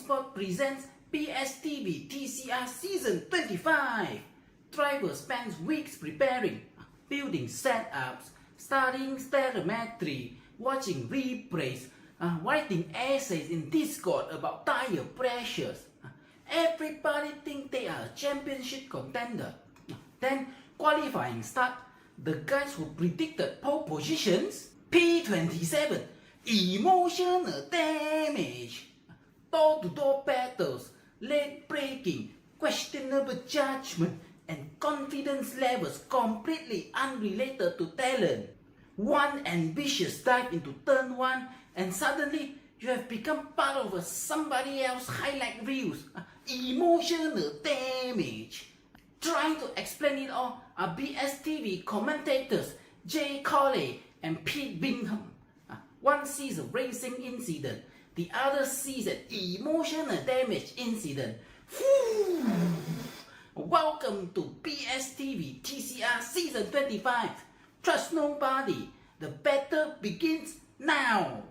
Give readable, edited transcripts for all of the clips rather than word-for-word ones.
Simsport presents BSTV TCR Season 25. Driver spends weeks preparing, building setups, studying telemetry, watching replays, writing essays in Discord about tire pressures. Everybody think they are a championship contender. Then qualifying start, the guys who predicted pole positions, P27, emotional damage, door-to-door battles, late braking, questionable judgment, and confidence levels completely unrelated to talent. One ambitious dive into turn 1 and suddenly you have become part of somebody else's highlight reels. Emotional damage. Trying to explain it all are BSTV commentators Jay Colley and Pete Bingham. One sees a racing incident, the other sees an emotional damage incident. Welcome to BSTV TCR Season 25. Trust nobody. The battle begins now.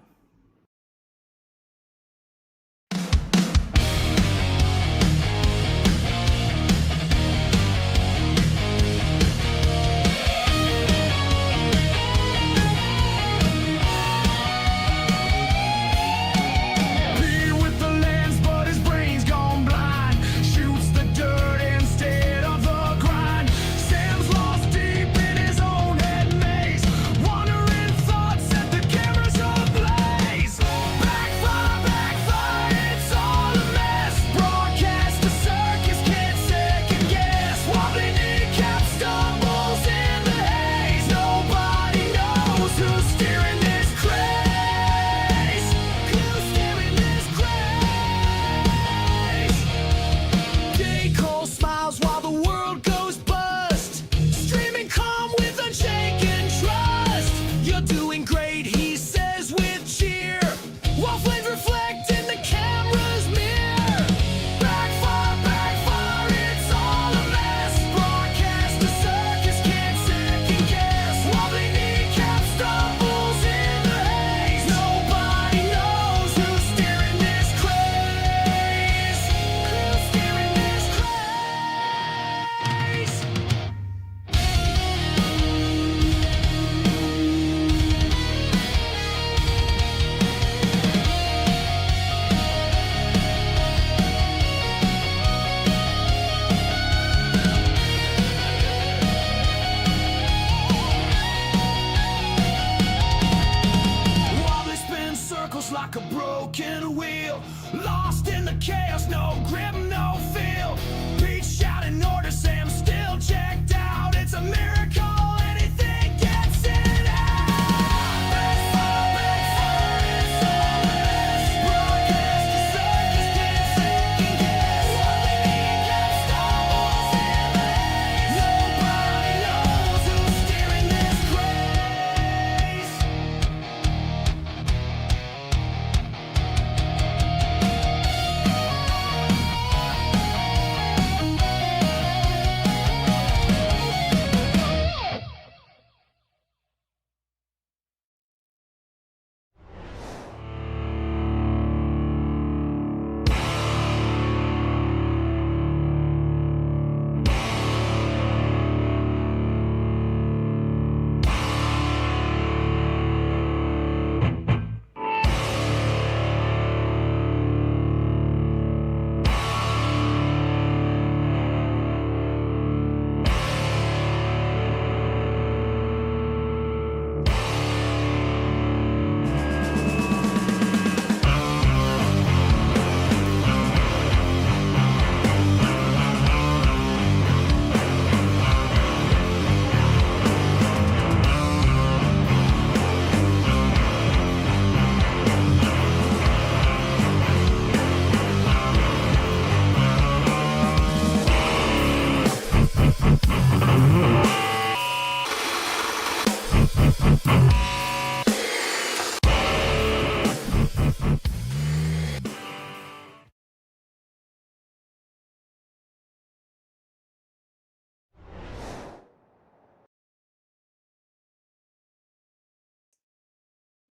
Like a broken wheel, lost in the chaos, no grip, no feel. Pete shouting orders, Sam still checked out. It's a miracle, anything gets it out. Backfire, it's all this. Broadcast the circus, can't second guess. What they need, got stumbles in the haze. Nobody knows who's steering this craze.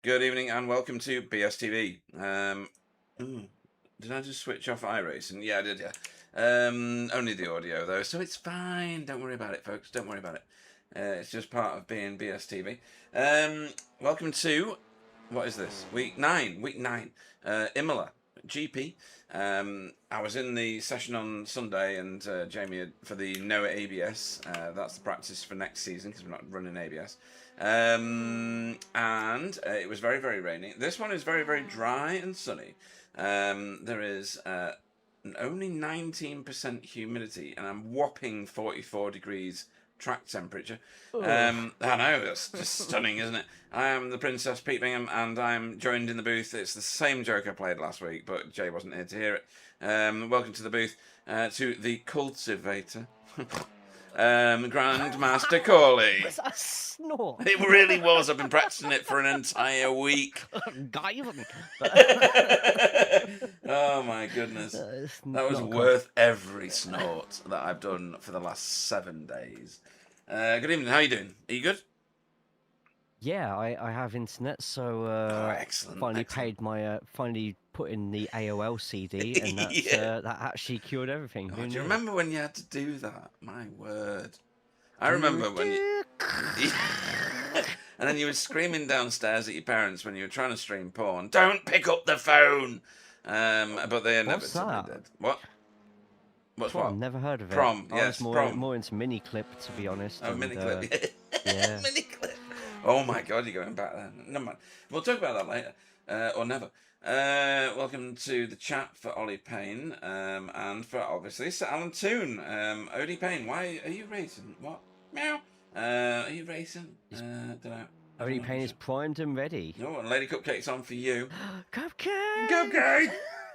Good evening and welcome to BSTV. Did I just switch off iRacing? Yeah, I did, yeah. Only the audio, though, so it's fine. Don't worry about it, folks. Don't worry about it. It's just part of being BSTV. Welcome to, what is this? Week 9. Imola, GP. I was in the session on Sunday, and Jamie, for the no ABS, that's the practice for next season, because we're not running ABS. And it was very, very rainy. This one is very, very dry and sunny. There is only 19% humidity, and I'm whopping 44 degrees track temperature. I know, that's just stunning, isn't it? I am the Princess Pete Bingham, and I'm joined in the booth. It's the same joke I played last week, but Jay wasn't here to hear it. Welcome to the booth, to the cultivator. Grandmaster Corley. Was that a snort? It really was. I've been practicing it for an entire week. Guyvin. Oh my goodness. That was worth every snort that I've done for the last 7 days. Good evening. How are you doing? Are you good? Yeah, I have internet, so Excellent. finally Excellent. paid my finally put in the AOL CD, and that Yeah. that actually cured everything. Oh, Who do you knew? remember when you had to do that? My word. I remember when you... And then you were screaming downstairs at your parents when you were trying to stream porn. Don't pick up the phone! But they What's inevitably that? did. What? What's Prom, what? never heard of it. Prom, I yes, was prom. more into mini clip, to be honest. Oh, and, mini clip. yeah. Mini clip. Oh my god, you're going back there. Never mind. We'll talk about that later. Or never. Welcome to the chat for Ollie Payne. And for obviously Sir Alan Toon. Odie Payne, why are you racing? What? Meow. Are you racing? Don't know. Odie Payne is primed and ready. Oh, and Lady Cupcake's on for you. Cupcake! Cupcake!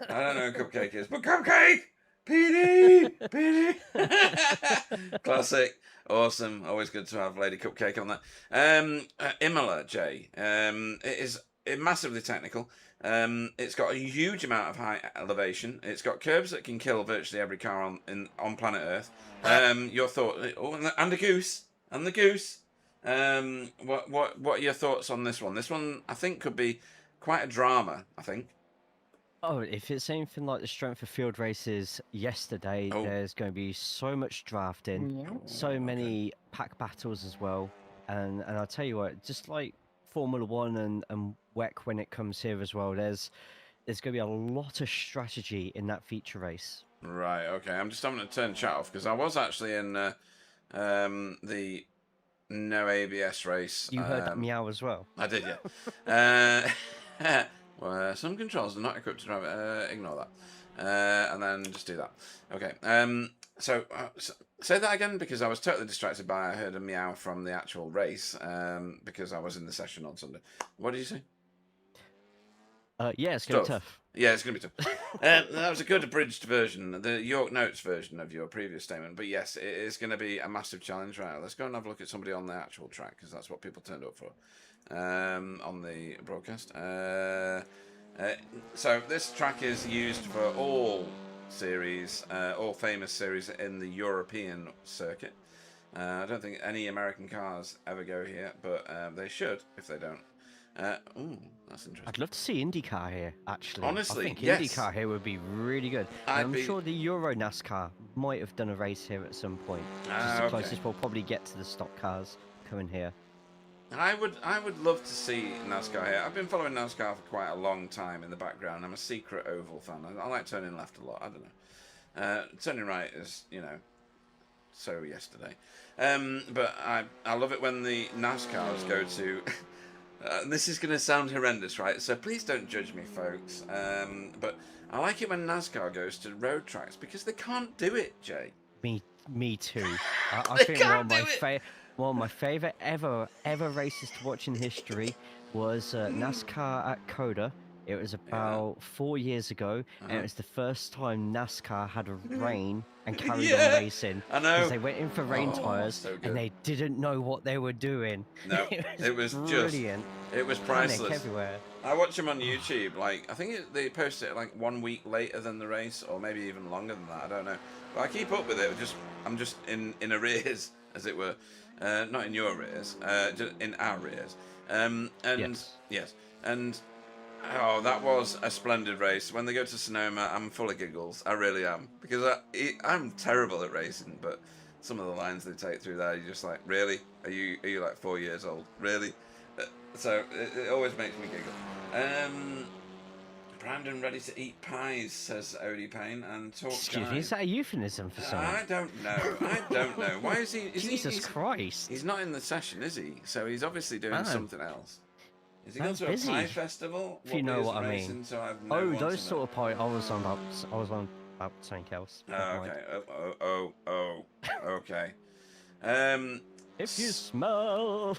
I don't know who Cupcake is, but Cupcake! Petey! Petey! Classic. Awesome. Always good to have Lady Cupcake on that. Imola, Jay. It is massively technical. It's got a huge amount of high elevation. It's got curves that can kill virtually every car on planet Earth. Your thought? Oh, and the goose. And the goose. What are your thoughts on this one? This one, I think, could be quite a drama, I think. Oh, if it's anything like the strength of field races yesterday, there's going to be so much drafting, so many pack battles as well. And I'll tell you what, just like Formula One and WEC when it comes here as well, there's going to be a lot of strategy in that feature race. Right, okay. I'm just having to turn chat off because I was actually in the no ABS race. You heard that meow as well? I did, yeah. Well, some controls are not equipped to drive it. Ignore that. And then just do that. Okay. So say that again, because I was totally distracted by I heard a meow from the actual race because I was in the session on Sunday. What did you say? Yeah, it's going to be tough. Yeah, it's going to be tough. That was a good abridged version, the York Notes version of your previous statement. But yes, it is going to be a massive challenge. Right, let's go and have a look at somebody on the actual track, because that's what people turned up for on the broadcast. So this track is used for all series, all famous series in the European circuit. I don't think any American cars ever go here, but they should if they don't. Ooh, that's interesting. I'd love to see IndyCar here, actually. Honestly, I think yes. IndyCar here would be really good. I'm sure the Euro NASCAR might have done a race here at some point. Just the closest we'll probably get to the stock cars coming here. I would love to see NASCAR here. I've been following NASCAR for quite a long time in the background. I'm a secret oval fan. I like turning left a lot. I don't know. Turning right is, so yesterday. But I love it when the NASCARs go to... this is going to sound horrendous, right? So please don't judge me, folks. But I like it when NASCAR goes to road tracks because they can't do it, Jay. Me too. I They think can't one of my favorite ever races to watch in history was NASCAR at Coda. It was about 4 years ago, and it was the first time NASCAR had a rain and carried on racing. I know. Because they went in for rain tyres, so good. and they didn't know what they were doing. No, it was brilliant. It was Panic priceless. everywhere. I watch them on YouTube. Like, I think they post it like 1 week later than the race, or maybe even longer than that. I don't know. But I keep up with it. I'm just in arrears, as it were. Not in your arrears, just in our arrears. And yes. And Oh, that was a splendid race. When they go to Sonoma, I'm full of giggles. I really am. Because I'm terrible at racing, but some of the lines they take through there, you're just like, really? Are you like 4 years old? Really? So it always makes me giggle. Brandon ready to eat pies, says Odie Payne, and talk Excuse me, is that a euphemism for something? I don't know. I don't know. Why is he? Jesus Christ. He's not in the session, is he? So he's obviously doing something else. Is he going to busy. a pie festival? If you know what I mean. So I have no one those to sort of pie. I was on about something else. know. Okay. Okay. If you smell.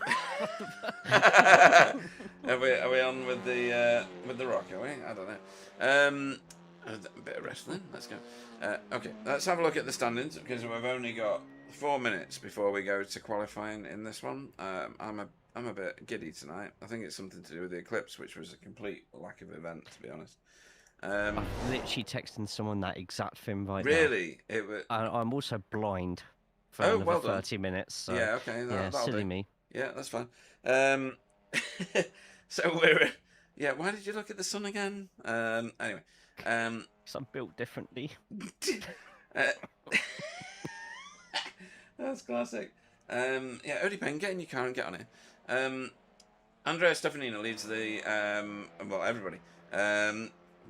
Are we on with the rock? Are we? I don't know. A bit of wrestling. Let's go. Okay, let's have a look at the standings because we've only got 4 minutes before we go to qualifying in this one. I'm a bit giddy tonight. I think it's something to do with the eclipse, which was a complete lack of event, to be honest. I'm literally texting someone that exact thing right now. Really? I'm also blind for another well 30 minutes. So, yeah, okay. That'll silly do. me. Yeah, that's fine. So we're... Yeah, why did you look at the sun again? Anyway. Because I'm built differently. That's classic. Yeah, Odie Payne, get in your car and get on it. Andrea Stefanino leads the... well, everybody.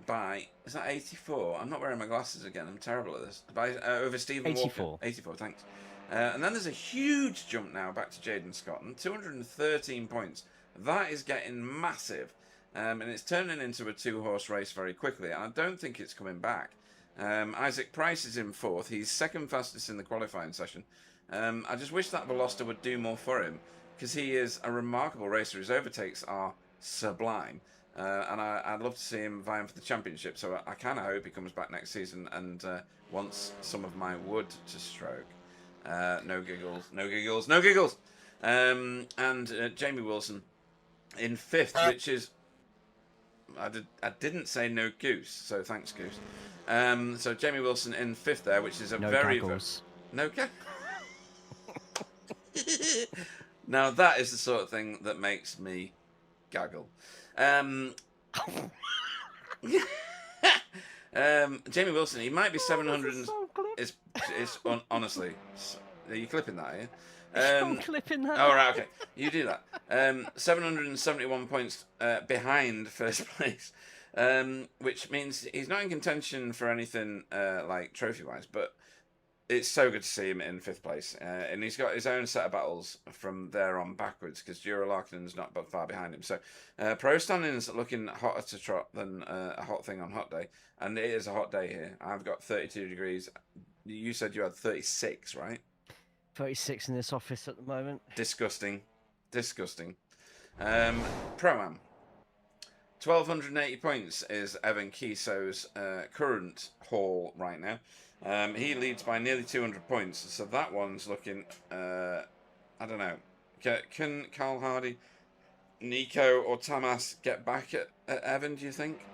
By... Is that 84? I'm not wearing my glasses again. I'm terrible at this. By over Stephen 84. Walker. 84, thanks. And then there's a huge jump now back to Jaden Scotton. 213 points. That is getting massive. And it's turning into a 2-horse race very quickly. And I don't think it's coming back. Isaac Price is in 4th. He's 2nd fastest in the qualifying session. I just wish that Veloster would do more for him. Because he is a remarkable racer. His overtakes are sublime. And I'd love to see him vying for the championship. So I kind of hope he comes back next season and wants some of my wood to stroke. No giggles, no giggles, no giggles. And Jamie Wilson in 5th, which is... I didn't say no goose, so thanks, Goose. So Jamie Wilson in 5th there, which is a no very... gaggles. No gaggles. Now that is the sort of thing that makes me gaggle. Jamie Wilson, he might be 700. Honestly, are you clipping that? Are you? I'm clipping that. Oh right, okay. You do that. 771 points behind first place, which means he's not in contention for anything like trophy-wise, but. It's so good to see him in 5th place, and he's got his own set of battles from there on backwards because Jura Larkinen's not far behind him. So pro standings looking hotter to trot than a hot thing on hot day, and it is a hot day here. I've got 32 degrees. You said you had 36, right? 36 in this office at the moment. Disgusting. Pro-Am. 1,280 points is Evan Kiso's current haul right now. He leads by nearly 200 points, so that one's looking, I don't know. Can Carl Hardy, Nico, or Tamas get back at Evan, do you think?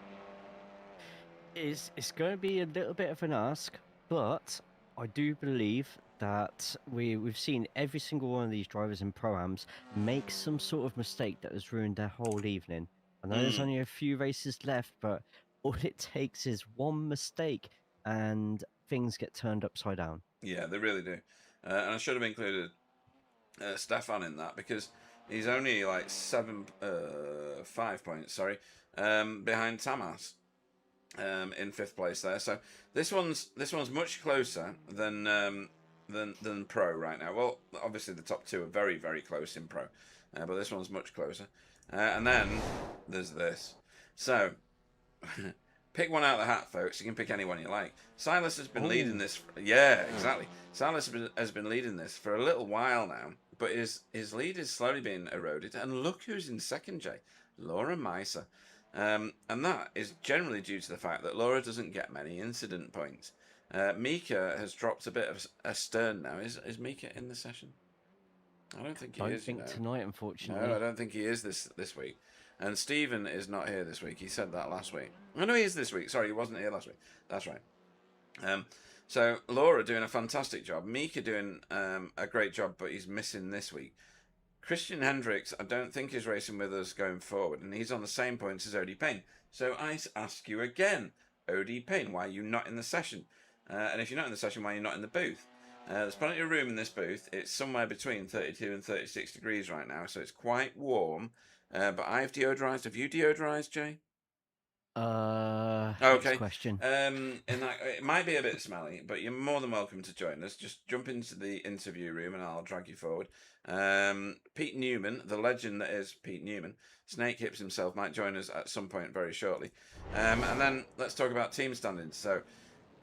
It's going to be a little bit of an ask, but I do believe that we've seen every single one of these drivers in Pro-Ams make some sort of mistake that has ruined their whole evening. I know there's only a few races left, but all it takes is one mistake and things get turned upside down. Yeah, they really do. And I should have included Stefan in that because he's only like 5 points, behind Tamas in 5th place there. So this one's much closer than Pro right now. Well, obviously the top 2 are very, very close in Pro, but this one's much closer. And then there's this. So. Pick one out of the hat, folks. You can pick anyone you like. Silas has been leading this. Yeah, exactly. Silas has been leading this for a little while now, but his lead is slowly being eroded. And look who's in 2nd, Jay. Laura Meiser. And that is generally due to the fact that Laura doesn't get many incident points. Mika has dropped a bit of a stern now. Is Mika in the session? I don't think he is. I don't think tonight, unfortunately. No, I don't think he is this week. And Stephen is not here this week. He said that last week. Oh, no, he is this week. Sorry, he wasn't here last week. That's right. So Laura doing a fantastic job. Mika doing a great job, but he's missing this week. Christian Hendricks, I don't think is racing with us going forward, and he's on the same points as OD Payne. So I ask you again, OD Payne, why are you not in the session? And if you're not in the session, why are you not in the booth? There's plenty of room in this booth. It's somewhere between 32 and 36 degrees right now, so it's quite warm. But I've deodorized. Have you deodorized, Jay? Next question. And it might be a bit smelly, but you're more than welcome to join us. Just jump into the interview room and I'll drag you forward. Pete Newman, the legend that is Pete Newman, Snake Hips himself, might join us at some point very shortly. And then let's talk about team standings. So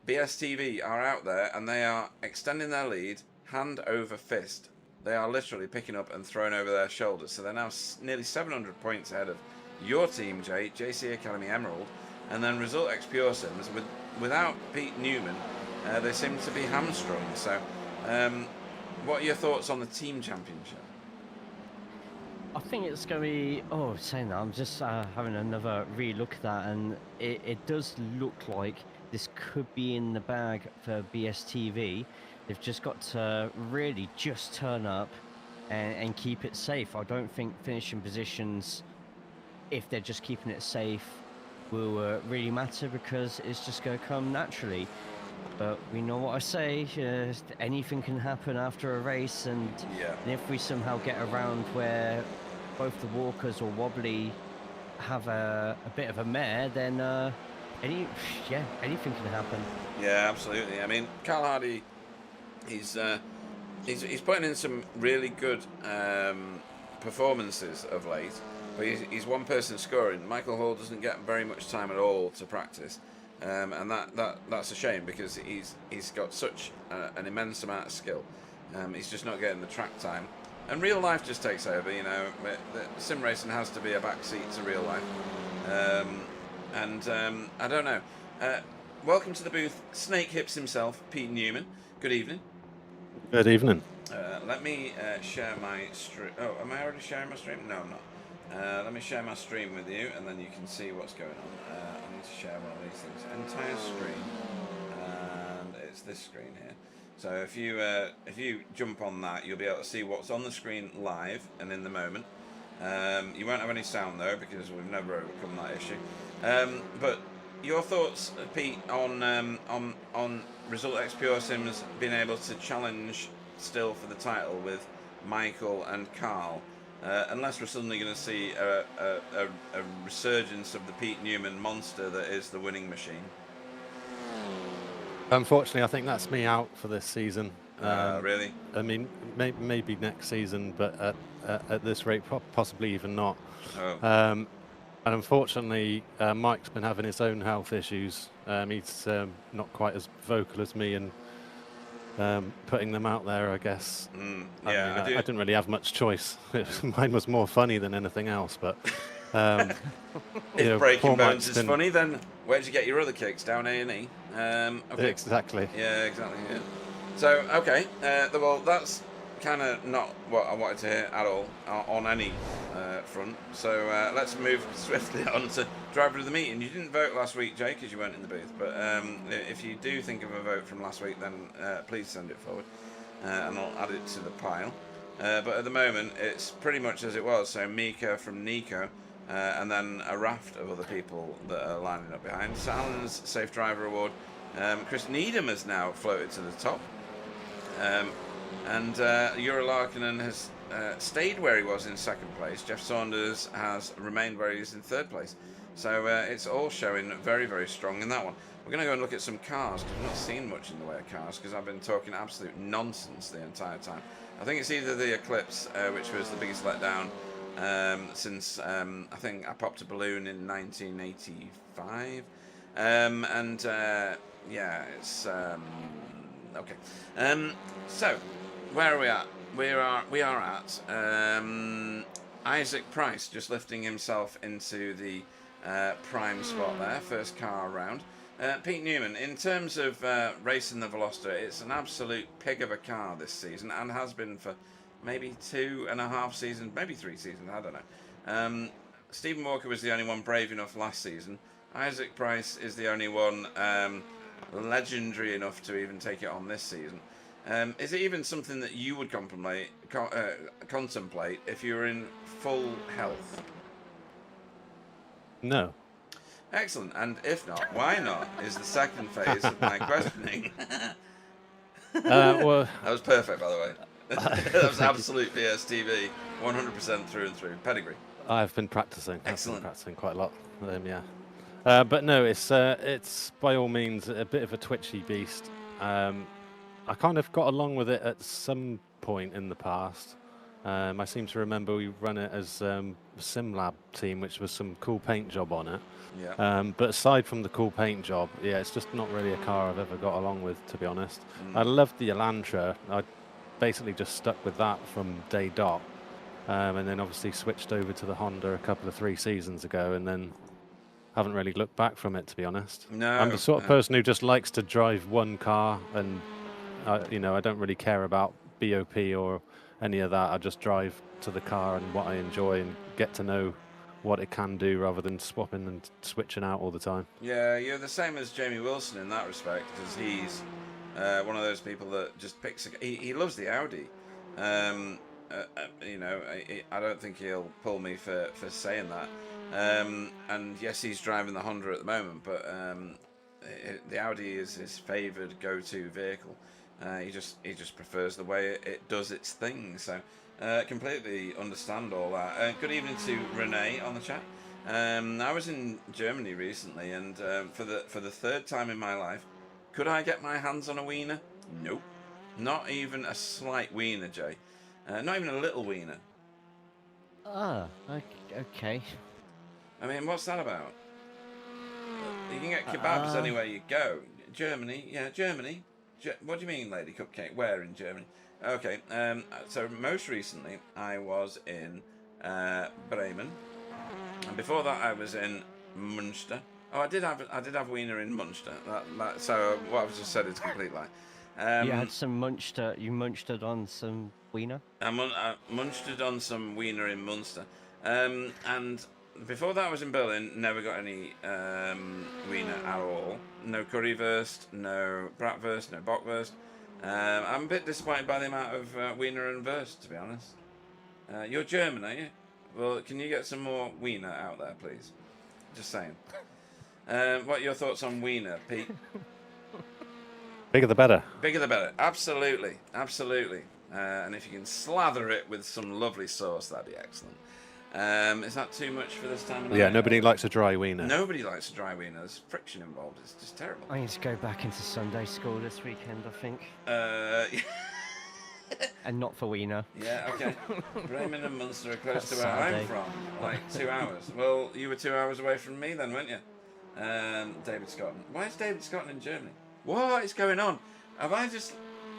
BSTV are out there and they are extending their lead hand over fist. They are literally picking up and throwing over their shoulders. So they're now nearly 700 points ahead of your team, Jay, JC Academy Emerald, and then Result X Pure Sims. Without Pete Newman, they seem to be hamstrung. So, what are your thoughts on the team championship? I think it's going to be. Oh, saying that, I'm just having another re-look at that, and it does look like this could be in the bag for BSTV. They've just got to really just turn up and keep it safe. I don't think finishing positions, if they're just keeping it safe, will really matter, because it's just going to come naturally. But we know what I say, anything can happen after a race, and if we somehow get around where both the walkers or wobbly have a bit of a mare, then anything can happen. Yeah, absolutely. I mean, Carl Hardy, he's putting in some really good performances of late. But he's one person scoring. Michael Hall doesn't get very much time at all to practice, and that's a shame, because he's got such an immense amount of skill. He's just not getting the track time, and real life just takes over. You know, the sim racing has to be a backseat to real life, I don't know. Welcome to the booth, Snake Hips himself, Pete Newman. Good evening. Good evening. Let me share my stream. Oh, am I already sharing my stream? No, I'm not. Let me share my stream with you, and then you can see what's going on. I need to share one of these things. Entire screen, and it's this screen here. So if you jump on that, you'll be able to see what's on the screen live and in the moment. You won't have any sound though, because we've never overcome that issue. But your thoughts, Pete, on Result X Pure Sims being able to challenge still for the title with Michael and Carl? Unless we're suddenly going to see a resurgence of the Pete Newman monster that is the winning machine. Unfortunately, I think that's me out for this season. Really? I mean, maybe next season, but at this rate, possibly even not. Oh. And unfortunately, Mike's been having his own health issues. He's not quite as vocal as me, and putting them out there, I guess. Yeah, I didn't really have much choice. Mine was more funny than anything else, but if Breaking Bones is funny, then where'd you get your other kicks? Down A&E? Okay. Exactly. Yeah, exactly. Yeah. So, okay, well, that's kind of not what I wanted to hear at all on any front. So let's move swiftly on to driver of the meeting. You didn't vote last week, Jay, because you weren't in the booth. But if you do think of a vote from last week, then please send it forward, and I'll add it to the pile. But at the moment, it's pretty much as it was. So Mika from Nico, and then a raft of other people that are lining up behind. Alan's Safe Driver Award. Chris Needham has now floated to the top. And Ura Larkinen has stayed where he was in second place. Jeff Saunders has remained where he is in third place. So it's all showing very, very strong in that one. We're going to go and look at some cars, because we've not seen much in the way of cars, because I've been talking absolute nonsense the entire time. I think it's either the Eclipse, which was the biggest letdown since I think I popped a balloon in 1985. Yeah, it's okay. So where are we at? We are at Isaac Price, just lifting himself into the prime spot there, first car around. Pete Newman, in terms of racing the Veloster, it's an absolute pig of a car this season, and has been for maybe 2.5 seasons, maybe 3 seasons, I don't know. Stephen Walker was the only one brave enough last season. Isaac Price is the only one legendary enough to even take it on this season. Is it even something that you would contemplate if you were in full health? No. Excellent. And if not, why not? Is the second phase of my questioning. Well, That was perfect, by the way. That was absolute BSTV, 100% through and through. Pedigree. I've been practicing. Excellent. I've been practicing quite a lot. Yeah. But no, it's by all means a bit of a twitchy beast. I kind of got along with it at some point in the past. I seem to remember we run it as a SimLab team, which was some cool paint job on it. Yeah. But aside from the cool paint job, yeah, it's just not really a car I've ever got along with, to be honest. I loved the Elantra. I basically just stuck with that from day dot. And then obviously switched over to the Honda a couple of 3 seasons ago, and then haven't really looked back from it, to be honest. No. I'm the sort of person who just likes to drive one car, and I don't really care about BOP or any of that. I just drive to the car and what I enjoy and get to know what it can do rather than swapping and switching out all the time. Yeah, you're the same as Jamie Wilson in that respect, because he's one of those people that just picks. He loves the Audi. I don't think he'll pull me for saying that. And yes, he's driving the Honda at the moment, but the Audi is his favoured go-to vehicle. He just prefers the way it does its thing. So completely understand all that. Good evening to Renee on the chat. I was in Germany recently, and for the third time in my life, could I get my hands on a wiener? Nope, not even a slight wiener, Jay. Not even a little wiener. Okay. I mean, what's that about? You can get kebabs anywhere you go. Germany, yeah, Germany. What do you mean, Lady Cupcake? Where in Germany? Okay, so most recently I was in Bremen, and before that I was in Münster. Oh, I did have wiener in Münster. So what I've just said is a complete lie. You had some Munster. You munched on some wiener. I munched on some wiener in Munster, and before that I was in Berlin. Never got any wiener at all. No currywurst, no bratwurst, no bockwurst. I'm a bit disappointed by the amount of wiener and wurst, to be honest. You're German, are you? Well, can you get some more wiener out there, please? Just saying. What are your thoughts on wiener, Pete? Bigger the better. Bigger the better. Absolutely. Absolutely. And if you can slather it with some lovely sauce, that'd be excellent. Is that too much for this time of night? Yeah, nobody likes a dry wiener. Nobody likes a dry wiener. There's friction involved. It's just terrible. I need to go back into Sunday school this weekend, I think. And not for wiener. Yeah, okay. Bremen and Munster are close to where Saturday. I'm from. Like 2 hours. Well, you were 2 hours away from me then, weren't you? David Scotland. Why is David Scotland in Germany? What is going on?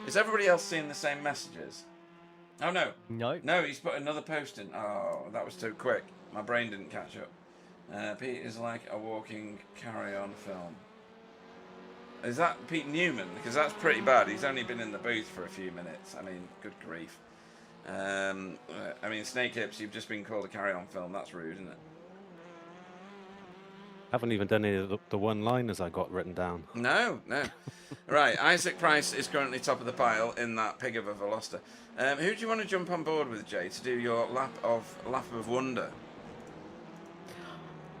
Is everybody else seeing the same messages? Oh, no. No, he's put another post in. Oh, that was too quick. My brain didn't catch up. Pete is like a walking carry-on film. Is that Pete Newman? Because that's pretty bad. He's only been in the booth for a few minutes. I mean, good grief. Snake Hips, you've just been called a carry-on film. That's rude, isn't it? Haven't even done any of the one-liners I got written down. No. Right, Isaac Price is currently top of the pile in that pig of a Veloster. Who do you want to jump on board with, Jay, to do your lap of wonder?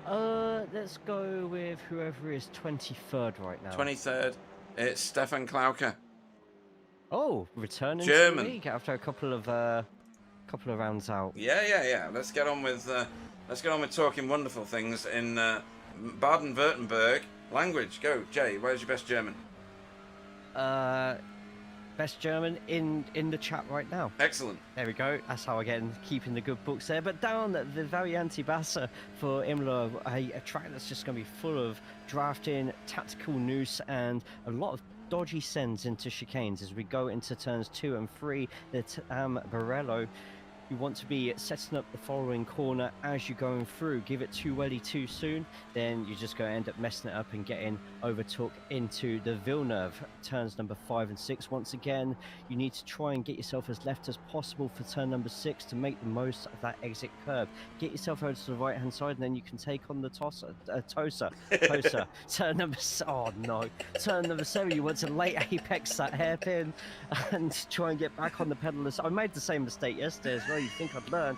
Let's go with whoever is 23rd right now. 23rd, it's Stefan Klauke. Oh, returning German. to the league after a couple of rounds out. Yeah. Let's get on with talking wonderful things in Baden-Württemberg language. Go, Jay. Where's your best German? Best German in the chat right now. Excellent. There we go. That's how I get keeping the good books there. But down the Variante Bassa for Imola, a track that's just going to be full of drafting, tactical noose, and a lot of dodgy sends into chicanes as we go into turns 2 and 3. The Barello You want to be setting up the following corner as you're going through. Give it too early too soon, then you're just going to end up messing it up and getting overtook into the Villeneuve. Turns number 5 and 6. Once again, you need to try and get yourself as left as possible for turn number 6 to make the most of that exit curb. Get yourself over to the right hand side, and then you can take on the Tosa. Turn number turn number 7. You want to late apex that hairpin and try and get back on the pedal. I made the same mistake yesterday as well. You think I'd learn.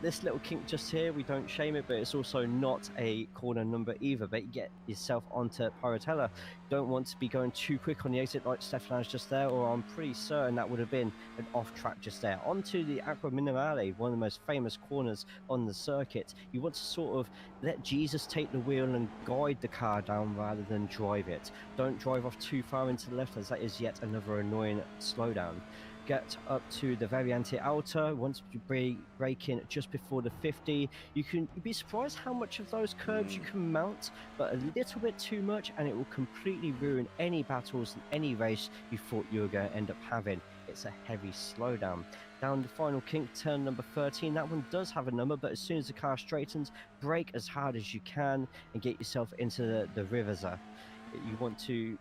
This little kink just here, we don't shame it, but it's also not a corner number either. But you get yourself onto Pirotella. Don't want to be going too quick on the exit like Stefan's just there, or I'm pretty certain that would have been an off track just there. Onto the Aqua Minimale, one of the most famous corners on the circuit. You want to sort of let Jesus take the wheel and guide the car down rather than drive it. Don't drive off too far into the left, as that is yet another annoying slowdown. Get up to the Variante Alta. Once you break in just before the 50, you'd be surprised how much of those curbs you can mount, but a little bit too much and it will completely ruin any battles and any race you thought you were going to end up having. It's a heavy slowdown. Down the final kink, turn number 13. That one does have a number, but as soon as the car straightens, brake as hard as you can and get yourself into the Riverza. You want to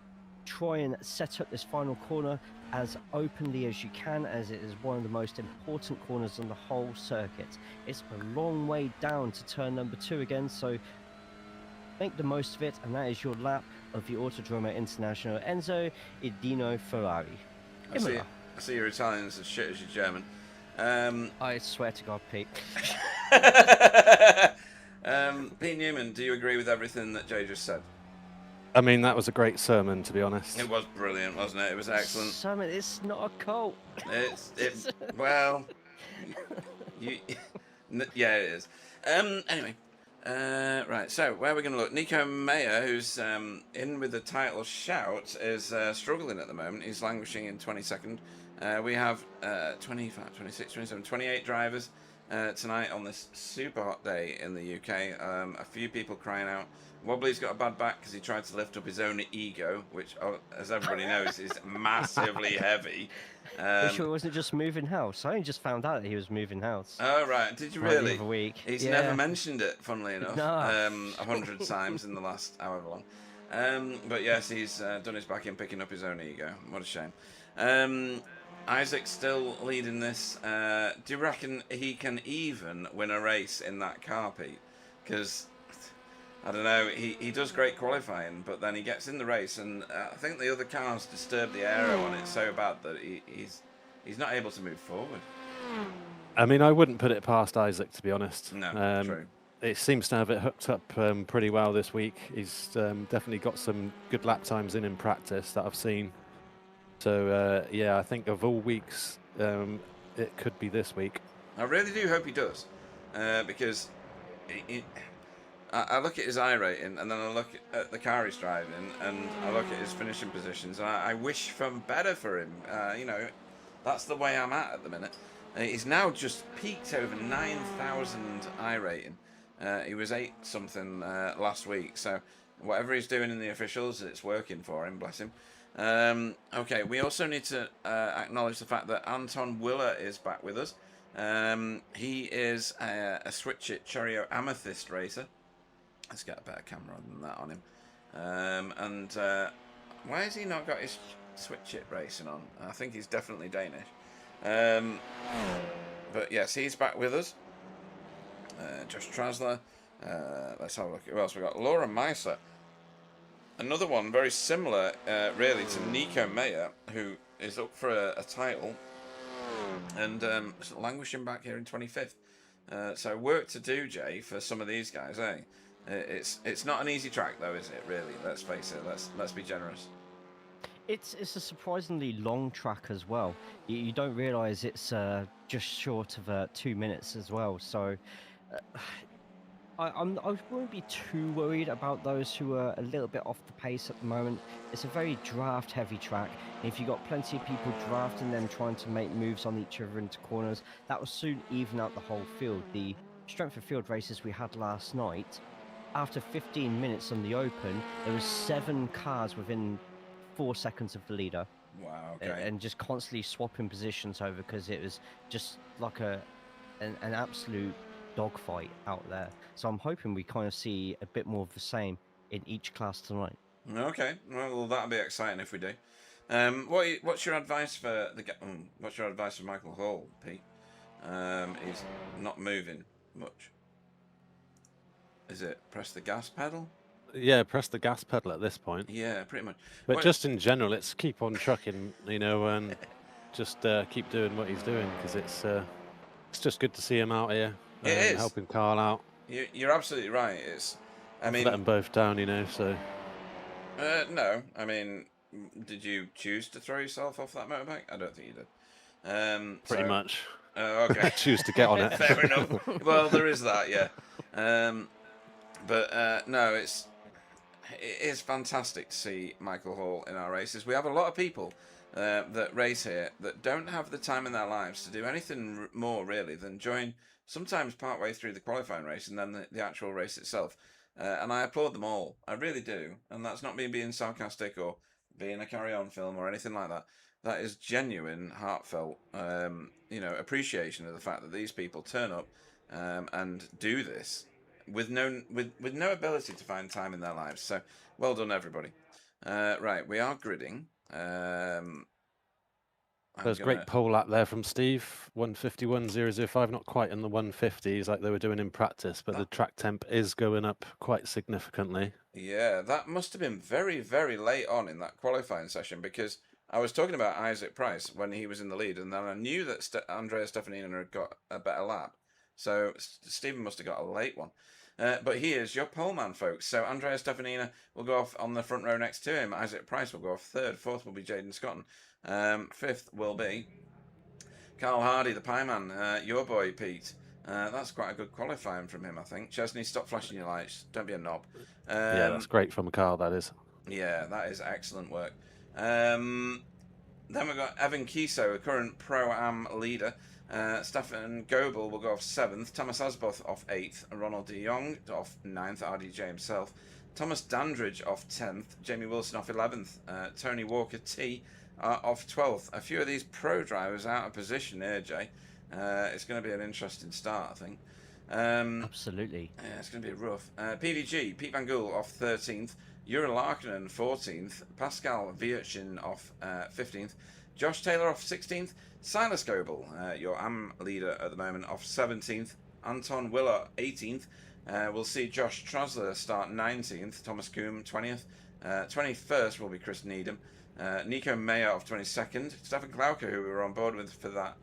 try and set up this final corner as openly as you can, as it is one of the most important corners on the whole circuit. It's a long way down to turn number 2 again, so make the most of it, and that is your lap of the Autodromo International Enzo Idino Ferrari. Imola. I see your Italian's as shit as your German. I swear to God, Pete. Pete Newman, do you agree with everything that Jay just said? I mean, that was a great sermon, to be honest. It was brilliant, wasn't it? It was excellent. Sermon, it's not a cult. Well, yeah, it is. Anyway, right. So where are we going to look? Nico Meyer, who's in with the title shout, is struggling at the moment. He's languishing in 22nd. We have 25, 26, 27, 28 drivers tonight on this super hot day in the UK. A few people crying out. Wobbly's got a bad back because he tried to lift up his own ego, which, as everybody knows, is massively heavy. Are you sure it wasn't just moving house? I only just found out that he was moving house. Oh, right. Did you really? The other week. He's never mentioned it, funnily enough. No. 100 times in the last however long. But yes, he's done his back in picking up his own ego. What a shame. Isaac's still leading this. Do you reckon he can even win a race in that car, Pete? Because I don't know, he does great qualifying, but then he gets in the race, and I think the other cars disturb the aero on it so bad that he's not able to move forward. I mean, I wouldn't put it past Isaac, to be honest. No, true. It seems to have it hooked up pretty well this week. He's definitely got some good lap times in practice that I've seen. So, yeah, I think of all weeks, it could be this week. I really do hope he does, because I look at his I rating, and then I look at the car he's driving, and I look at his finishing positions, and I wish for better for him. You know, that's the way I'm at the minute. He's now just peaked over 9,000 I rating. He was 8-something last week, so whatever he's doing in the officials, it's working for him, bless him. Okay, we also need to acknowledge the fact that Anton Willer is back with us. He is a Switch It Cherio Amethyst racer. Let's get a better camera than that on him. And why has he not got his Switch It racing on? I think he's definitely Danish. But yes, he's back with us. Josh Trasler. Let's have a look. Who else we got? Laura Meiser. Another one very similar, really, to Nico Meyer, who is up for a title and languishing back here in 25th. So work to do, Jay, for some of these guys, eh? It's not an easy track, though, is it? Really, let's face it. Let's be generous. It's a surprisingly long track as well. You don't realise it's just short of 2 minutes as well. So I won't be too worried about those who are a little bit off the pace at the moment. It's a very draft-heavy track. And if you've got plenty of people drafting them, trying to make moves on each other into corners, that will soon even out the whole field. The strength of field races we had last night, after 15 minutes on the open, there was 7 cars within 4 seconds of the leader. Wow, okay. And just constantly swapping positions over because it was just like a an absolute dogfight out there. So I'm hoping we kind of see a bit more of the same in each class tonight. Okay, well, that'll be exciting if we do. What's your advice for what's your advice for Michael Hall, Pete? He's not moving much. Is it press the gas pedal? Yeah, press the gas pedal at this point. Yeah, pretty much. But just in general, it's keep on trucking, and just keep doing what he's doing, because it's just good to see him out here. It is helping Carl out. You're absolutely right. I mean, let them both down, So. No, I mean, did you choose to throw yourself off that motorbike? I don't think you did. Pretty much. Okay. Choose to get on it. Fair enough. Well, there is that, yeah. But no, it is fantastic to see Michael Hall in our races. We have a lot of people that race here that don't have the time in their lives to do anything more really than join sometimes part way through the qualifying race and then the actual race itself. And I applaud them all. I really do. And that's not me being sarcastic or being a carry-on film or anything like that. That is genuine, heartfelt, appreciation of the fact that these people turn up and do this with no ability to find time in their lives. So, well done, everybody. Right, we are gridding. There's a great pole lap there from Steve, 151.005, not quite in the 150s like they were doing in practice, but the track temp is going up quite significantly. Yeah, that must have been very, very late on in that qualifying session, because I was talking about Isaac Price when he was in the lead, and then I knew that Andrea Stefanina had got a better lap. So Stephen must have got a late one. But he is your pole man, folks. So Andrea Stefanina will go off on the front row next to him. Isaac Price will go off third. Fourth will be Jaden Scotton. Fifth will be Carl Hardy, the pie man. Your boy, Pete. That's quite a good qualifying from him, I think. Chesney, stop flashing your lights. Don't be a knob. Yeah, that's great from Carl, that is. Yeah, that is excellent work. Then we've got Evan Kiso, a current Pro-Am leader. Stefan Goebel will go off 7th. Thomas Asboth off 8th. Ronald de Jong off 9th. RDJ himself. Thomas Dandridge off 10th. Jamie Wilson off 11th. Tony Walker T off 12th. A few of these pro drivers out of position here, Jay. It's going to be an interesting start, I think. Absolutely. Yeah, it's going to be rough. PVG, Pete Van Gool off 13th. Jura Larkinen 14th. Pascal Viertjen off 15th. Josh Taylor off 16th. Silas Goebel, your AM leader at the moment, off 17th. Anton Willer 18th. We'll see Josh Trosler start 19th. Thomas Coombe 20th. 21st will be Chris Needham. Nico Mayer off 22nd. Stefan Klauker, who we were on board with for that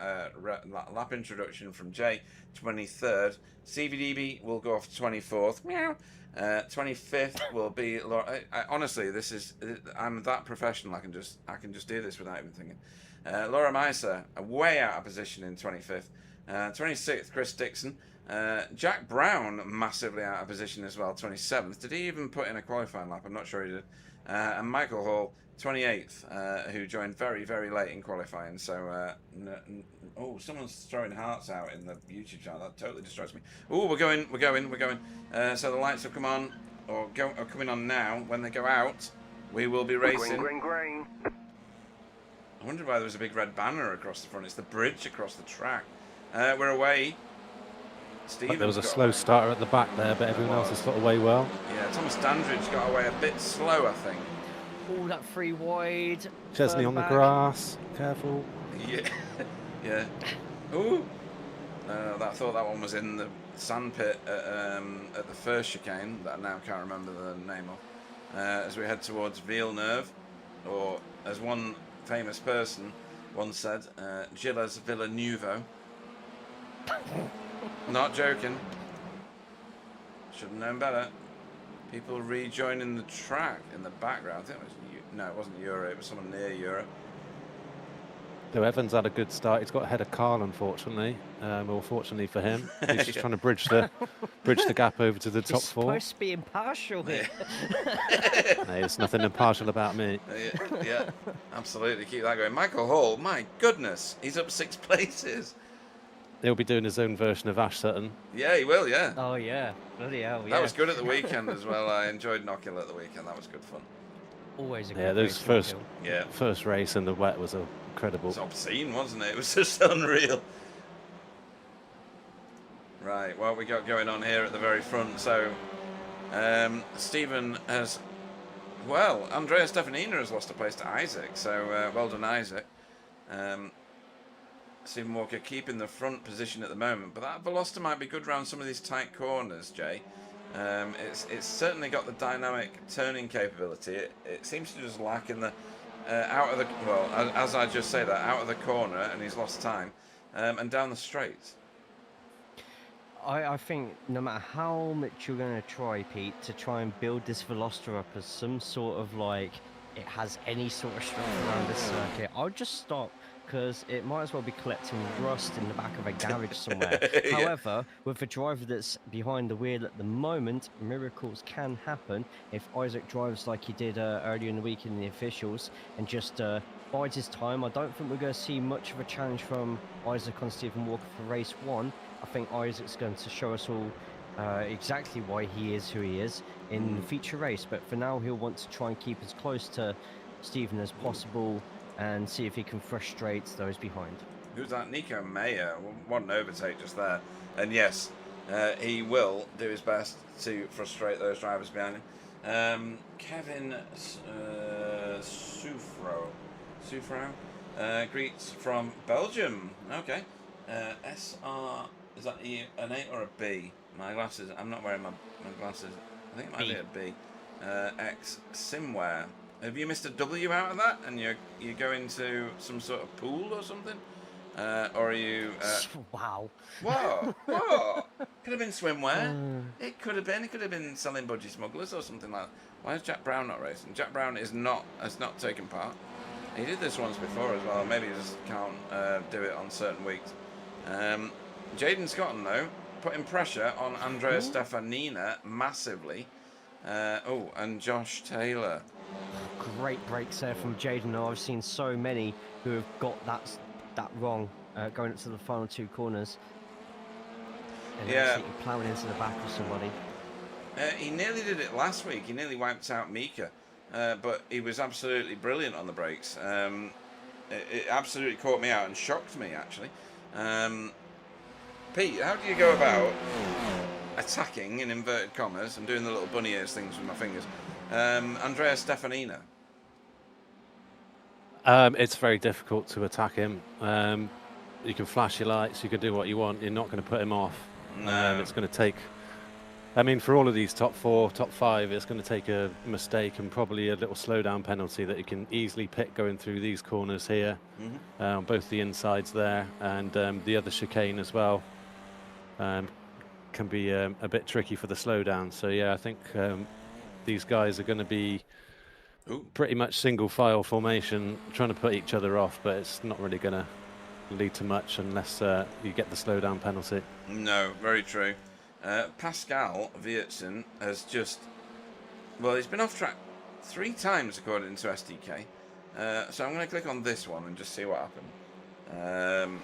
lap introduction from Jay, 23rd. CVDB will go off 24th. Meow. 25th will be Laura. Honestly, I'm that professional. I can just do this without even thinking. Laura Meiser, way out of position in 25th. 26th, Chris Dixon. Jack Brown, massively out of position as well, 27th. Did he even put in a qualifying lap? I'm not sure he did. And Michael Hall, 28th, who joined very, very late in qualifying. So, someone's throwing hearts out in the YouTube channel. That totally distracts me. Oh, we're going. So the lights will come on, are coming on now. When they go out, we will be racing. Green. I wonder why there was a big red banner across the front. It's the bridge across the track. We're away. There was a slow starter at the back there, but everyone else has got away well. Yeah, Thomas Dandridge got away a bit slow, I think. Oh, that free wide. Chesney on the grass. Careful. Yeah. Yeah. Ooh. I thought that one was in the sandpit at the first chicane that I now can't remember the name of. As we head towards Villeneuve, or as one famous person once said, Gilles Villeneuve. Not joking. Should have known better. People rejoining the track in the background. I think it was it wasn't Euro. It was someone near Euro. Though Evans had a good start. He's got ahead of Carl, unfortunately. Or fortunately for him, he's just trying to bridge the gap over to the top four. He's supposed to be impartial here. Hey, there's nothing impartial about me. Yeah, absolutely. Keep that going. Michael Hall, my goodness, he's up 6 places. He'll be doing his own version of Ash Sutton. Yeah, he will, yeah. Oh, yeah. Bloody hell, yeah. That was good at the weekend as well. I enjoyed Knockhill at the weekend. That was good fun. Always a good those race, first race in the wet was incredible. It was obscene, wasn't it? It was just unreal. Right, what we got going on here at the very front? So, Stephen has, well, Andrea Stefanina has lost a place to Isaac, so well done, Isaac. Stephen Walker keeping the front position at the moment, but that Veloster might be good around some of these tight corners, Jay. It's certainly got the dynamic turning capability. It seems to just lack in the out of the, well, as I just say that, out of the corner, and he's lost time, and down the straights. I think no matter how much you're going to try, Pete, to try and build this Veloster up as some sort of like it has any sort of strength around this circuit, I'll just stop, because it might as well be collecting rust in the back of a garage somewhere. Yeah. However, with the driver that's behind the wheel at the moment, miracles can happen if Isaac drives like he did earlier in the week in the officials and just bides his time. I don't think we're going to see much of a challenge from Isaac on Stephen Walker for race 1. I think Isaac's going to show us all exactly why he is who he is in the feature race. But for now, he'll want to try and keep as close to Stephen as possible and see if he can frustrate those behind. Who's that? Nico Mayer. What an overtake just there. And yes, he will do his best to frustrate those drivers behind him. Kevin Sufro greets from Belgium. Okay. SR, is that an A or a B? My glasses, I'm not wearing my glasses. I think it might be a B. X Simware. Have you missed a W out of that and you go into some sort of pool or something? Or are you... Wow. Whoa, whoa. Could have been swimwear. It could have been selling budgie smugglers or something like that. Why is Jack Brown not racing? Jack Brown has not taken part. He did this once before as well. Maybe he just can't do it on certain weeks. Jaden Scotton, though, putting pressure on Andrea Stefanina massively. And Josh Taylor. Great breaks there from Jaden. I've seen so many who have got that wrong going up to the final 2 corners. And absolutely ploughing into the back of somebody. He nearly did it last week. He nearly wiped out Mika. But he was absolutely brilliant on the brakes. It absolutely caught me out and shocked me, actually. Pete, how do you go about attacking, in inverted commas, and doing the little bunny ears things with my fingers, Andrea Stefanina? It's very difficult to attack him. You can flash your lights, you can do what you want. You're not going to put him off. No. It's going to take... I mean, for all of these top 4, top 5, it's going to take a mistake and probably a little slowdown penalty that you can easily pick going through these corners here, both the insides there and the other chicane as well. Can be a bit tricky for the slowdown. So yeah, I think these guys are going to be pretty much single file formation, trying to put each other off, but it's not really going to lead to much unless you get the slowdown penalty. No, very true. Pascal Wiertzen has just, well, he's been off track 3 times according to SDK. So I'm going to click on this one and just see what happened.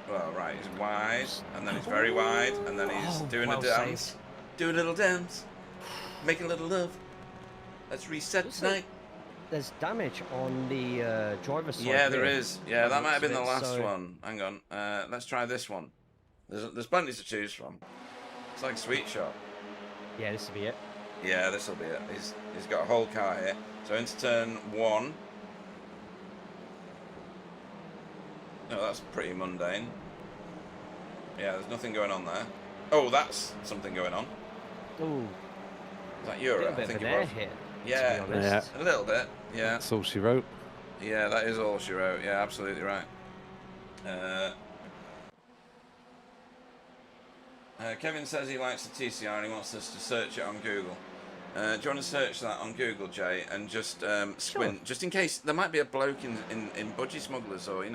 Well, right, he's wide, and then he's very wide, and then he's doing a dance. Saved. Doing a little dance. Making a little love. Let's reset tonight. There's damage on the driver's side. Yeah, there is. Yeah, that might have been the last one. Hang on. Let's try this one. There's plenty to choose from. It's like Sweet Shop. Yeah, this will be it. Yeah, this will be it. He's got a whole car here. So into turn 1. No, that's pretty mundane. Yeah, there's nothing going on there. Oh, that's something going on. Ooh. Is that Euro? I think it was. Hit, yeah, a little bit. Yeah. That's all she wrote. Yeah, that is all she wrote. Yeah, absolutely right. Kevin says he likes the TCR and he wants us to search it on Google. Do you want to search that on Google, Jay, and just squint, just in case there might be a bloke in budgie smugglers or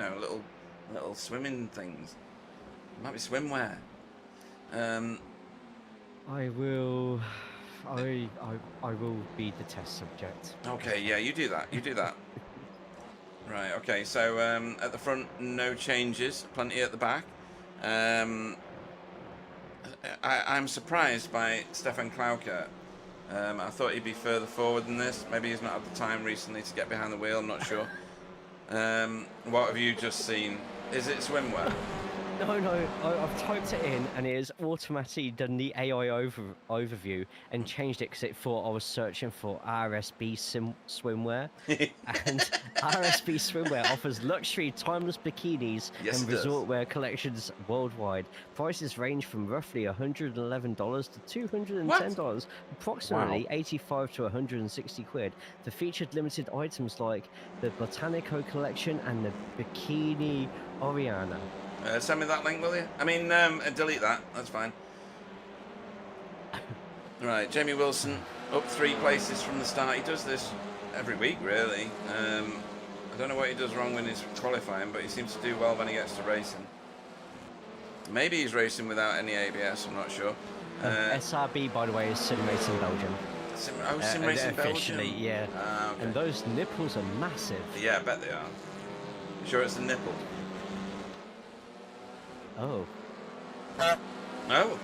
little swimming things. It might be swimwear. I will be the test subject. Okay, yeah, you do that. You do that. Right. Okay. So at the front, no changes. Plenty at the back. I'm surprised by Stefan Klauke. I thought he'd be further forward than this. Maybe he's not had the time recently to get behind the wheel. I'm not sure. What have you just seen? Is it swimwear? No, I've typed it in and it has automatically done the AI overview and changed it because it thought I was searching for RSB swimwear. And RSB swimwear offers luxury, timeless bikinis Yes, and it does. resort wear collections worldwide. Prices range from roughly $111 to $210, approximately 85 to 160 quid. The featured limited items like the Botanico collection and the Bikini Oriana. Send me that link, will you? I mean, delete that. That's fine. Right, Jamie Wilson up 3 places from the start. He does this every week, really. I don't know what he does wrong when he's qualifying, but he seems to do well when he gets to racing. Maybe he's racing without any ABS, I'm not sure. SRB, by the way, is sim racing Belgium. Sim racing officially, Belgium? yeah. Ah, okay. And those nipples are massive. Yeah, I bet they are. You sure it's the nipple? Oh. Oh!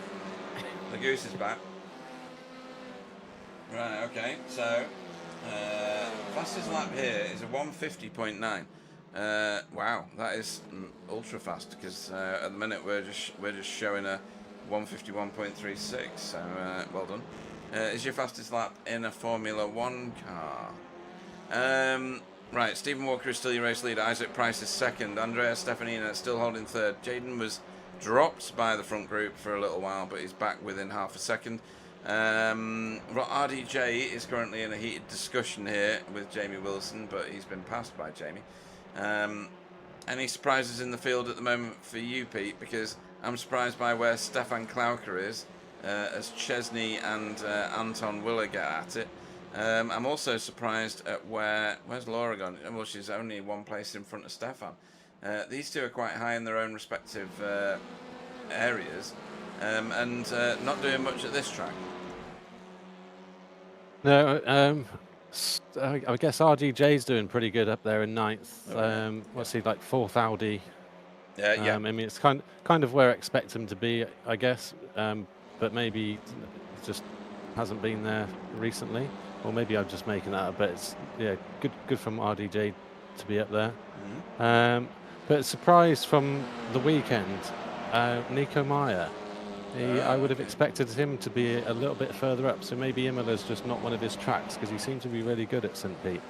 The goose is back. Right, okay, so fastest lap here is a 150.9. Wow, that is ultra fast because at the minute we're just showing a 151.36. So well done. Is your fastest lap in a Formula One car? Right, Stephen Walker is still your race leader. Isaac Price is second. Andrea Stefanina still holding third. Jaden was dropped by the front group for a little while, but he's back within half a second. RDJ is currently in a heated discussion here with Jamie Wilson, but he's been passed by Jamie. Any surprises in the field at the moment for you, Pete? Because I'm surprised by where Stefan Klauker is, as Chesney and Anton Willer get at it. I'm also surprised at where's Laura gone? Well, she's only 1 place in front of Stefan. These two are quite high in their own respective areas, and not doing much at this track. No, I guess RDJ's doing pretty good up there in 9th. What's he, like 4th Audi? Yeah. I mean, it's kind of where I expect him to be, I guess, but maybe just hasn't been there recently, or maybe I'm just making that up. But it's good from RDJ to be up there. But surprise from the weekend, Nico Meyer. I would have expected him to be a little bit further up, so maybe Imola's just not one of his tracks because he seemed to be really good at St. Pete.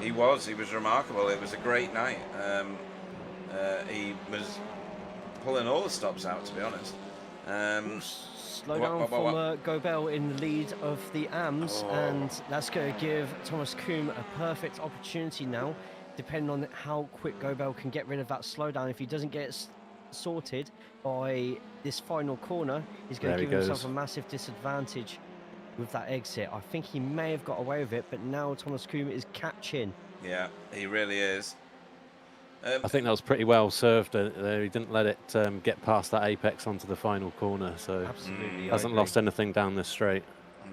He was remarkable. It was a great night. He was pulling all the stops out, to be honest. Slow down from Gobel in the lead of the AMS, and that's going to give Thomas Kuhn a perfect opportunity now, depending on how quick Gobel can get rid of that slowdown. If he doesn't get it sorted by this final corner, he's going to give himself a massive disadvantage with that exit. I think he may have got away with it, but now Thomas Kuhn is catching. Yeah, he really is. I think that was pretty well served. He didn't let it get past that apex onto the final corner, so absolutely hasn't lost anything down this straight.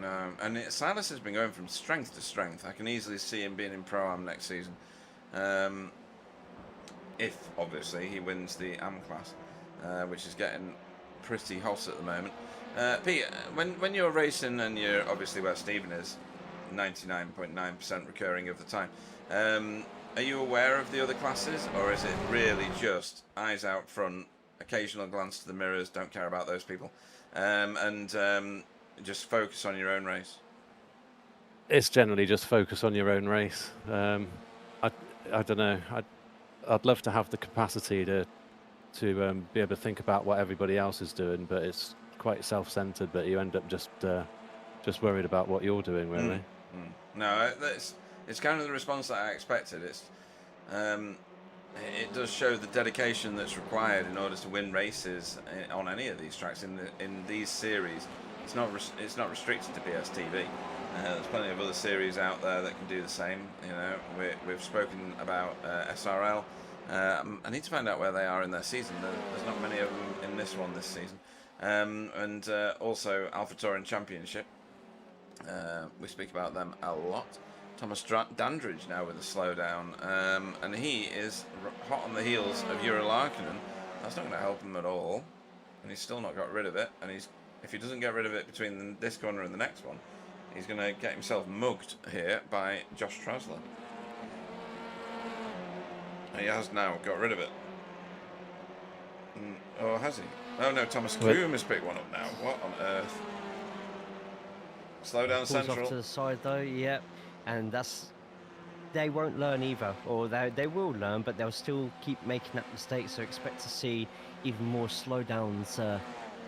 No, and Silas has been going from strength to strength. I can easily see him being in Pro-Am next season. If, obviously, he wins the AM class, which is getting pretty hot at the moment. Pete, when you're racing and you're obviously where Stephen is, 99.9% recurring of the time, are you aware of the other classes, or is it really just eyes out front, occasional glance to the mirrors, don't care about those people, and just focus on your own race? It's generally just focus on your own race. I don't know. I'd love to have the capacity to be able to think about what everybody else is doing, but it's quite self-centered. But you end up just worried about what you're doing, really. No, it's kind of the response that I expected. It does show the dedication that's required in order to win races on any of these tracks in these series. It's not restricted to BSTV. There's plenty of other series out there that can do the same. You know, we've spoken about SRL. I need to find out where they are in their season. There's not many of them in this one this season. And also Alpha Touring Championship. We speak about them a lot. Thomas Dandridge now with a slowdown, and he is hot on the heels of Jura Larkkinen. That's not going to help him at all, and he's still not got rid of it. And if he doesn't get rid of it between this corner and the next one, he's going to get himself mugged here by Josh Trasler. He has now got rid of it. Or has he? Oh no, Thomas Kloom has picked one up now. What on earth? Slow down Pulls central. off to the side though, yep. And they won't learn either, or they will learn, but they'll still keep making that mistake. So expect to see even more slowdowns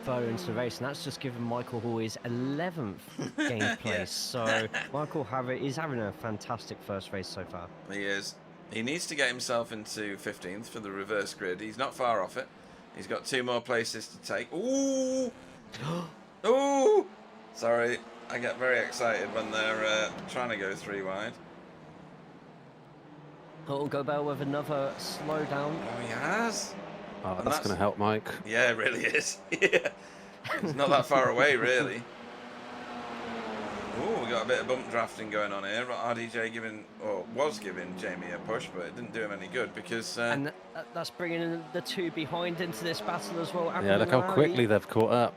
further into the race, and that's just given Michael Hall his 11th gained place. So Michael is having a fantastic first race so far. He is. He needs to get himself into 15th for the reverse grid. He's not far off it. He's got 2 more places to take. Ooh! Ooh! Sorry, I get very excited when they're trying to go 3 wide. It'll go Bell with another slowdown. Oh, he has. Oh, And that's going to help Mike. Yeah, it really is. Yeah. It's not that far away, really. Oh, we got a bit of bump drafting going on here. RDJ was giving Jamie a push, but it didn't do him any good because... and that's bringing in the 2 behind into this battle as well. Yeah, look how quickly they've caught up.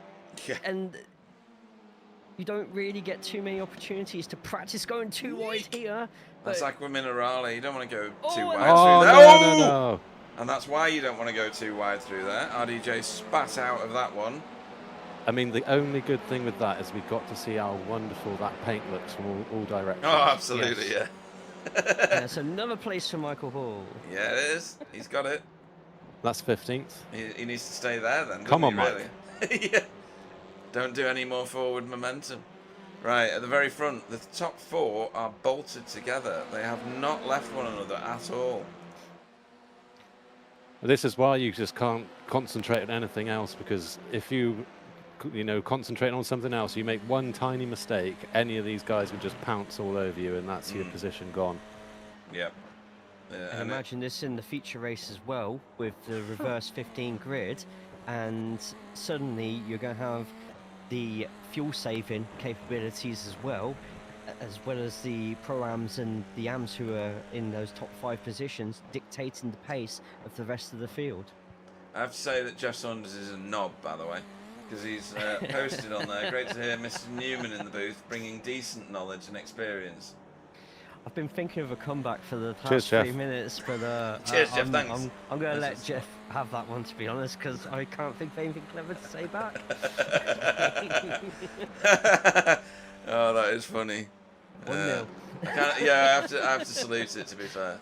Yeah. And you don't really get too many opportunities to practice going 2 wide here. That's Aqua Minerale. You don't want to go too wide Oh, through there. no. And that's why you don't want to go too wide through there. RDJ spat out of that one. I mean, the only good thing with that is we got to see how wonderful that paint looks from all directions. Oh, absolutely, Yes. yeah. That's another place for Michael Hall. Yeah, it is. He's got it. That's 15th. He needs to stay there then. Come on, really? Yeah. Don't do any more forward momentum. Right, at the very front, the top 4 are bolted together. They have not left one another at all. This is why you just can't concentrate on anything else, because if you concentrate on something else, you make one tiny mistake, any of these guys would just pounce all over you, and that's your position gone. Yep. And imagine this in the feature race as well, with the reverse 15 grid, and suddenly you're going to have the fuel saving capabilities as well as the pro-ams and the AMs who are in those top 5 positions dictating the pace of the rest of the field. I have to say that Jeff Saunders is a knob, by the way, because he's posted on there. Great to hear Mr. Newman in the booth, bringing decent knowledge and experience. I've been thinking of a comeback for the Cheers, past 3 Jeff. minutes, but Cheers, Jeff, thanks. I'm going to let Jeff have that one, to be honest, because I can't think of anything clever to say back. Oh, that is funny. 1-0. I have to salute it, to be fair.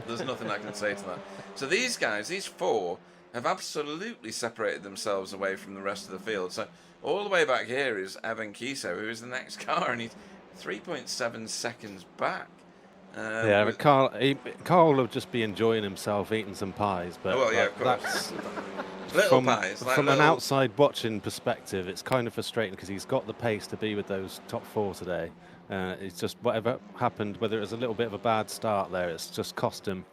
There's nothing I can say to that. So these guys, these 4, have absolutely separated themselves away from the rest of the field. So all the way back here is Evan Kiso, who is the next car, and he's 3.7 seconds back. Yeah, but Carl will just be enjoying himself eating some pies. But Oh, well, yeah, of course. that's Little pies. Like from little... an outside watching perspective, it's kind of frustrating because he's got the pace to be with those top 4 today. It's just whatever happened, whether it was a little bit of a bad start there, it's just cost him.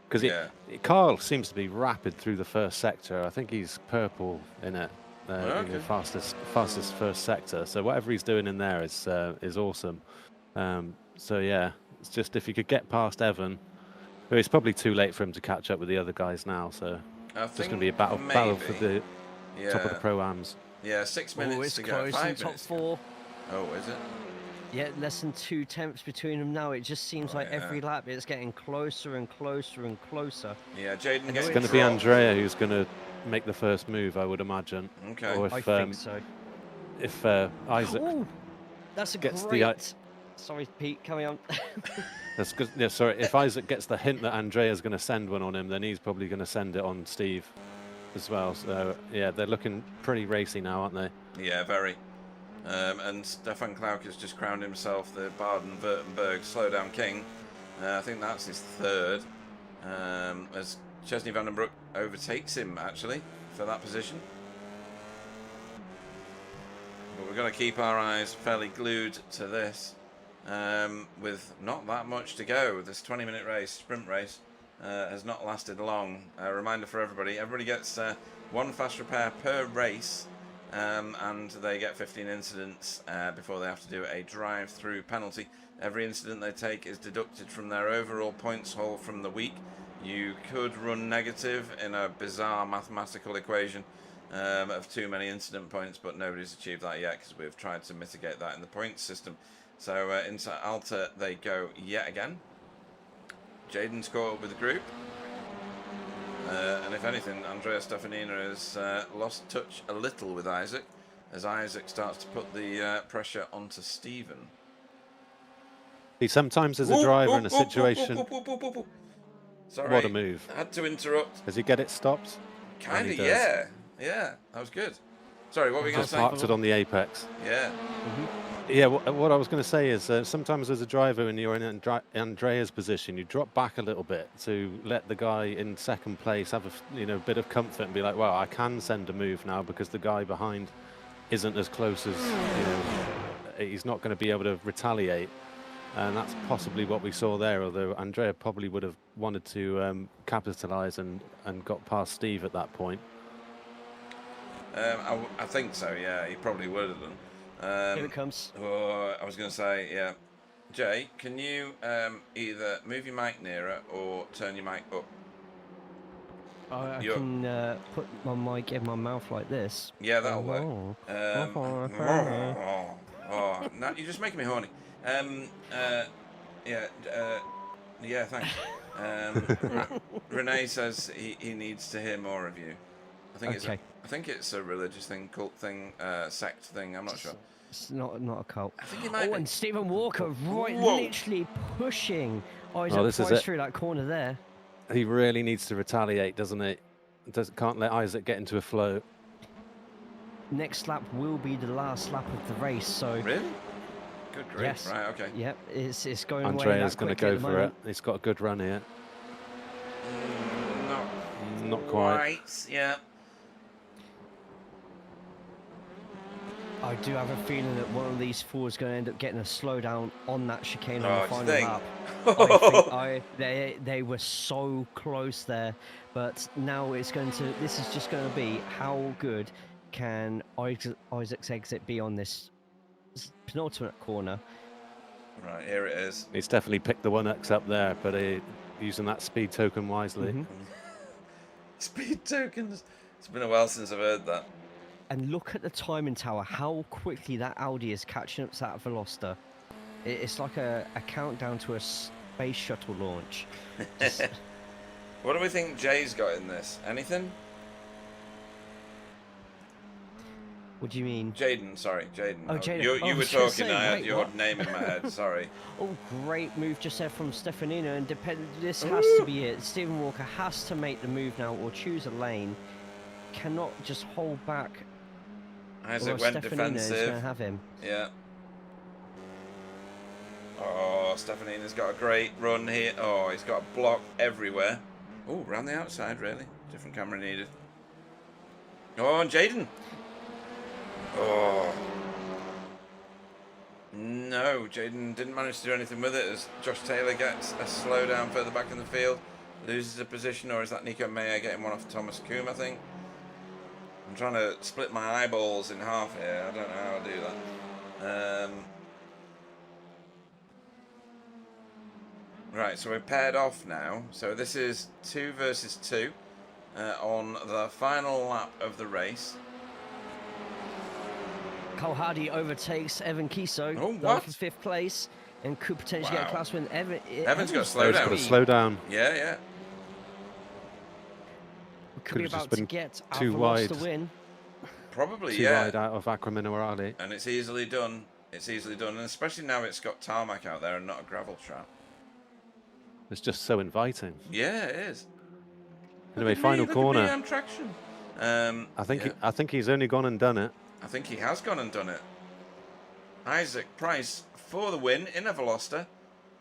Because Carl seems to be rapid through the first sector. I think he's purple in it, in the fastest first sector. So whatever he's doing in there is awesome. So yeah, it's just if you could get past Evan, but it's probably too late for him to catch up with the other guys now. So it's just going to be a battle for the top of the pro-ams. Yeah, 6 minutes to go. 5 minutes. Top 4. Oh, is it? Yeah, less than 2 tenths between them now. It just seems like every lap it's getting closer and closer and closer. Yeah, Jaden gets It's going to be Andrea who's going to make the first move, I would imagine. Okay. Or if, I think so. If Isaac that's a gets great... Sorry, Pete, carry on. That's good. Yeah, sorry. If Isaac gets the hint that Andrea's going to send one on him, then he's probably going to send it on Steve as well. So yeah, they're looking pretty racy now, aren't they? Yeah, very. And Stefan Klauk has just crowned himself the Baden-Württemberg Slowdown King. I think that's his 3rd. As Chesney Vandenbroek overtakes him, actually, for that position. But we're going to keep our eyes fairly glued to this. With not that much to go. This 20-minute race, sprint race, has not lasted long. A reminder for everybody gets 1 fast repair per race, and they get 15 incidents before they have to do a drive-through penalty. Every incident they take is deducted from their overall points haul from the week. You could run negative in a bizarre mathematical equation of too many incident points, but nobody's achieved that yet because we've tried to mitigate that in the points system. So into Alta they go yet again. Jaden's caught up with the group. And if anything, Andrea Stefanina has lost touch a little with Isaac, as Isaac starts to put the pressure onto Stephen. See, sometimes as a driver in a situation... Sorry. What a move. I had to interrupt. Does he get it stopped? Kind of, yeah. Yeah, that was good. Sorry, what were you going to Just say? parked it on the apex. Yeah. Yeah, what I was going to say is sometimes as a driver when you're in Andrea's position, you drop back a little bit to let the guy in second place have a bit of comfort and be like, well, I can send a move now because the guy behind isn't as close as, he's not going to be able to retaliate. And that's possibly what we saw there, although Andrea probably would have wanted to capitalise and got past Steve at that point. I think so, yeah, he probably would have done. Here it comes. I was going to say, yeah. Jay, can you either move your mic nearer or turn your mic up? I can put my mic in my mouth like this. Yeah, that'll work. No, you're just making me horny. Yeah, thanks. Renee says he needs to hear more of you. I think it's a religious thing, cult thing, sect thing. I'm not sure. It's not a cult. I think it might be. And Stephen Walker literally pushing Isaac Price through that corner there. He really needs to retaliate, doesn't he? Can't let Isaac get into a flow. Next lap will be the last lap of the race, so... Really? Good grief. Yes. Right, okay. Yep, it's going Andrea's going to go for it. He's got a good run here. Not quite. Yeah. I do have a feeling that one of these four is going to end up getting a slowdown on that chicane on the final lap. They were so close there, but now this is just going to be how good can Isaac's exit be on this penultimate corner. Right, here it is. He's definitely picked the 1X up there, but using that speed token wisely. Speed tokens. It's been a while since I've heard that. And look at the timing tower, how quickly that Audi is catching up to that Veloster. It's like a countdown to a space shuttle launch. What do we think Jay's got in this? Anything? What do you mean? Jaden, sorry, Jaden. Oh, Jaden. You were talking, I had your name in my head, sorry. Oh, great move just there from Stefanina, and this has to be it. Stephen Walker has to make the move now or choose a lane. Cannot just hold back. Isaac went Stefanina defensive. is going to have him. Yeah. Oh, Stefanina's got a great run here. Oh, he's got a block everywhere. Oh, round the outside, really. Different camera needed. Oh, and Jaden. Oh. No, Jaden didn't manage to do anything with it as Josh Taylor gets a slowdown further back in the field. Loses a position, or is that Nico Mayer getting one off Thomas Coombe, I think? I'm trying to split my eyeballs in half here. I don't know how to do that. Right, so we're paired off now. So this is 2 versus 2 on the final lap of the race. Cole Hardy overtakes Evan Kiso for 5th place and could potentially get a class win. Evan's got a slow down. Yeah. Could be about to get too wide. To win. Probably, too wide out of Acra Minerale. And it's easily done. It's easily done, and especially now it's got tarmac out there and not a gravel trap. It's just so inviting. Yeah, it is. Anyway, final corner. I'm traction. I think he's only gone and done it. I think he has gone and done it. Isaac Price for the win in a Veloster.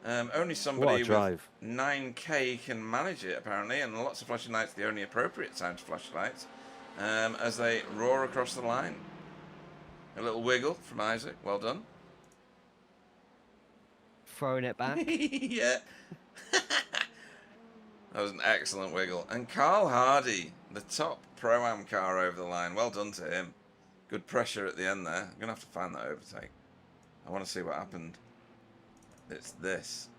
Only somebody with 9k can manage it, apparently, and lots of flashing lights, the only appropriate time to flash lights, as they roar across the line. A little wiggle from Isaac, well done. Throwing it back. Yeah. That was an excellent wiggle. And Carl Hardy, the top Pro-Am car over the line, well done to him. Good pressure at the end there. I'm going to have to find that overtake. I want to see what happened. It's this.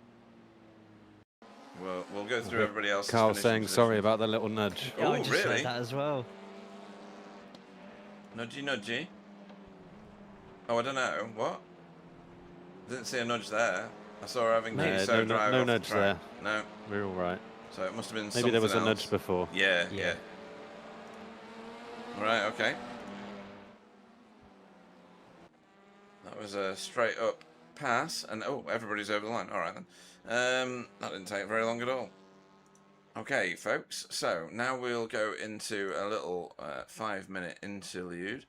We'll go through everybody else's. Carl saying sorry about the little nudge. Yeah, I oh, just really? said that as well. Nudgy. Oh, I don't know. What? Didn't see a nudge there. I saw her having no drive no off nudge the track. there. No. We're all right. So it must have been Maybe there was a something nudge else. before. Yeah. Right, okay. That was a straight up pass, and oh, everybody's over the line. All right then. That didn't take very long at all. Okay, folks. So now we'll go into a little 5-minute interlude,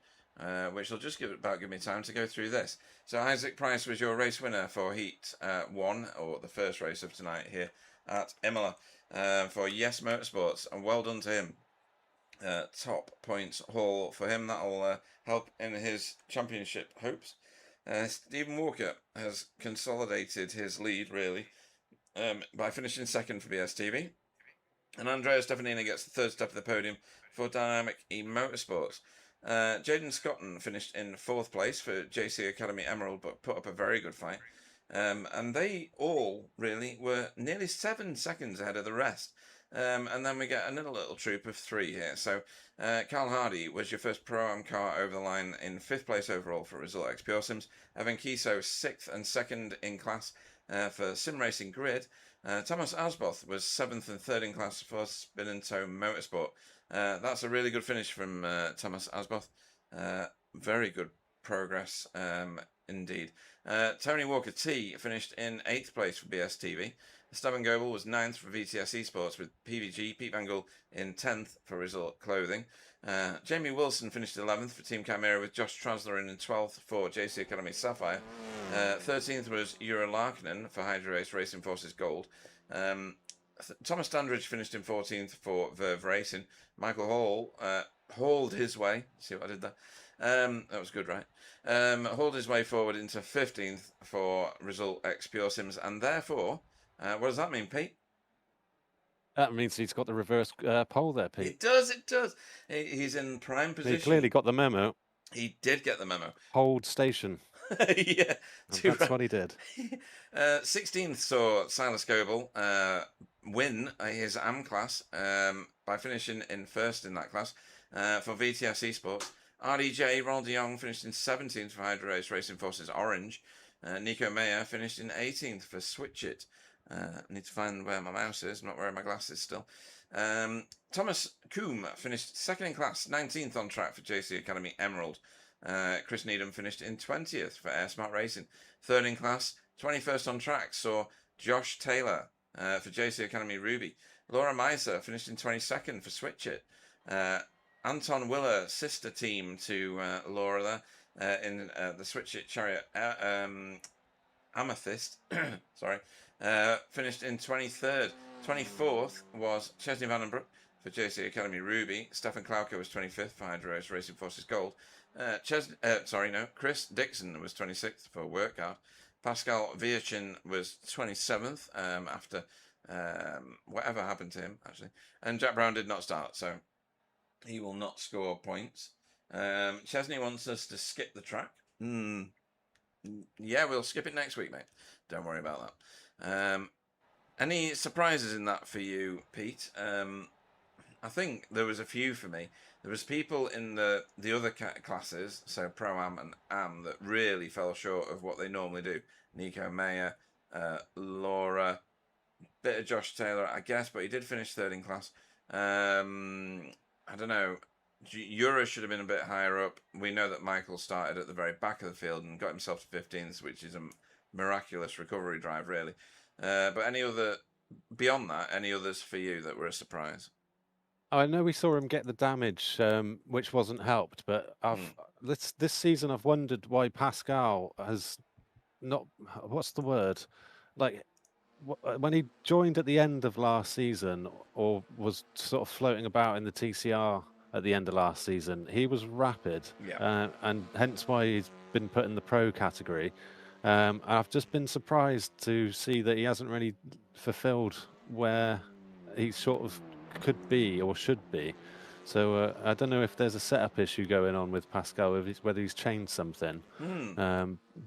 which will just give me time to go through this. So Isaac Price was your race winner for Heat 1, or the first race of tonight here at Imola, for Yes Motorsports, and well done to him. Top points haul for him. That'll help in his championship hopes. Stephen Walker has consolidated his lead, really, by finishing second for BSTV. And Andrea Stefanini gets the third step of the podium for Dynamic E-Motorsports. Jaden Scotton finished in 4th place for JC Academy Emerald, but put up a very good fight. And they all, really, were nearly 7 seconds ahead of the rest. And then we get another little troop of 3 here. So Carl Hardy was your first Pro-Am car over the line in 5th place overall for Result X Pure Sims. Evan Kiso 6th and 2nd in class for Sim Racing Grid. Thomas Asboth was 7th and 3rd in class for Spin and Toe Motorsport. That's a really good finish from Thomas Asboth. Very good progress indeed. Tony Walker T finished in 8th place for BSTV. Stephen Goebel was 9th for VTS Esports with PVG. Pete Bangle in 10th for Result Clothing. Jamie Wilson finished 11th for Team Chimera with Josh Trasler in 12th for JC Academy Sapphire. 13th was Euro Larkinen for Hydro Race Racing Forces Gold. Thomas Standridge finished in 14th for Verve Racing. Michael Hall hauled his way. See what I did there? That was good, right? Hauled his way forward into 15th for Result X Pure Sims, and therefore, what does that mean, Pete? That means he's got the reverse pole there, Pete. It does, it does. He's in prime position. He clearly got the memo. He did get the memo. Hold station. Yeah. That's what he did. 16th saw Silas Goebel win his AM class by finishing in 1st in that class for VTS Esports. RDJ, Ronald de Jong, finished in 17th for Hydro Race Racing Forces Orange. Nico Mayer finished in 18th for Switch It. I need to find where my mouse is. I'm not wearing my glasses still. Thomas Coombe finished 2nd in class, 19th on track for JC Academy Emerald. Chris Needham finished in 20th for Air Smart Racing. 3rd in class, 21st on track, saw Josh Taylor for JC Academy Ruby. Laura Meiser finished in 22nd for Switch It. Anton Willer, sister team to Laura there, in the Switch It Chariot Amethyst, sorry, finished in 23rd. 24th was Chesney Vandenbroek for JC Academy Ruby. Stefan Klauke was 25th for Hydro Race Racing Forces Gold. Chris Dixon was 26th for Workout. Pascal Viachin was 27th after whatever happened to him, actually. And Jack Brown did not start, so he will not score points. Chesney wants us to skip the track. Yeah, we'll skip it next week, mate. Don't worry about that. Any surprises in that for you, Pete? I think there was a few for me. There was people in the other classes, so Pro-Am and Am, that really fell short of what they normally do. Nico Mayer, Laura, bit of Josh Taylor, I guess, but he did finish 3rd in class. I don't know. Euro should have been a bit higher up. We know that Michael started at the very back of the field and got himself to 15th, which is a miraculous recovery drive, really. But beyond that, any others for you that were a surprise? I know we saw him get the damage, which wasn't helped, but this season I've wondered why Pascal has not. What's the word? Like when he joined at the end of last season, or was sort of floating about in the TCR at the end of last season, he was rapid, and hence why he's been put in the pro category. I've just been surprised to see that he hasn't really fulfilled where he sort of could be or should be. So I don't know if there's a setup issue going on with Pascal, whether he's changed something.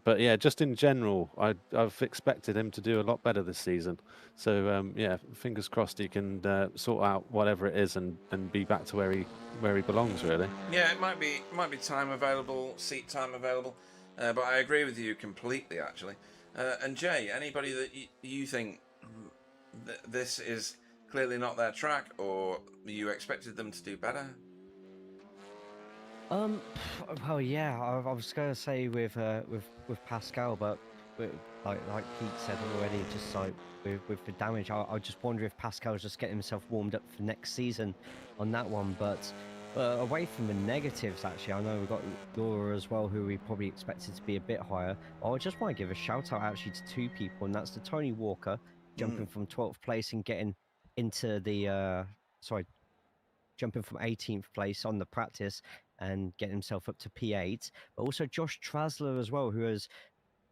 But yeah, just in general, I've expected him to do a lot better this season. So yeah, fingers crossed he can sort out whatever it is and be back to where he belongs, really. Yeah, it might be time available, seat time available. But I agree with you completely, actually. And Jay, anybody that you think this is clearly not their track, or you expected them to do better? Well, yeah, I was going to say with Pascal, but like Pete said already, just like with the damage, I just wonder if Pascal's just getting himself warmed up for next season on that one. But away from the negatives, actually, I know we've got Laura as well, who we probably expected to be a bit higher. I just want to give a shout out actually to two people, and that's to Tony Walker jumping from 12th place and getting into the jumping from 18th place on the practice and getting himself up to P8, but also Josh Trasler as well, who has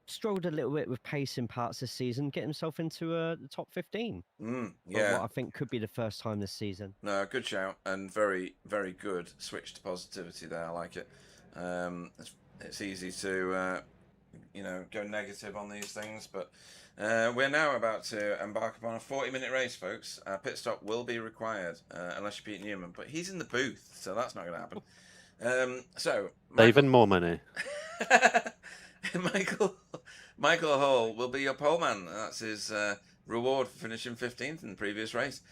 struggled a little bit with pace in parts this season, get himself into the top 15. Yeah. What I think could be the first time this season. No, good shout, and very, very good switch to positivity there. I like it. It's easy to, go negative on these things, but we're now about to embark upon a 40-minute race, folks. Pit stop will be required, unless you're Pete Newman, but he's in the booth, so that's not going to happen. Even more money. Michael Hall will be your pole man. That's his reward for finishing 15th in the previous race.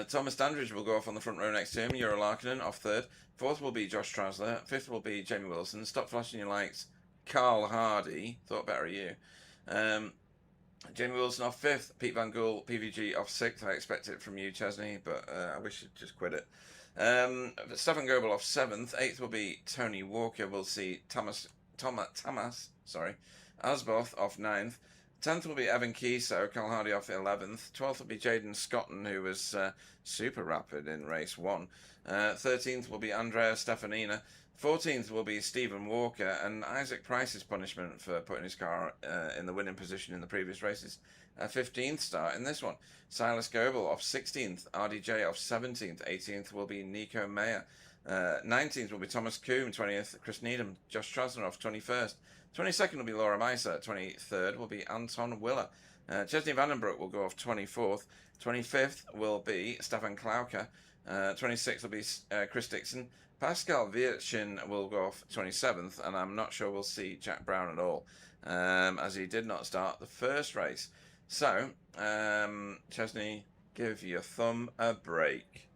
Thomas Dandridge will go off on the front row next to him. Euro Larkinen off third. Fourth will be Josh Trasler. Fifth will be Jamie Wilson. Stop flashing your lights. Carl Hardy. Thought better of you. Jamie Wilson off fifth. Pete Van Gool, PVG off sixth. I expect it from you, Chesney, but I wish you'd just quit it. Stefan Goebel off seventh. Eighth will be Tony Walker. We'll see Thomas Asboth off ninth. 10th will be Evan Kiso, Carl Hardy off 11th. 12th will be Jaden Scotton, who was super rapid in race 1. 13th will be Andrea Stefanina. 14th will be Stephen Walker, and Isaac Price's punishment for putting his car in the winning position in the previous races. 15th start in this one. Silas Goebel off 16th. RDJ off 17th. 18th will be Nico Mayer. 19th will be Thomas Coombe. 20th, Chris Needham. Josh Trasner off 21st. 22nd will be Laura Meiser. 23rd will be Anton Willer. Chesney Vandenbroek will go off 24th. 25th will be Stefan Klauker. 26th will be Chris Dixon. Pascal Vierchin will go off 27th, and I'm not sure we'll see Jack Brown at all, as he did not start the first race. So, Chesney, give your thumb a break.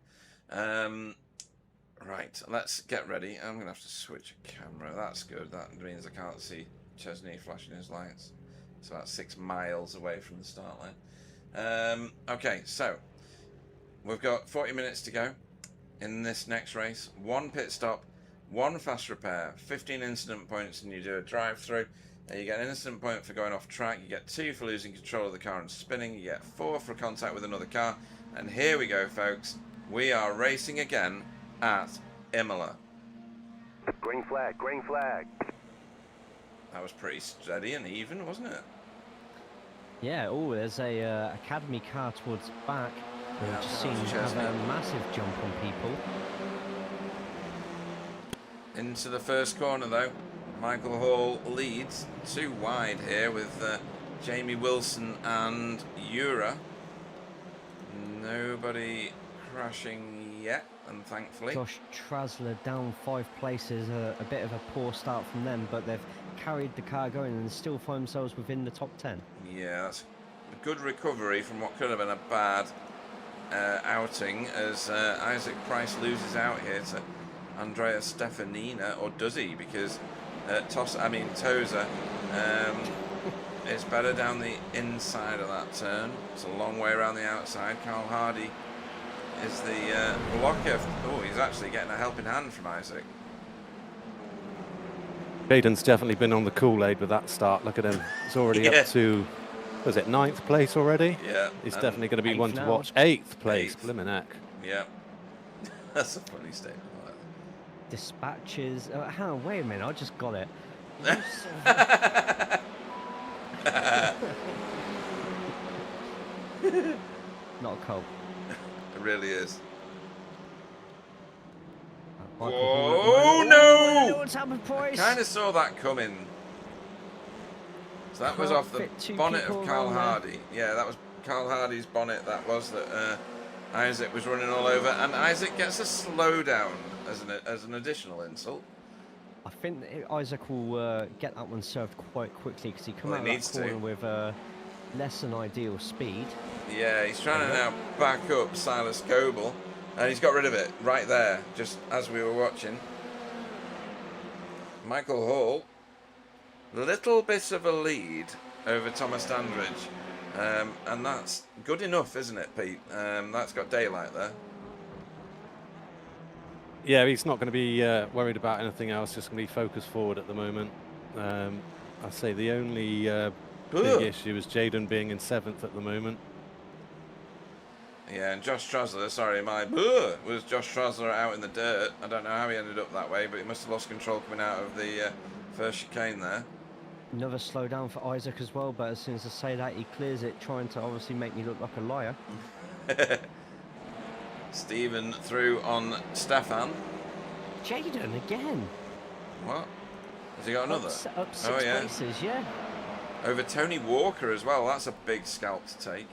Right, let's get ready. I'm going to have to switch a camera. That's good. That means I can't see Chesney flashing his lights. It's about 6 miles away from the start line. Okay, so we've got 40 minutes to go in this next race. 1 pit stop, 1 fast repair, 15 incident points, and you do a drive-through. You get an incident point for going off track. You get 2 for losing control of the car and spinning. You get 4 for contact with another car. And here we go, folks. We are racing again at Imola. Green flag, green flag. That was pretty steady and even, wasn't it? Yeah, there's a academy car towards the back. Yeah, We've just seen have a massive jump on people. Into the first corner, though. Michael Hall leads 2 wide here with Jamie Wilson and Ura. Nobody crashing yet, and thankfully. Josh Trasler down 5 places, a bit of a poor start from them, but they've carried the car going and still find themselves within the top 10. Yeah, that's a good recovery from what could have been a bad outing, as Isaac Price loses out here to Andrea Stefanina, or does he? Because Toza is better down the inside of that turn. It's a long way around the outside. Carl Hardy is the blocker. Oh, he's actually getting a helping hand from Isaac. Jaden's definitely been on the Kool-Aid with that start. Look at him. He's already up to, was it 9th place already? Yeah. He's definitely going to be one to now. watch. 8th place. 8th. Blimmin' heck. Yeah. That's a funny statement. Dispatches. Hang on, wait a minute, I just got it. Not a cope. It really is. Oh no! What's happened, Price? Kind of saw that coming. So that was Can't off the fit 2 bonnet people of Carl around there. Hardy. Yeah, that was Carl Hardy's bonnet. That was that Isaac was running all over, and Isaac gets a slowdown as an additional insult. I think Isaac will get that one served quite quickly because he come Well, out he of needs that corner to. with less than ideal speed. Yeah, he's trying to now back up Silas Coble, and he's got rid of it right there, just as we were watching. Michael Hall, little bit of a lead over Thomas Dandridge, and that's good enough, isn't it, Pete? That's got daylight there. Yeah, he's not going to be worried about anything else, just going to be focused forward at the moment. I'd say the only big issue is Jaden being in 7th at the moment. Yeah, and Josh Trosler, sorry, was Josh Trosler out in the dirt. I don't know how he ended up that way, but he must have lost control coming out of the first chicane there. Another slowdown for Isaac as well, but as soon as I say that, he clears it, trying to obviously make me look like a liar. Stephen through on Stefan. Jaden again. What? Has he got another? Up 6 places, yeah. Over Tony Walker as well. That's a big scalp to take.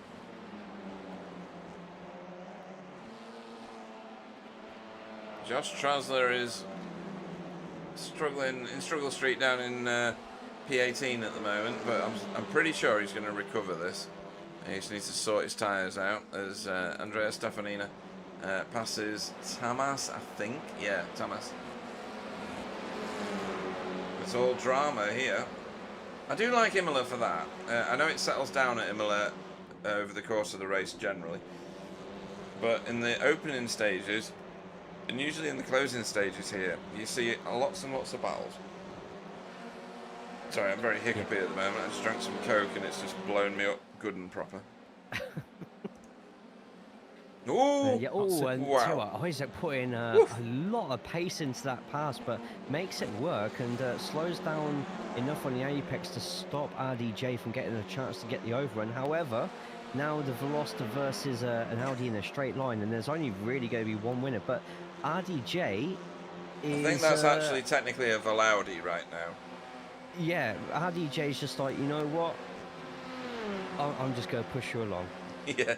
Josh Trosler is struggling in Struggle Street down in P18 at the moment, but I'm pretty sure he's going to recover this. He just needs to sort his tyres out as Andrea Stefanina passes Tamas, I think. Yeah, Tamas. It's all drama here. I do like Imola for that. I know it settles down at Imola over the course of the race generally, but in the opening stages, and usually in the closing stages here, you see lots and lots of battles. Sorry, I'm very hiccupy at the moment. I just drank some Coke and it's just blown me up good and proper. And Wow. Isaac put in a lot of pace into that pass, but makes it work and slows down enough on the apex to stop RDJ from getting a chance to get the overrun. However, now the Veloster versus an Audi in a straight line, and there's only really going to be one winner, but RDJ is... I think that's actually technically a Valaudi right now. Yeah, RDJ's just like, you know what? I'm just going to push you along. Yeah.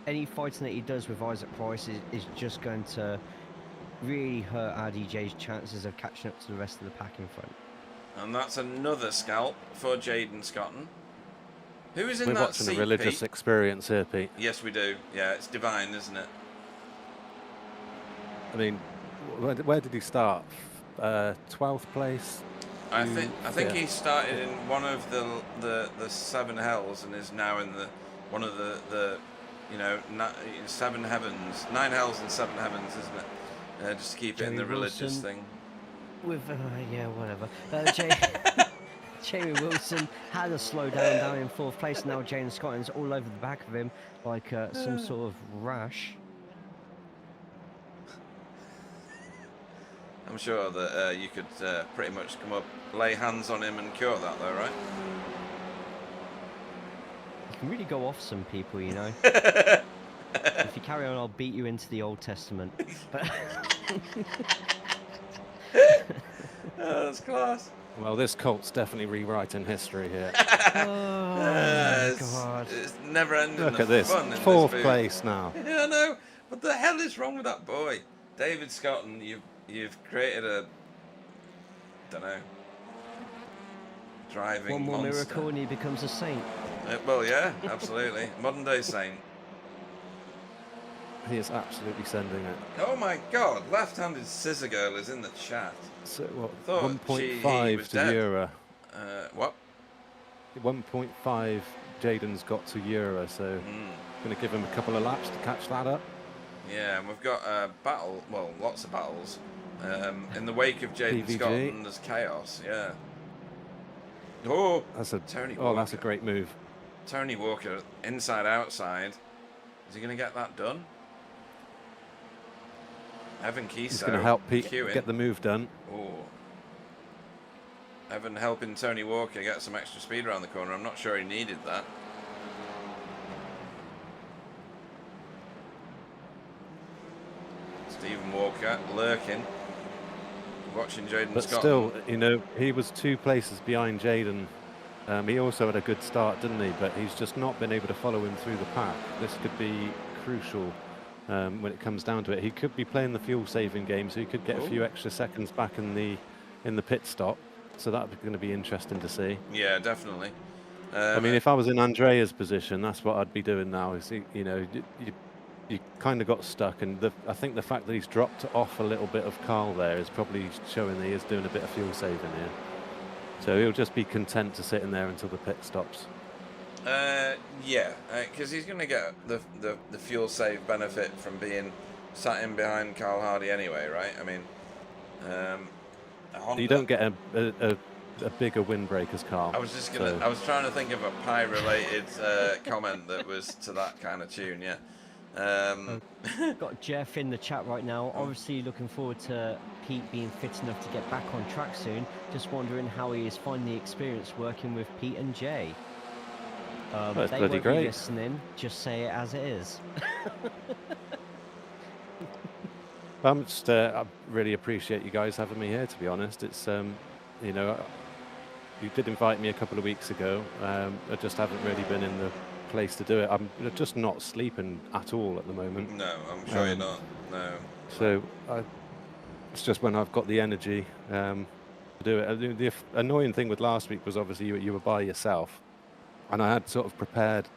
Any fighting that he does with Isaac Price is just going to really hurt RDJ's chances of catching up to the rest of the pack in front. And that's another scalp for Jaden Scotton. Who is in We're that watching seat, a religious Pete? experience here, Pete. Yes, we do. Yeah, it's divine, isn't it? I mean, where did he start? 12th place? I think he started in one of the 7 hells and is now in one of the 7 heavens, 9 hells and 7 heavens, isn't it? Just to keep it in the religious thing. With whatever. Jamie Wilson had a slow down in 4th place. Now Jaden Scotton's all over the back of him like some sort of rash. I'm sure that you could pretty much come up, lay hands on him and cure that though, right? You can really go off some people, you know. If you carry on, I'll beat you into the Old Testament. But Oh, that's class. Well, this Colt's definitely rewriting history here. God. It's never ending. Look at this, fun in 4th this place now. Yeah, I know. What the hell is wrong with that boy? David Scotton, you've created a, don't know, driving one more monster. miracle and he becomes a saint. Well, yeah, absolutely. Modern day saint. He is absolutely sending it. Oh my God, left-handed scissor girl is in the chat. So what? Thought 1.5 was to dead. Euro. What? 1.5 Jaden's got to Euro, so going to give him a couple of laps to catch that up. Yeah, and we've got a battle, well, lots of battles. In the wake of Jaden PVG. Scotton, there's chaos, yeah. Oh, That's Tony Walker. that's a great move. Tony Walker, inside, outside. Is he going to get that done? Evan Keyso. He's going to help Pete queuing. get the move done. Oh. Evan helping Tony Walker get some extra speed around the corner. I'm not sure he needed that. Stephen Walker lurking. Watching Jaden But Scott. still, you know, he was 2 places behind Jaden. He also had a good start, didn't he? But he's just not been able to follow him through the pack. This could be crucial when it comes down to it. He could be playing the fuel saving game, so he could get a few extra seconds back in the pit stop. So that's going to be interesting to see. Yeah, definitely. I mean, if I was in Andrea's position, that's what I'd be doing now. Is you know, you kind of got stuck, and I think the fact that he's dropped off a little bit of Carl there is probably showing that he is doing a bit of fuel saving here. So he'll just be content to sit in there until the pit stops. Yeah, because he's going to get the fuel save benefit from being sat in behind Carl Hardy anyway, right? I mean, you don't get a bigger windbreak as Carl. I was just gonna. I was trying to think of a pie-related comment that was to that kind of tune. Yeah. Got Jeff in the chat right now. Obviously, looking forward to Pete being fit enough to get back on track soon. Just wondering how he is finding the experience working with Pete and Jay. That's they bloody won't great. be listening. Just say it as it is. I really appreciate you guys having me here. To be honest, it's you know, you did invite me a couple of weeks ago. I just haven't really been in the place to do it. I'm just not sleeping at all at the moment. No, I'm sure you're not. No. So it's just when I've got the energy to do it. The annoying thing with last week was obviously you were by yourself, and I had sort of prepared,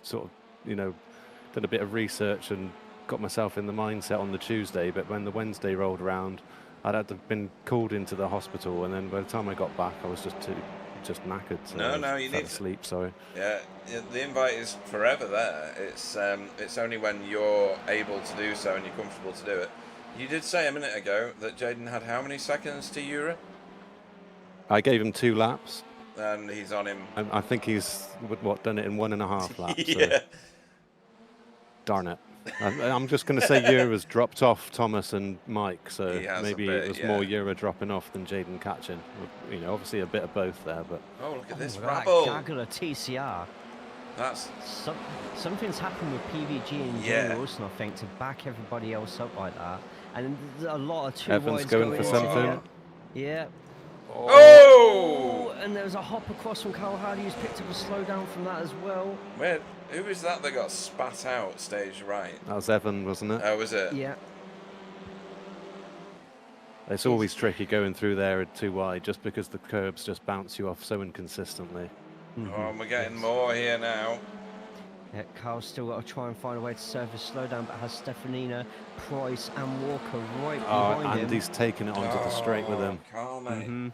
sort of, you know, done a bit of research and got myself in the mindset on the Tuesday. But when the Wednesday rolled around, I'd had to been called into the hospital, and then by the time I got back, I was just knackered. So No, you need to sleep. Sorry. Yeah, the invite is forever there. It's only when you're able to do so and you're comfortable to do it. You did say a minute ago that Jaden had how many seconds to Euro? I gave him 2 laps. And he's on him. I think he's done it in 1.5 laps. Yeah. So. Darn it. I'm just going to say Eura's dropped off Thomas and Mike, so maybe it was more Eura dropping off than Jaden catching. You know, obviously a bit of both there, but... Oh, look at this That rabble. gaggle of TCR. That's... Something's happened with PVG and Jay Wilson, I think, to back everybody else up like that. And a lot of 2 Evans wides going for something. Yeah. Oh! And there was a hop across from Carl Hardy, who's picked up a slowdown from that as well. Who was that got spat out stage right? That was Evan, wasn't it? Oh, was it? Yeah. It's always tricky going through there at 2 wide, just because the curbs just bounce you off so inconsistently. Oh, and we're getting more here now. Yeah, Carl's still got to try and find a way to serve his slowdown, but has Stefanina, Price and Walker right behind him. Andy's taking it onto the straight with him. Carl, mate.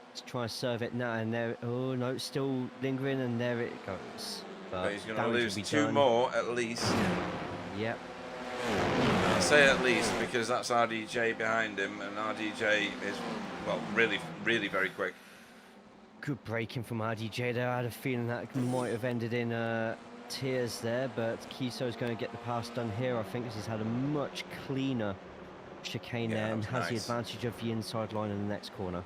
Let's try and serve it now, and there. Oh no, it's still lingering, and there it goes. But he's going to lose 2 more at least. Yep. I say at least because that's RDJ behind him, and RDJ is, well, really, really very quick. Good braking from RDJ there. I had a feeling that might have ended in tears there, but Kiso's going to get the pass done here, I think, because he's had a much cleaner chicane there and has the advantage of the inside line in the next corner.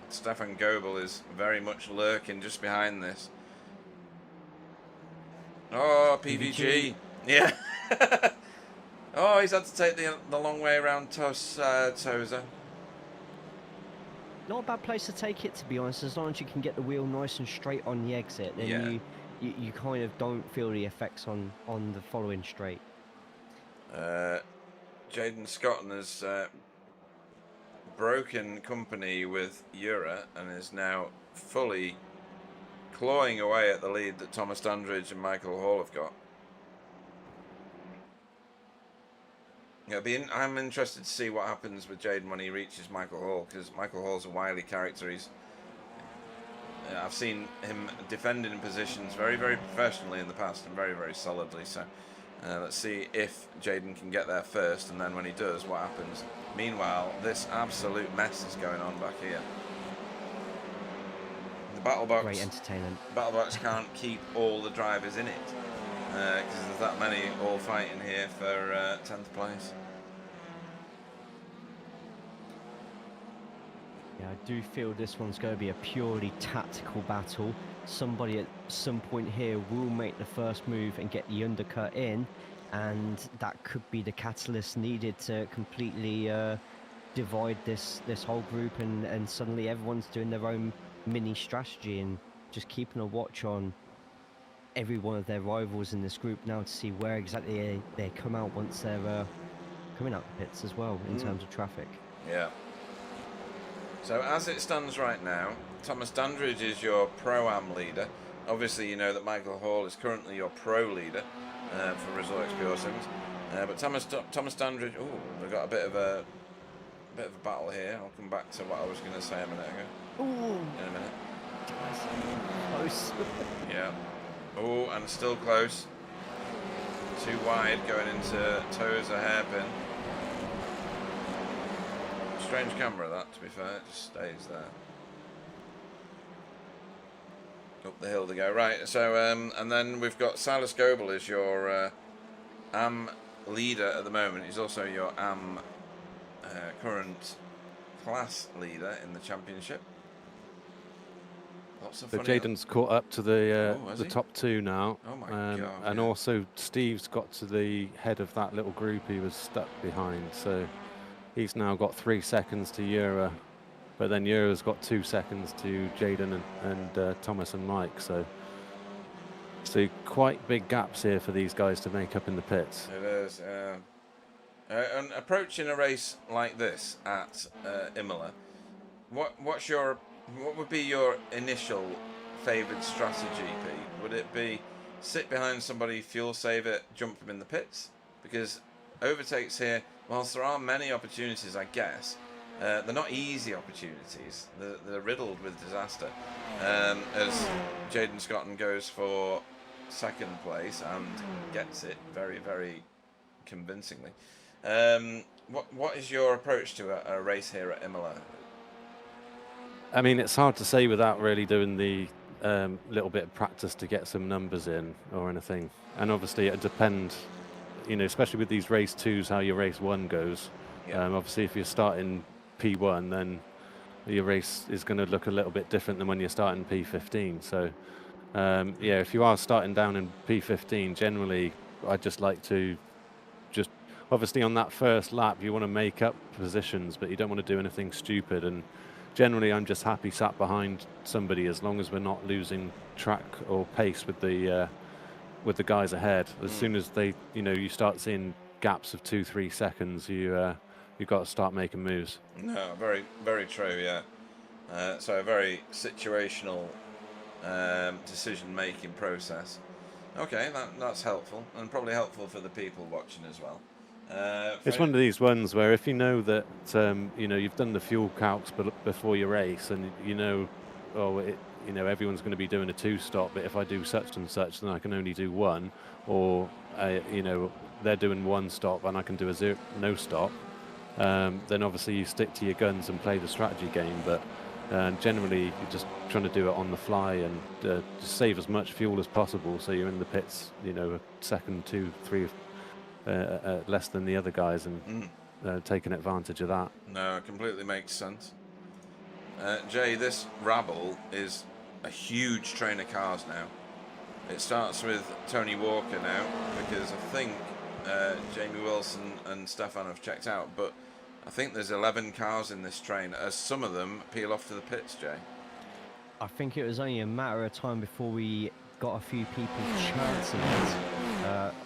Stefan Goebel is very much lurking just behind this. Oh, PVG. Yeah. Oh, he's had to take the long way around Tozer. Not a bad place to take it, to be honest. As long as you can get the wheel nice and straight on the exit, then you kind of don't feel the effects on the following straight. Jaden Scotton has broken company with Eura and is now fully clawing away at the lead that Thomas Dandridge and Michael Hall have got. Yeah, I'm interested to see what happens with Jaden when he reaches Michael Hall, because Michael Hall's a wily character. I've seen him defending positions very, very professionally in the past and very, very solidly. So let's see if Jaden can get there first, and then when he does, what happens. Meanwhile, this absolute mess is going on back here. The battle box. Great entertainment. Battle box can't keep all the drivers in it because there's that many all fighting here for 10th place. Yeah, I do feel this one's going to be a purely tactical battle. Somebody at some point here will make the first move and get the undercut in, and that could be the catalyst needed to completely divide this whole group, and suddenly everyone's doing their own mini strategy and just keeping a watch on every one of their rivals in this group now to see where exactly they come out once they're coming out the pits as well in terms of traffic. Yeah. So as it stands right now, Thomas Dandridge is your Pro-Am leader. Obviously, you know that Michael Hall is currently your Pro leader for Resort Pure Sims. But Thomas Dandridge, oh, we've got a bit of a battle here. I'll come back to what I was going to say a minute ago. Ooh. In a minute. Close. Yeah. Oh, and still close. Too wide, going into toes a hairpin. Strange camera, that, to be fair. It just stays there. Up the hill to go. Right, so, and then we've got Silas Goebel as your AM leader at the moment. He's also your AM current class leader in the championship. Lots of So funny. Jaden's caught up to the has he? top 2 now. Oh my God, and yeah. also Steve's got to the head of that little group he was stuck behind. So he's now got 3 seconds to Eura, but then Eura's got 2 seconds to Jaden and Thomas and Mike. So quite big gaps here for these guys to make up in the pits. It is. And approaching a race like this at Imola, what would be your initial favoured strategy, Pete? Would it be sit behind somebody, fuel save it, jump them in the pits? Because overtakes here, whilst there are many opportunities, I guess, they're not easy opportunities. They're riddled with disaster. As Jaden Scotton goes for 2nd place and gets it very, very convincingly. What is your approach to a race here at Imola? I mean, it's hard to say without really doing the little bit of practice to get some numbers in or anything. And obviously it depends, you know, especially with these race 2s, how your race 1 goes. Yeah. Obviously if you're starting P1, then your race is going to look a little bit different than when you're starting P15. So yeah, if you are starting down in P15, generally I'd just like to obviously on that first lap you want to make up positions, but you don't want to do anything stupid. And generally I'm just happy sat behind somebody as long as we're not losing track or pace with the guys ahead. As soon as they, you know, you start seeing gaps of 2-3 seconds, you've got to start making moves. No, very, very true, yeah. So a very situational decision-making process. Okay, that's helpful, and probably helpful for the people watching as well. It's one of these ones where if you know that you know you've done the fuel calcs before your race, and you know, you know everyone's going to be doing a 2-stop, but if I do such and such, then I can only do 1, or you know they're doing 1 stop and I can do a no stop. Then obviously you stick to your guns and play the strategy game. But generally you're just trying to do it on the fly and just save as much fuel as possible, so you're in the pits, you know, a second, 2, 3. Less than the other guys, and taking advantage of that. No, it completely makes sense. Jay, this rabble is a huge train of cars now. It starts with Tony Walker now, because I think Jamie Wilson and Stefan have checked out, but I think there's 11 cars in this train, as some of them peel off to the pits, Jay. I think it was only a matter of time before we got a few people chancing it.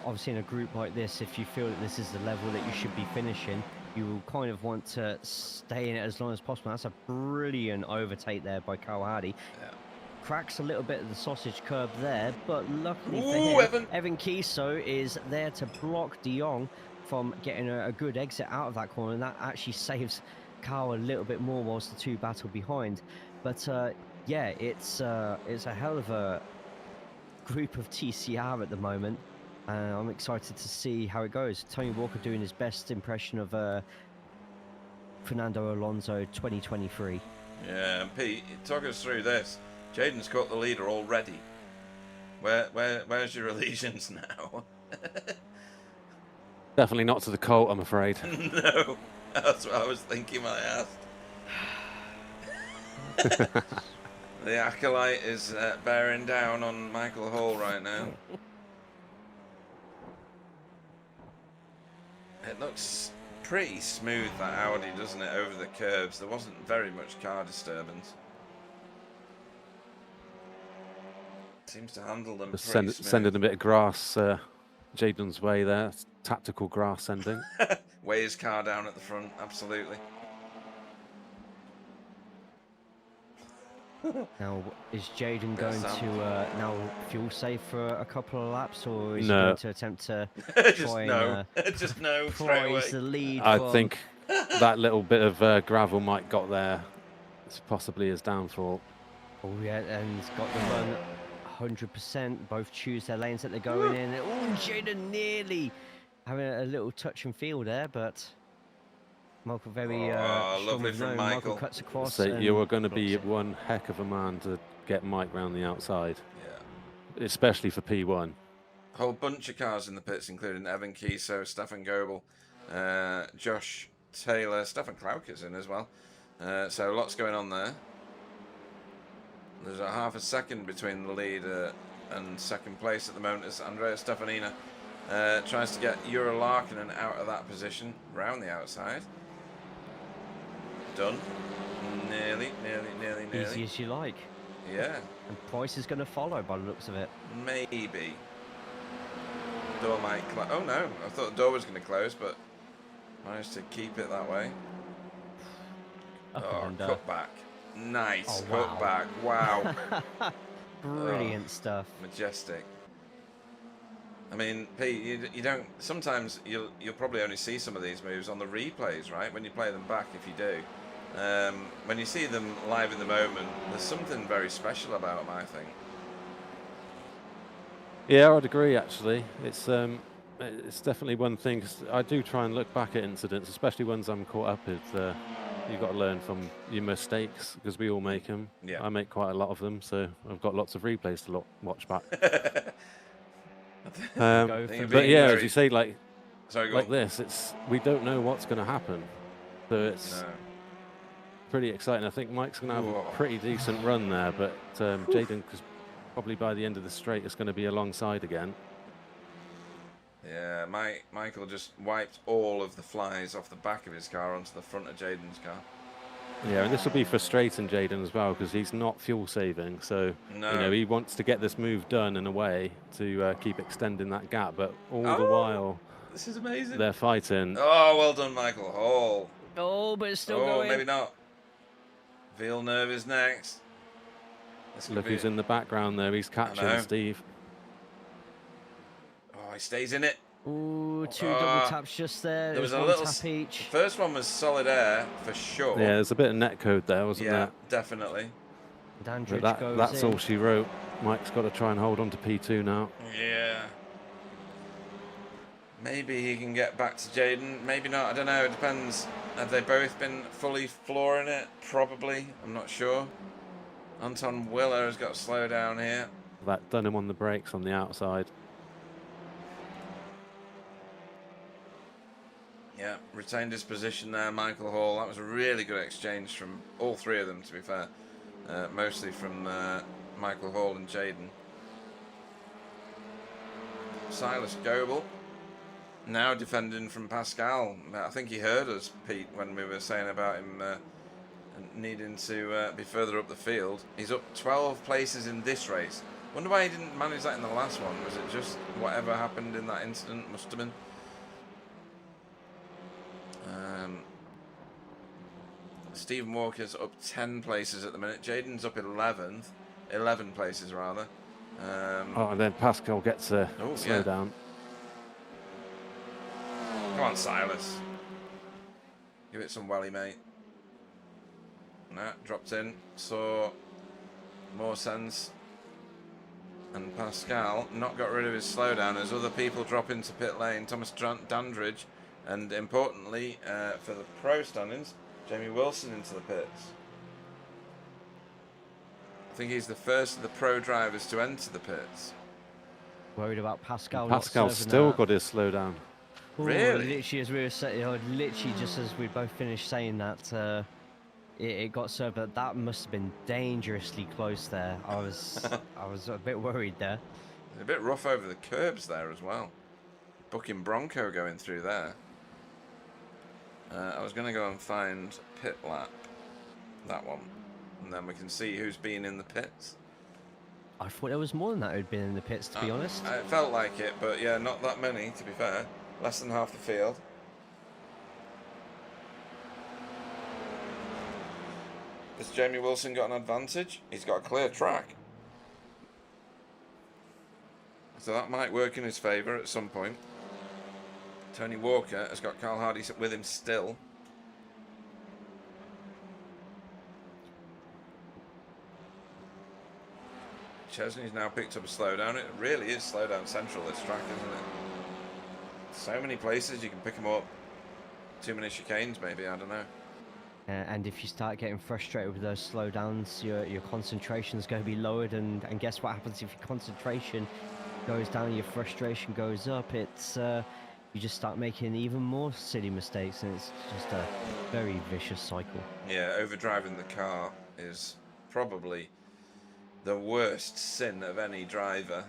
Obviously in a group like this, if you feel that this is the level that you should be finishing, you will kind of want to stay in it as long as possible. That's a brilliant overtake there by Carl Hardy. Yeah. Cracks a little bit of the sausage curb there, but luckily for him, Evan Kiso is there to block De Jong from getting a good exit out of that corner, and that actually saves Carl a little bit more whilst the 2 battle behind. But yeah, it's a hell of a group of TCR at the moment. I'm excited to see how it goes. Tony Walker doing his best impression of Fernando Alonso 2023. Yeah, and Pete, talk us through this. Jaden's caught the leader already. Where's your allegiance now? Definitely not to the Colt, I'm afraid. No, that's what I was thinking when I asked. The Acolyte is bearing down on Michael Hall right now. It looks pretty smooth, that Audi, doesn't it, over the curbs? There wasn't very much car disturbance. Seems to handle them Just pretty smooth. sending a bit of grass Jaden's way there. Tactical grass sending. Weigh his car down at the front, absolutely. Now, is Jaden going sound. to now fuel save for a couple of laps, or is he No. going to attempt to Just try no. and Just no straight away. prize the lead? I from... think that little bit of gravel Mike got there is possibly his downfall. Oh yeah, and he's got the run 100%. Both choose their lanes that they're going in. Oh, Jaden nearly having a little touch and feel there, but Michael very strong lovely with from no. Michael. Cuts across. So and you are going to blocks be it. one heck of a man to get Mike round the outside, Yeah. especially for P1. A whole bunch of cars in the pits, including Evan Kiso, Stefan Goebel, Josh Taylor, Stefan Klauker's in as well. So lots going on there. There's a half a second between the leader and second place at the moment as Andrea Stefanina tries to get Jura Larkinen out of that position, round the outside. Done. Nearly. Easy as you like. Yeah, And Price is going to follow by the looks of it. maybe. Door might close. Oh no, I thought the door was going to close, but managed to keep it that way. Up and cut back. Nice. Oh, wow. Cut back. Wow. Brilliant stuff. Majestic. I mean, Pete, you don't. Sometimes you'll probably only see some of these moves on the replays, right? When you play them back, if you do. When you see them live in the moment, there's something very special about them, I think. Yeah, I'd agree. Actually, it's definitely one thing. 'Cause I do try and look back at incidents, especially ones I'm caught up with. You've got to learn from your mistakes because we all make them. Yeah. I make quite a lot of them, so I've got lots of replays to watch back. But yeah, as you say, like this, we don't know what's going to happen, so it's pretty exciting. I think Mike's going to have a pretty decent run there, but Jaden, because probably by the end of the straight, it's going to be alongside again. Yeah, Michael just wiped all of the flies off the back of his car onto the front of Jaden's car. Yeah, and this will be frustrating Jaden as well because he's not fuel saving, so you know he wants to get this move done in a way to keep extending that gap, but all the while this is amazing. They're fighting. Oh, well done, Michael Hall. Oh, but it's still going. Oh, maybe not. Villeneuve is next. Look who's in the background there. He's catching Steve. Oh, he stays in it. Ooh, two double taps just there. There was a one little tap each. The first one was solid air for sure. Yeah, there's a bit of net code there, wasn't there? Yeah, definitely. Dandridge But that's all she wrote. Mike's got to try and hold on to P2 now. Yeah. Maybe he can get back to Jaden. Maybe not. I don't know. It depends. Have they both been fully flooring it? Probably. I'm not sure. Anton Willer has got to slow down here. That done him on the brakes on the outside. Yeah, retained his position there, Michael Hall. That was a really good exchange from all three of them, to be fair. Mostly from Michael Hall and Jaden. Silas Goebel, now defending from Pascal. I think he heard us, Pete, when we were saying about him needing to be further up the field. He's up 12 places in this race. Wonder why he didn't manage that in the last one. Was it just whatever happened in that incident? Must have been. Stephen Walker's up 10 places at the minute. Jaden's up 11 places rather. And then Pascal gets a slow down. Come on, Silas. Give it some welly, mate. Nah, dropped in. Saw more sense. And Pascal not got rid of his slowdown as other people drop into pit lane. Thomas Dandridge, and importantly for the pro standings, Jamie Wilson into the pits. I think he's the first of the pro drivers to enter the pits. Worried about Pascal. Pascal's still got his slowdown. Really? Literally, as we were saying, literally just as we both finished saying that, it got served. But that must have been dangerously close there. I was a bit worried there. A bit rough over the curbs there as well. Booking Bronco going through there. I was going to go and find pit lap, that one, and then we can see who's been in the pits. I thought there was more than that who'd been in the pits, to be honest. It felt like it, but yeah, not that many, to be fair. Less than half the field. Has Jamie Wilson got an advantage? He's got a clear track. So that might work in his favour at some point. Tony Walker has got Carl Hardy with him still. Chesney's now picked up a slowdown. It really is slowdown central, this track, isn't it? So many places you can pick them up. Too many chicanes, maybe, I don't know. And if you start getting frustrated with those slowdowns, your concentration's going to be lowered, and guess what happens if your concentration goes down, your frustration goes up? It's you just start making even more silly mistakes, and it's just a very vicious cycle. Yeah, overdriving the car is probably the worst sin of any driver.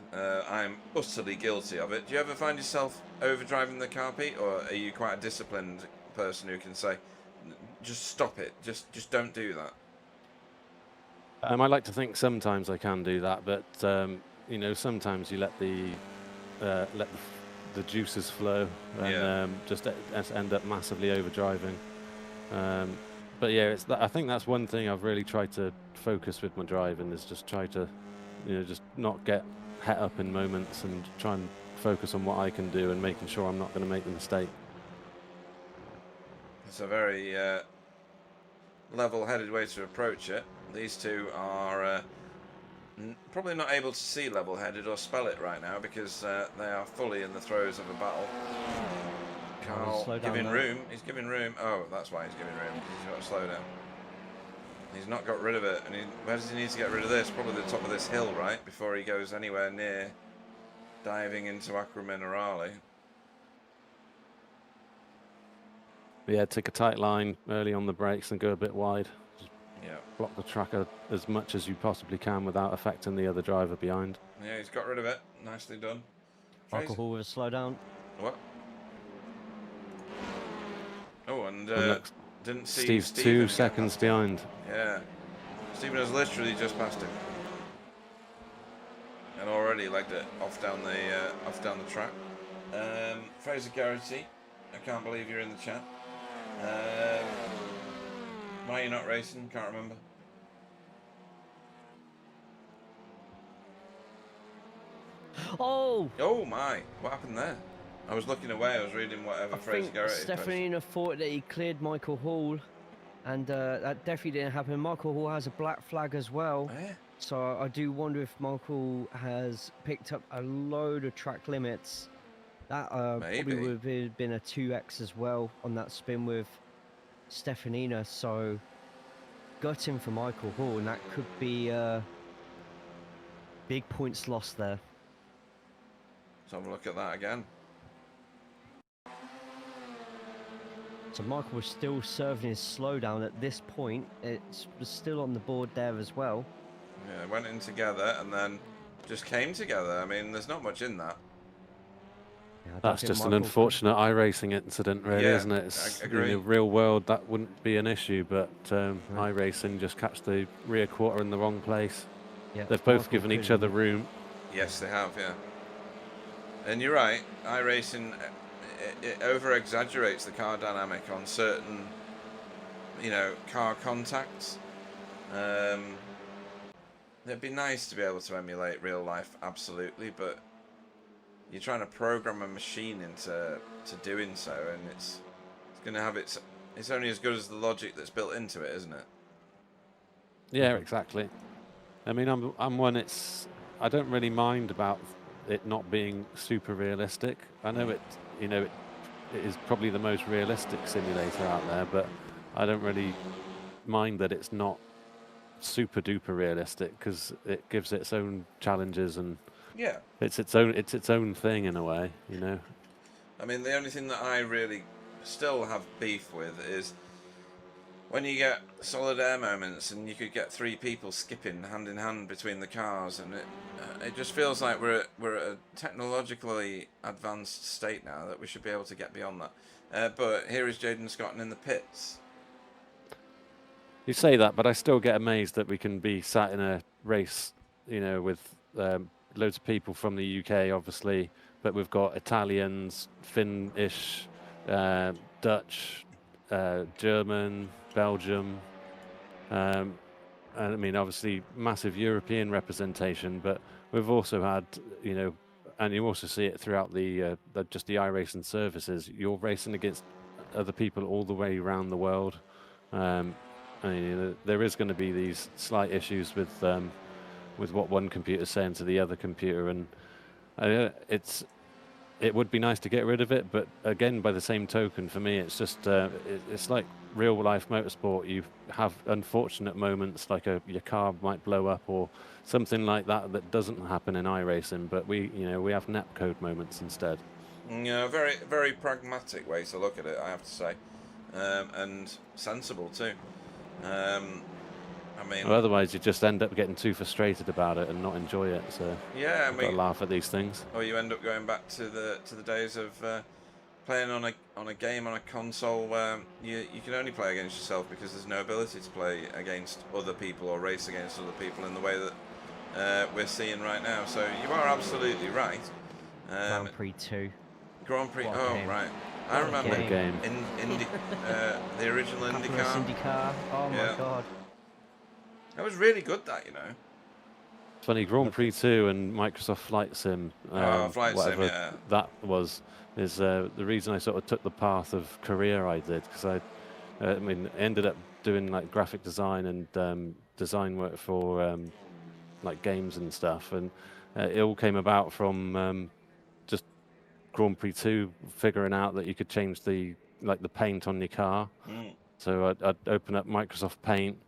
I'm utterly guilty of it. Do you ever find yourself overdriving the car, Pete, or are you quite a disciplined person who can say, just stop it, just don't do that? I like to think sometimes I can do that, but you know, sometimes you let the juices flow and just end up massively overdriving. But yeah, I think that's one thing I've really tried to focus with my driving, is just try to, you know, just not get het up in moments and try and focus on what I can do and making sure I'm not going to make the mistake. It's a very level-headed way to approach it. These two are probably not able to see level-headed or spell it right now, because they are fully in the throes of a battle. Carl giving room. He's giving room. Oh, that's why he's giving room. He's got to slow down. He's not got rid of it. And where does he need to get rid of this? Probably the top of this hill, right? Before he goes anywhere near diving into Acqua Minerale. Yeah, take a tight line early on the brakes and go a bit wide. Yeah. Block the track as much as you possibly can without affecting the other driver behind. Yeah, he's got rid of it. Nicely done. Alcohol with a slowdown. What? Oh, and didn't see Steve's Stephen 2 seconds behind. Yeah. Stephen has literally just passed him. And already legged it off down the track. Fraser Garrity, I can't believe you're in the chat. Why are you not racing? Can't remember. Oh! Oh my! What happened there? I was looking away. I was reading whatever Fraser Garrity posted. Stefanino thought that he cleared Michael Hall, and that definitely didn't happen. Michael Hall has a black flag as well. Oh, yeah. So I do wonder if Michael has picked up a load of track limits. That probably would have been a 2x as well on that spin with Stefanino. So gutting for Michael Hall, and that could be big points lost there. Let's have a look at that again. So Michael was still serving his slowdown at this point. It was still on the board there as well. Yeah, went in together and then just came together. I mean, there's not much in that. Yeah, That's just an unfortunate iRacing incident, really, isn't it? I agree. In the real world, that wouldn't be an issue, but iRacing just catch the rear quarter in the wrong place. Yeah, They've both given each other room. Yes, they have, yeah. And you're right, iRacing, it over-exaggerates the car dynamic on certain, you know, car contacts. It'd be nice to be able to emulate real life, absolutely, but you're trying to program a machine into doing so, and it's going to have it's only as good as the logic that's built into it, isn't it? Yeah, exactly. I mean, I'm one. I don't really mind about it not being super realistic. I know it is probably the most realistic simulator out there, but I don't really mind that it's not super duper realistic, because it gives its own challenges, and Yeah. it's its own thing in a way, you know. I mean, the only thing that I really still have beef with is when you get solid air moments and you could get 3 people skipping hand in hand between the cars, and it just feels like we're at a technologically advanced state now that we should be able to get beyond that. But here is Jaden Scotton in the pits. You say that, but I still get amazed that we can be sat in a race, you know, with loads of people from the UK, obviously, but we've got Italians, Finnish, Dutch, German, Belgium, and I mean, obviously, massive European representation, but we've also had, you know, and you also see it throughout just the iRacing services. You're racing against other people all the way around the world. I mean, you know, there is going to be these slight issues with what one computer's saying to the other computer, and it would be nice to get rid of it, but again, by the same token, for me, it's just it's like real life motorsport. You have unfortunate moments, like your car might blow up or something like that doesn't happen in iRacing, but we have netcode moments instead. Yeah, very, very pragmatic way to look at it, I have to say, and sensible too. I mean, Well, otherwise you just end up getting too frustrated about it and not enjoy it. So yeah, you've got to laugh at these things. Or you end up going back to the days of playing on a game on a console where you can only play against yourself because there's no ability to play against other people or race against other people in the way that we're seeing right now. So you are absolutely right. Grand Prix 2. Grand Prix. What a Oh, game. right. I remember game. the original IndyCar. IndyCar. Oh Yeah. my god. That was really good. That, you know. Funny, Grand Prix 2 and Microsoft Flight Sim, Flight Sim, whatever yeah. that was, is the reason I sort of took the path of career I did, because I mean, ended up doing like graphic design and design work for like games and stuff, and it all came about from just Grand Prix 2 figuring out that you could change the paint on your car. So I'd open up Microsoft Paint.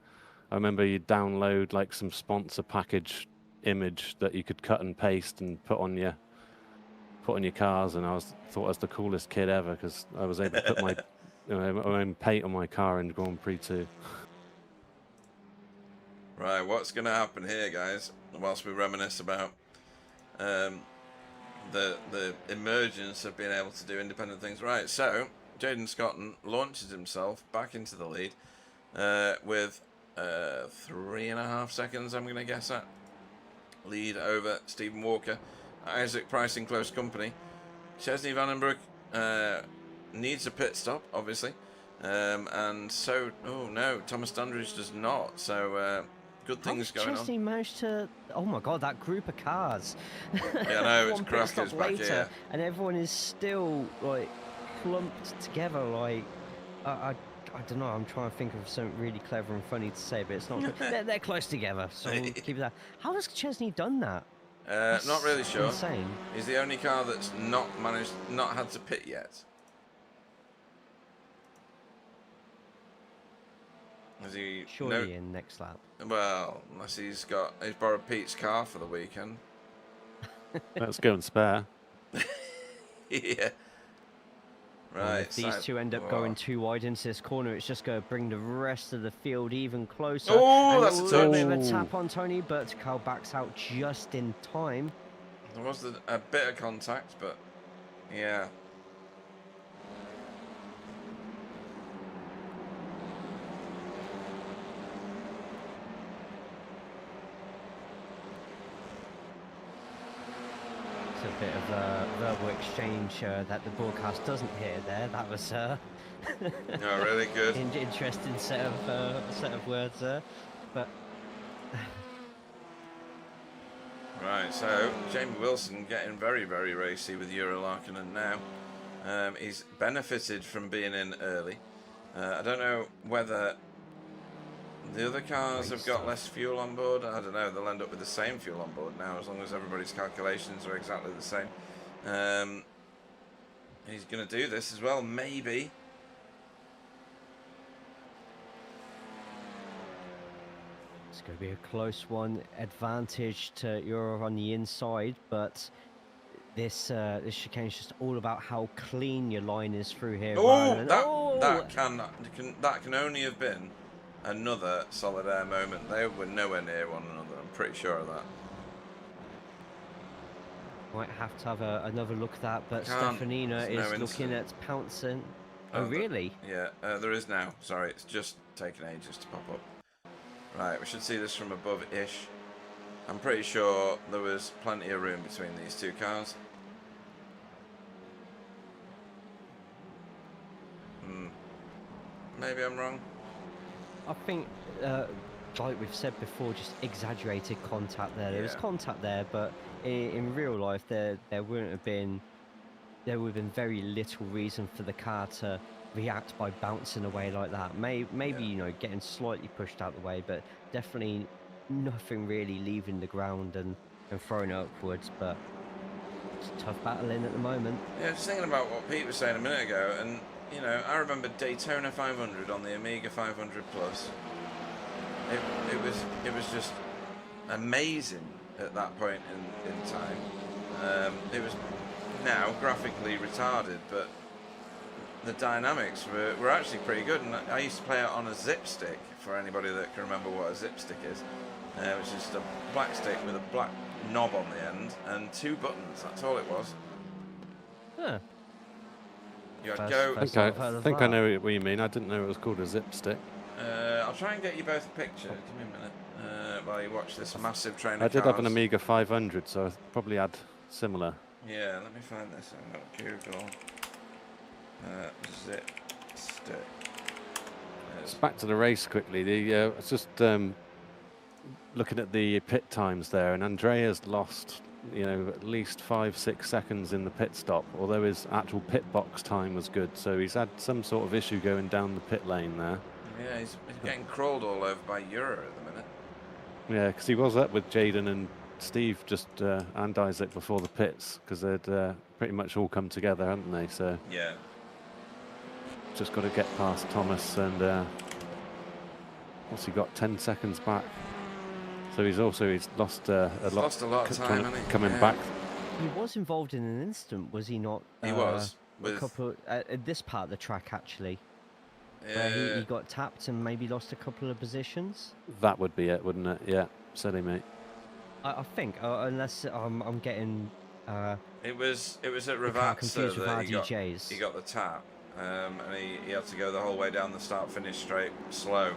I remember you'd download like some sponsor package image that you could cut and paste and put on your cars, and thought I was the coolest kid ever because I was able to put my my own paint on my car in Grand Prix 2. Right, what's going to happen here, guys, whilst we reminisce about the emergence of being able to do independent things? Right, so Jaden Scotton launches himself back into the lead with 3.5 seconds, I'm going to guess at. Lead over Stephen Walker. Isaac Price in close company. Chesney Vandenbroek needs a pit stop, obviously. And so, oh no, Thomas Dandridge does not. So, good things going on. Chesney managed to... Oh my god, that group of cars. Yeah, no, it's One pit crackers stop back later, here. and everyone is still, like, clumped together, like... I don't know, I'm trying to think of something really clever and funny to say, but it's not... they're close together, so we'll keep that. How has Chesney done that? Not really sure. Insane. He's the only car that's not had to pit yet. Has he? Surely in next lap. Well, unless he's borrowed Pete's car for the weekend. Let's go and spare. Yeah. Right. If these two end up going too wide into this corner, it's just going to bring the rest of the field even closer. Oh, and that's a little touch. bit of a tap on Tony, but Carl backs out just in time. There was a bit of contact, but yeah. It's a bit of a verbal exchange that the broadcast doesn't hear there. That was Oh, really good. interesting set of words there, but. Right, so Jamie Wilson getting very, very racy with Euro Larkinen now. He's benefited from being in early. I don't know whether the other cars have got less fuel on board. I don't know. They'll end up with the same fuel on board now, as long as everybody's calculations are exactly the same. He's going to do this as well, maybe. It's going to be a close one. Advantage to Euro on the inside, but this chicane is just all about how clean your line is through here. That can only have been another solid air moment. They were nowhere near one another. I'm pretty sure of that. Might have to have another look at that, but Stefanina is looking at pouncing. Oh, really? Yeah, there is now. Sorry, it's just taken ages to pop up. Right, we should see this from above-ish. I'm pretty sure there was plenty of room between these two cars. Hmm. Maybe I'm wrong. I think like we've said before, just exaggerated contact there. There was Yeah. contact there, but in real life, there would have been very little reason for the car to react by bouncing away like that. Maybe Yeah. you know, getting slightly pushed out the way, but definitely nothing really leaving the ground and throwing it upwards. But it's a tough battling at the moment. Yeah, just thinking about what Pete was saying a minute ago, and you know, I remember Daytona 500 on the Amiga 500 Plus. It was just amazing at that point in time. It was now graphically retarded, but the dynamics were actually pretty good. And I used to play it on a zip stick, for anybody that can remember what a zip stick is. Which is just a black stick with a black knob on the end and 2 buttons. That's all it was. Huh. You had First- go. first I I've heard of think I that. know what you mean. I didn't know it was called a zip stick. I'll try and get you both a picture. Give me a minute while you watch this massive train of I did have an cars. Amiga 500, so I probably had similar. Yeah, let me find this. I'm going to Google zip stick. It's back to the race quickly. It's just looking at the pit times there, and Andrea's lost, you know, at least 5-6 seconds in the pit stop, although his actual pit box time was good. So he's had some sort of issue going down the pit lane there. Yeah, he's getting crawled all over by Euro at the minute. Yeah, because he was up with Jaden and Steve and Isaac before the pits, because they'd pretty much all come together, hadn't they? So Yeah. just got to get past Thomas, and what's he got? 10 seconds back. So he's lost a He's lot. lost a lot of time, hasn't he? Coming Yeah. back. He was involved in an incident, was he not? He was. A With, couple at this part of the track actually, where yeah, he got tapped and maybe lost a couple of positions. That would be it, wouldn't it? Yeah, silly mate. I think, unless I'm getting it was at car Ravazza confused with that RDJs. he got the tap, and he had to go the whole way down the start-finish straight, slow.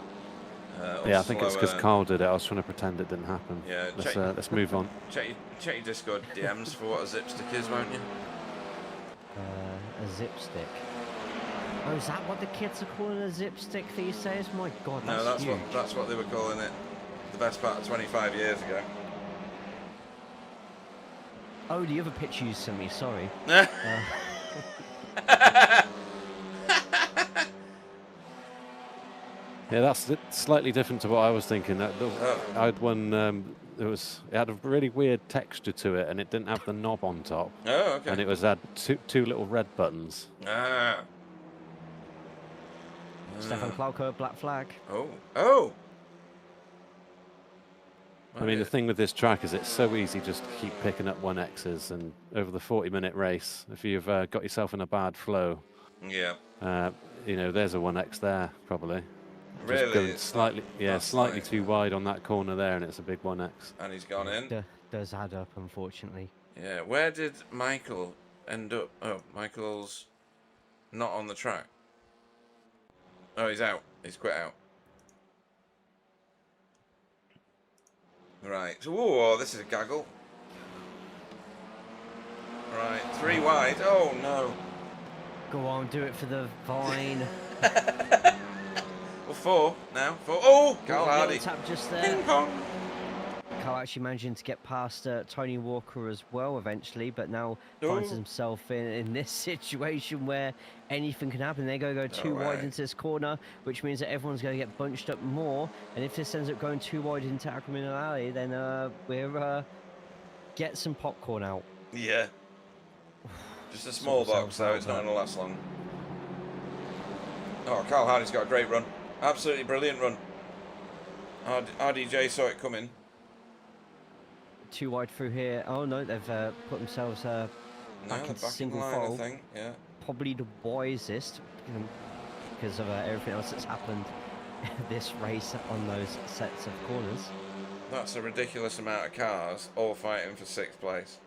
Or Yeah, I think it's because slower. Carl did it. I was trying to pretend it didn't happen. Yeah, Let's move on. Check your Discord DMs for what a zip stick is, won't you? A zip stick. Oh, is that what the kids are calling a zip stick these days? My God, No, that's huge. that's what they were calling it. The best part of 25 years ago. Oh, the other picture you sent me. Sorry. Yeah, that's slightly different to what I was thinking. Oh. I had one. It had a really weird texture to it, and it didn't have the knob on top, Oh, okay. and it had two little red buttons. Ah. Stefan Klauker, black flag. Oh. I mean, the thing with this track is it's so easy just to keep picking up 1Xs, and over the 40-minute race, if you've got yourself in a bad flow, Yeah. you know, there's a 1X there probably. Really? Just going It's slightly, that's slightly like- too wide on that corner there, and it's a big 1X. And he's gone in. Does add up, unfortunately. Yeah. Where did Michael end up? Oh, Michael's not on the track. Oh, he's out. He's quit out. Right. So, whoa, this is a gaggle. Right. 3 wide. Oh, no. Go on, do it for the Vine. Well, 4 now. 4. Oh, Carl Little Hardy. tap just Ping there. pong. Carl actually managing to get past Tony Walker as well eventually, but now finds Oh. himself in this situation where anything can happen. They're going to go too No wide way. into this corner, which means that everyone's going to get bunched up more. And if this ends up going too wide into Acromin Alley, then we're get some popcorn out. Yeah. Just a small Sort box, themselves though. out, It's not but- going to last long. Oh, Carl Hardy's got a great run. Absolutely brilliant run. RDJ saw it coming. Too wide through here. Oh no, they've put themselves No, back they're into back in single line, fold. I think. Yeah. Probably the wisest because of everything else that's happened this race on those sets of corners. That's a ridiculous amount of cars all fighting for 6th place.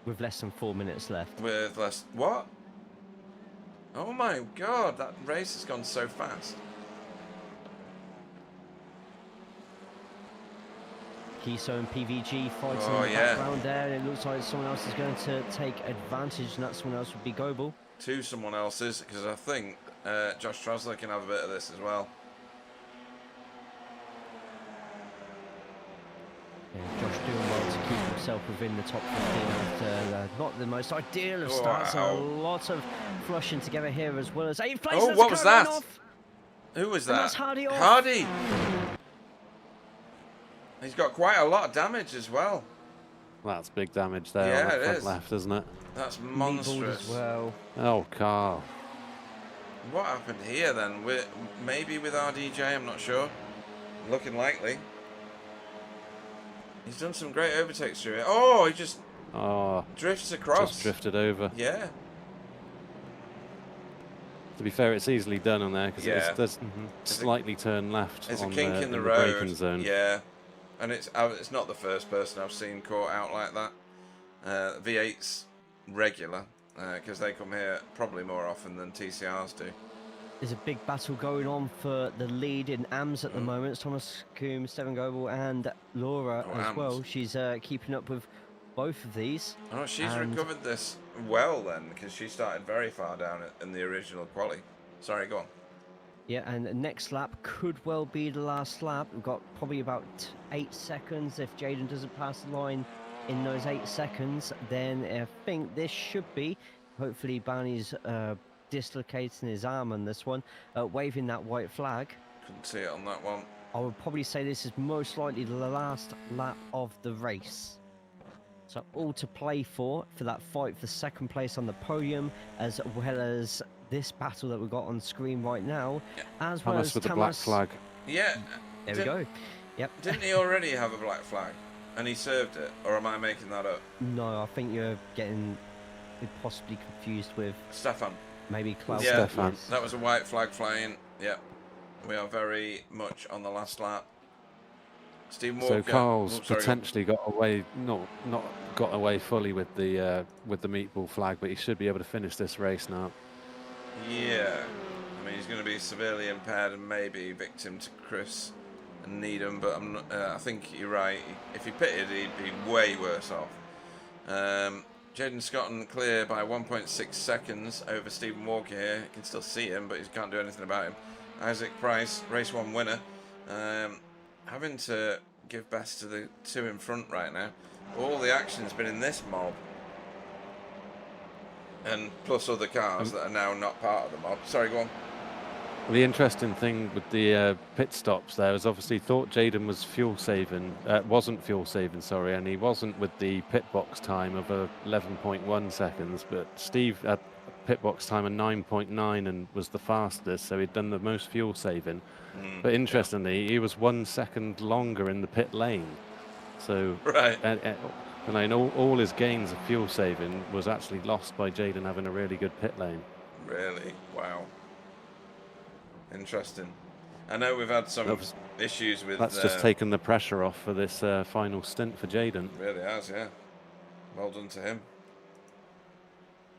With less than 4 minutes left. With less... What? Oh my god, that race has gone so fast. Kiso and PVG fighting Oh, in the yeah. background there, and it looks like someone else is going to take advantage, and that someone else would be Goebel. To someone else's, because I think Josh Trosler can have a bit of this as well. Yeah, Josh doing well to keep himself within the top 15 after not the most ideal of starts. And a Wow. lot of flushing together here as well as 8th place. Oh, That's what was going that? off. Who was And that? that's Hardy off. Hardy! He's got quite a lot of damage as well. That's big damage there Yeah, on the it front is. left, isn't it? That's Meatballed monstrous. as well. Oh, Carl. What happened here then? Maybe with RDJ, I'm not sure. Looking likely. He's done some great overtakes through it. Oh, he just Oh, drifts across. just drifted over. Yeah. To be fair, it's easily done on there because Yeah. it does slightly turn left There's on a kink in the braking road. zone. Yeah. And it's not the first person I've seen caught out like that. V8's regular because they come here probably more often than TCRs do. There's a big battle going on for the lead in AMS at the moment. It's Thomas Coombs, Stephen Goebel, and Laura as AMS. well. She's keeping up with both of these. Oh, she's And- recovered this well then because she started very far down in the original quali. Sorry, go on. Yeah, and the next lap could well be the last lap. We've got probably about 8 seconds. If Jaden doesn't pass the line in those 8 seconds, then I think this should be. Hopefully, Barney's dislocating his arm on this one, waving that white flag. Couldn't see it on that one. I would probably say this is most likely the last lap of the race. So all to play for that fight for second place on the podium, as well as this battle that we've got on screen right now, as well Thomas as with the black flag. Yeah. There we go. Yep. Didn't he already have a black flag? And he served it? Or am I making that up? No, I think you're getting possibly confused with Stefan. maybe Klaus. Yeah, Stefan. that was a white flag flying. Yeah. We are very much on the last lap. Steve Walker. So Carl's Oh, sorry. potentially got away, not got away fully with the meatball flag, but he should be able to finish this race now. Yeah. I mean, he's going to be severely impaired and maybe victim to Chris and Needham, but I'm not, I think you're right. If he pitted, he'd be way worse off. Jaden Scotton clear by 1.6 seconds over Stephen Walker here. You can still see him, but he can't do anything about him. Isaac Price, race 1 winner. Having to give best to the 2 in front right now. All the action's been in this mob. And plus other cars that are now not part of the mob. Sorry, go on. The interesting thing with the pit stops there is obviously thought Jaden was wasn't fuel saving, sorry, and he wasn't with the pit box time of 11.1 seconds, but Steve had a pit box time of 9.9 and was the fastest, so he'd done the most fuel saving. But interestingly, he was 1 second longer in the pit lane. So Right. and all his gains of fuel saving was actually lost by Jaden having a really good pit lane. Really? Wow. Interesting. I know we've had some issues with... That's just taken the pressure off for this final stint for Jaden. Really has, yeah. Well done to him.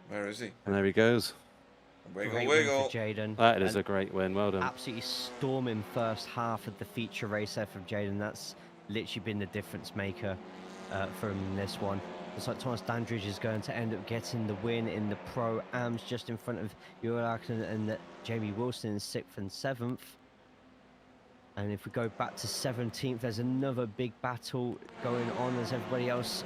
Where is he? And there he goes. Wiggle, Great win wiggle. for Jaden. That is And a great win. Well done. absolutely storming first half of the feature race there from Jaden. That's literally been the difference maker from this one. Looks like Thomas Dandridge is going to end up getting the win in the Pro-Ams, just in front of Jurek and Jamie Wilson in 6th and 7th. And if we go back to 17th, there's another big battle going on as everybody else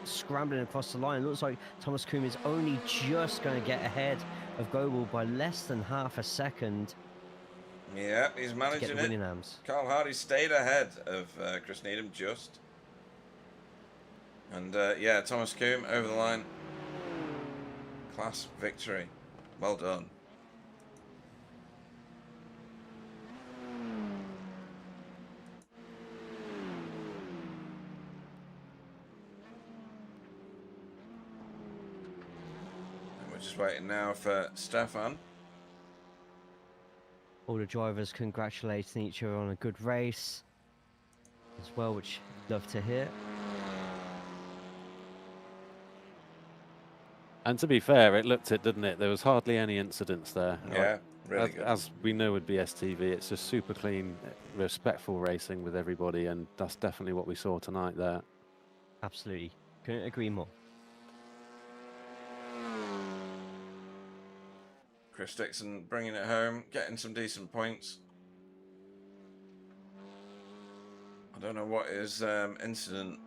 scrambling across the line. It looks like Thomas Coombe is only just going to get ahead of Goebel by less than half a second. Yeah, he's To get managing the it. winning arms. Carl Hardy stayed ahead of Chris Needham just. And yeah, Thomas Coombe over the line. Class victory. Well done. And we're just waiting now for Stefan. All the drivers congratulating each other on a good race as well, which I'd love to hear. And to be fair, it looked it, didn't it? There was hardly any incidents there. Yeah, really good. As we know with BSTV, it's just super clean, respectful racing with everybody, and that's definitely what we saw tonight there. Absolutely. Couldn't agree more. Chris Dixon bringing it home, getting some decent points. don't know what his incident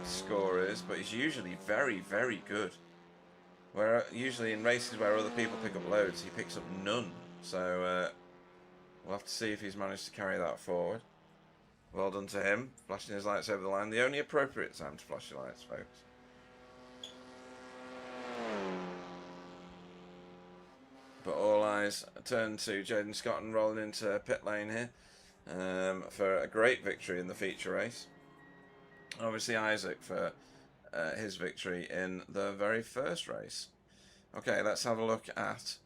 score is, but he's usually very, very good. Where usually in races where other people pick up loads, he picks up none. So we'll have to see if he's managed to carry that forward. Well done to him, flashing his lights over the line. The only appropriate time to flash your lights, folks. But all eyes turn to Jaden Scott and rolling into pit lane here for a great victory in the feature race. Obviously Isaac for his victory in the very first race. Okay, let's have a look at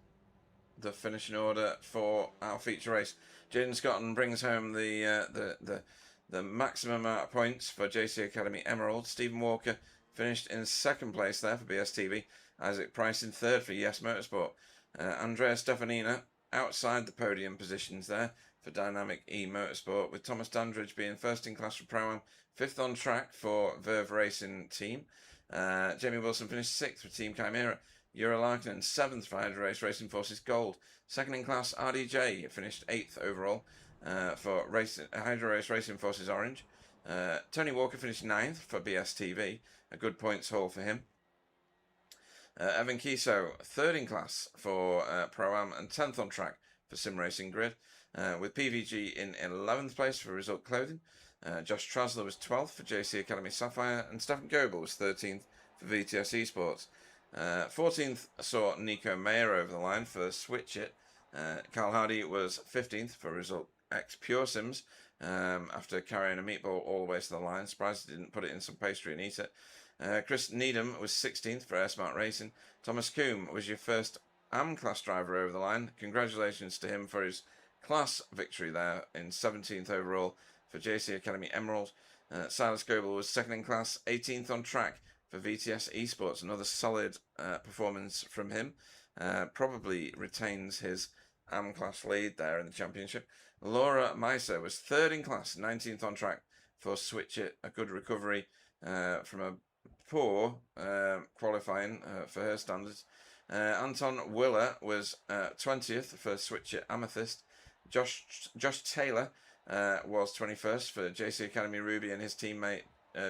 the finishing order for our feature race. Jaden Scotton brings home the maximum amount of points for JC Academy Emerald. Stephen Walker finished in second place there for BSTV. Isaac Price in third for Yes Motorsport. Andrea Stefanina outside the podium positions there for Dynamic E Motorsport, with Thomas Dandridge being first in class for Pro-Am, fifth on track for Verve Racing Team. Jamie Wilson finished sixth for Team Chimera. Yura Larkin seventh for Hydro Race Racing Forces Gold. Second in class, RDJ finished eighth overall for Hydro Race Racing Forces Orange. Tony Walker finished ninth for BSTV, a good points haul for him. Evan Kiso, third in class for Pro-Am and 10th on track for Sim Racing Grid, with PVG in 11th place for Result Clothing. Josh Trasler was 12th for JC Academy Sapphire, and Stefan Goebel was 13th for VTS Esports. 14th saw Nico Mayer over the line for Switch It. Carl Hardy was 15th for Result X Pure Sims after carrying a meatball all the way to the line. Surprised he didn't put it in some pastry and eat it. Chris Needham was 16th for Air Smart Racing. Thomas Coombe was your first AM class driver over the line. Congratulations to him for his class victory there in 17th overall for JC Academy Emerald. Silas Goebel was second in class, 18th on track for VTS Esports. Another solid performance from him. Probably retains his AM class lead there in the championship. Laura Meiser was third in class, 19th on track for Switch It. A good recovery from a poor qualifying for her standards. Anton Willer was 20th for Switch It Amethyst. Josh Taylor was 21st for JC Academy Ruby, and his teammate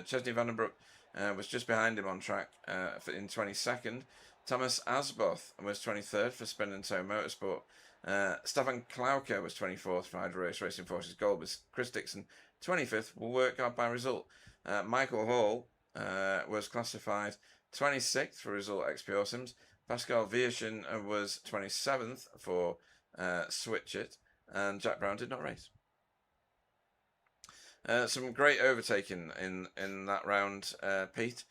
Chesney Vandenbroek was just behind him on track in 22nd. Thomas Asboth was 23rd for Spin and Toe Motorsport. Stefan Klauke was 24th for Hydro Race Racing Forces Gold, with Chris Dixon 25th. Will work out by result. Michael Hall was classified 26th for Result X Pure Sims. Pascal Vieschen was 27th for Switch It, and Jack Brown did not race. Some great overtaking in that round, Pete.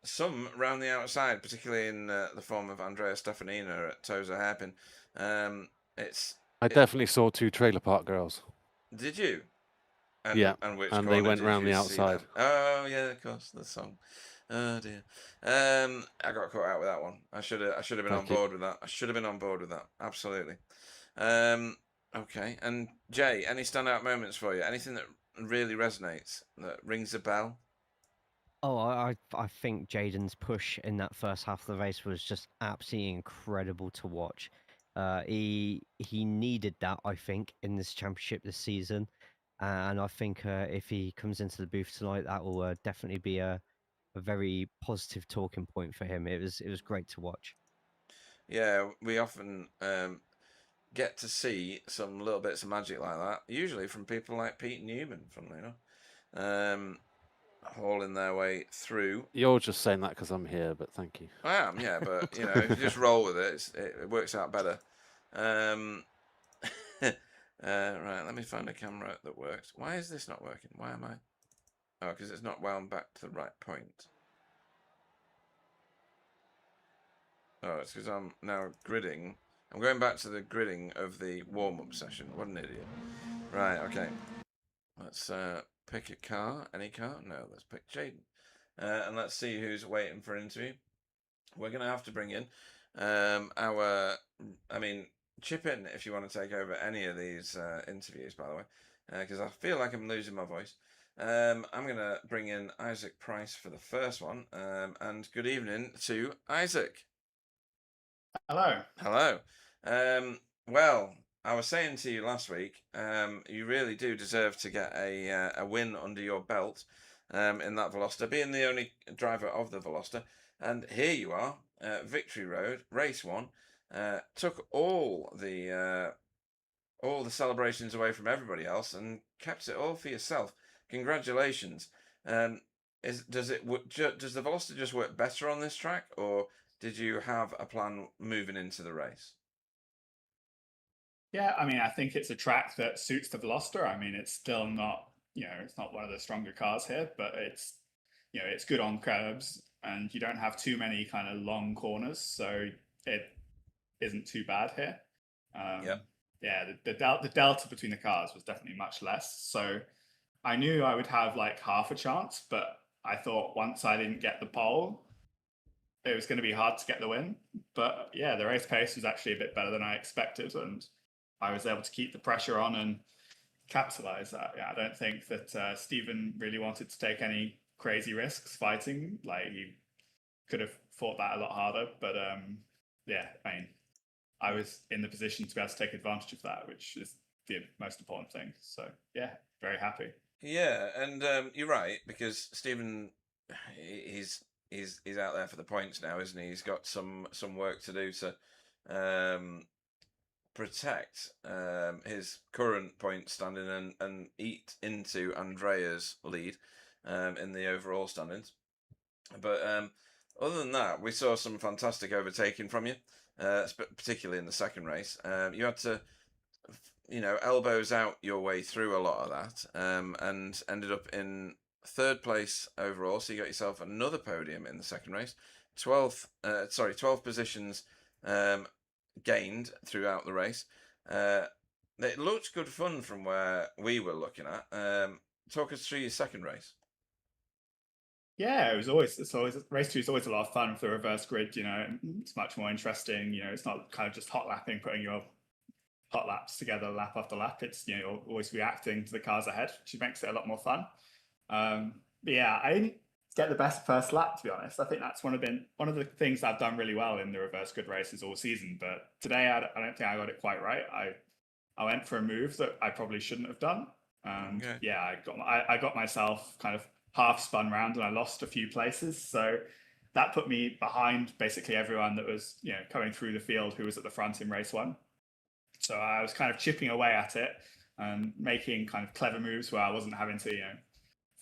Some round the outside, particularly in the form of Andrea Stefanina at Toza Hairpin. I definitely saw two trailer park girls. Did you? And, yeah, and they went round the outside. Oh yeah, of course, the song. Oh dear. I got caught out with that one. I should have been on board with that. I should have been on board with that. Absolutely. Okay. And Jay, any standout moments for you? Anything that really resonates, that rings a bell? Oh, I think Jaden's push in that first half of the race was just absolutely incredible to watch. He needed that, I think, in this championship this season. And I think if he comes into the booth tonight, that will definitely be a very positive talking point for him. It was great to watch. Yeah, we often get to see some little bits of magic like that, usually from people like Pete Newman, funnily enough, hauling their way through. You're just saying that because I'm here, but thank you. I am, yeah, but you know, if you just roll with it, it works out better. Right, let me find a camera that works. Why is this not working? Why am I? Oh, because it's not wound back to the right point. Oh, it's because I'm now gridding. I'm going back to the gridding of the warm-up session. What an idiot. Right, okay. Let's pick a car. Any car? No, let's pick Jaden. And let's see who's waiting for an interview. We're going to have to bring in chip in if you want to take over any of these interviews, by the way, because I feel like I'm losing my voice. I'm going to bring in Isaac Price for the first one. And good evening to Isaac. Hello. Hello. Well, I was saying to you last week, you really do deserve to get a win under your belt in that Veloster, being the only driver of the Veloster. And here you are, Victory Road, race 1, took all the celebrations away from everybody else and kept it all for yourself. Congratulations. Does the Veloster just work better on this track, or did you have a plan moving into the race? Yeah, I mean, I think it's a track that suits the Veloster. I mean, it's still not, it's not one of the stronger cars here, but it's, it's good on curbs, and you don't have too many kind of long corners, so it isn't too bad here. Yeah. Yeah, the delta between the cars was definitely much less. So I knew I would have like half a chance, but I thought once I didn't get the pole, it was going to be hard to get the win. But yeah, the race pace was actually a bit better than I expected, and I was able to keep the pressure on and capitalize that. Yeah, I don't think that Stephen really wanted to take any crazy risks fighting. Like, he could have fought that a lot harder, but yeah, I mean, I was in the position to be able to take advantage of that, which is the most important thing. So yeah, very happy. Yeah, and you're right, because Stephen, he's out there for the points now, isn't he? He's got some work to do to protect his current point standing and eat into Andrea's lead in the overall standings. But other than that, we saw some fantastic overtaking from you, particularly in the second race. You had to, elbows out your way through a lot of that, and ended up in 3rd place overall. So you got yourself another podium in the second race. 12 positions gained throughout the race. It looked good fun from where we were looking at. Talk us through your second race. Yeah, it's always race 2 is always a lot of fun with the reverse grid. It's much more interesting. It's not kind of just hot lapping, putting your hot laps together lap after lap. It's you're always reacting to the cars ahead, which makes it a lot more fun. But yeah, I didn't get the best first lap, to be honest. I think that's one of the things I've done really well in the reverse grid races all season. But today, I don't think I got it quite right. I went for a move that I probably shouldn't have done. Okay. Yeah, I got myself kind of half spun round, and I lost a few places. So that put me behind basically everyone that was coming through the field who was at the front in race 1. So I was kind of chipping away at it and making kind of clever moves where I wasn't having to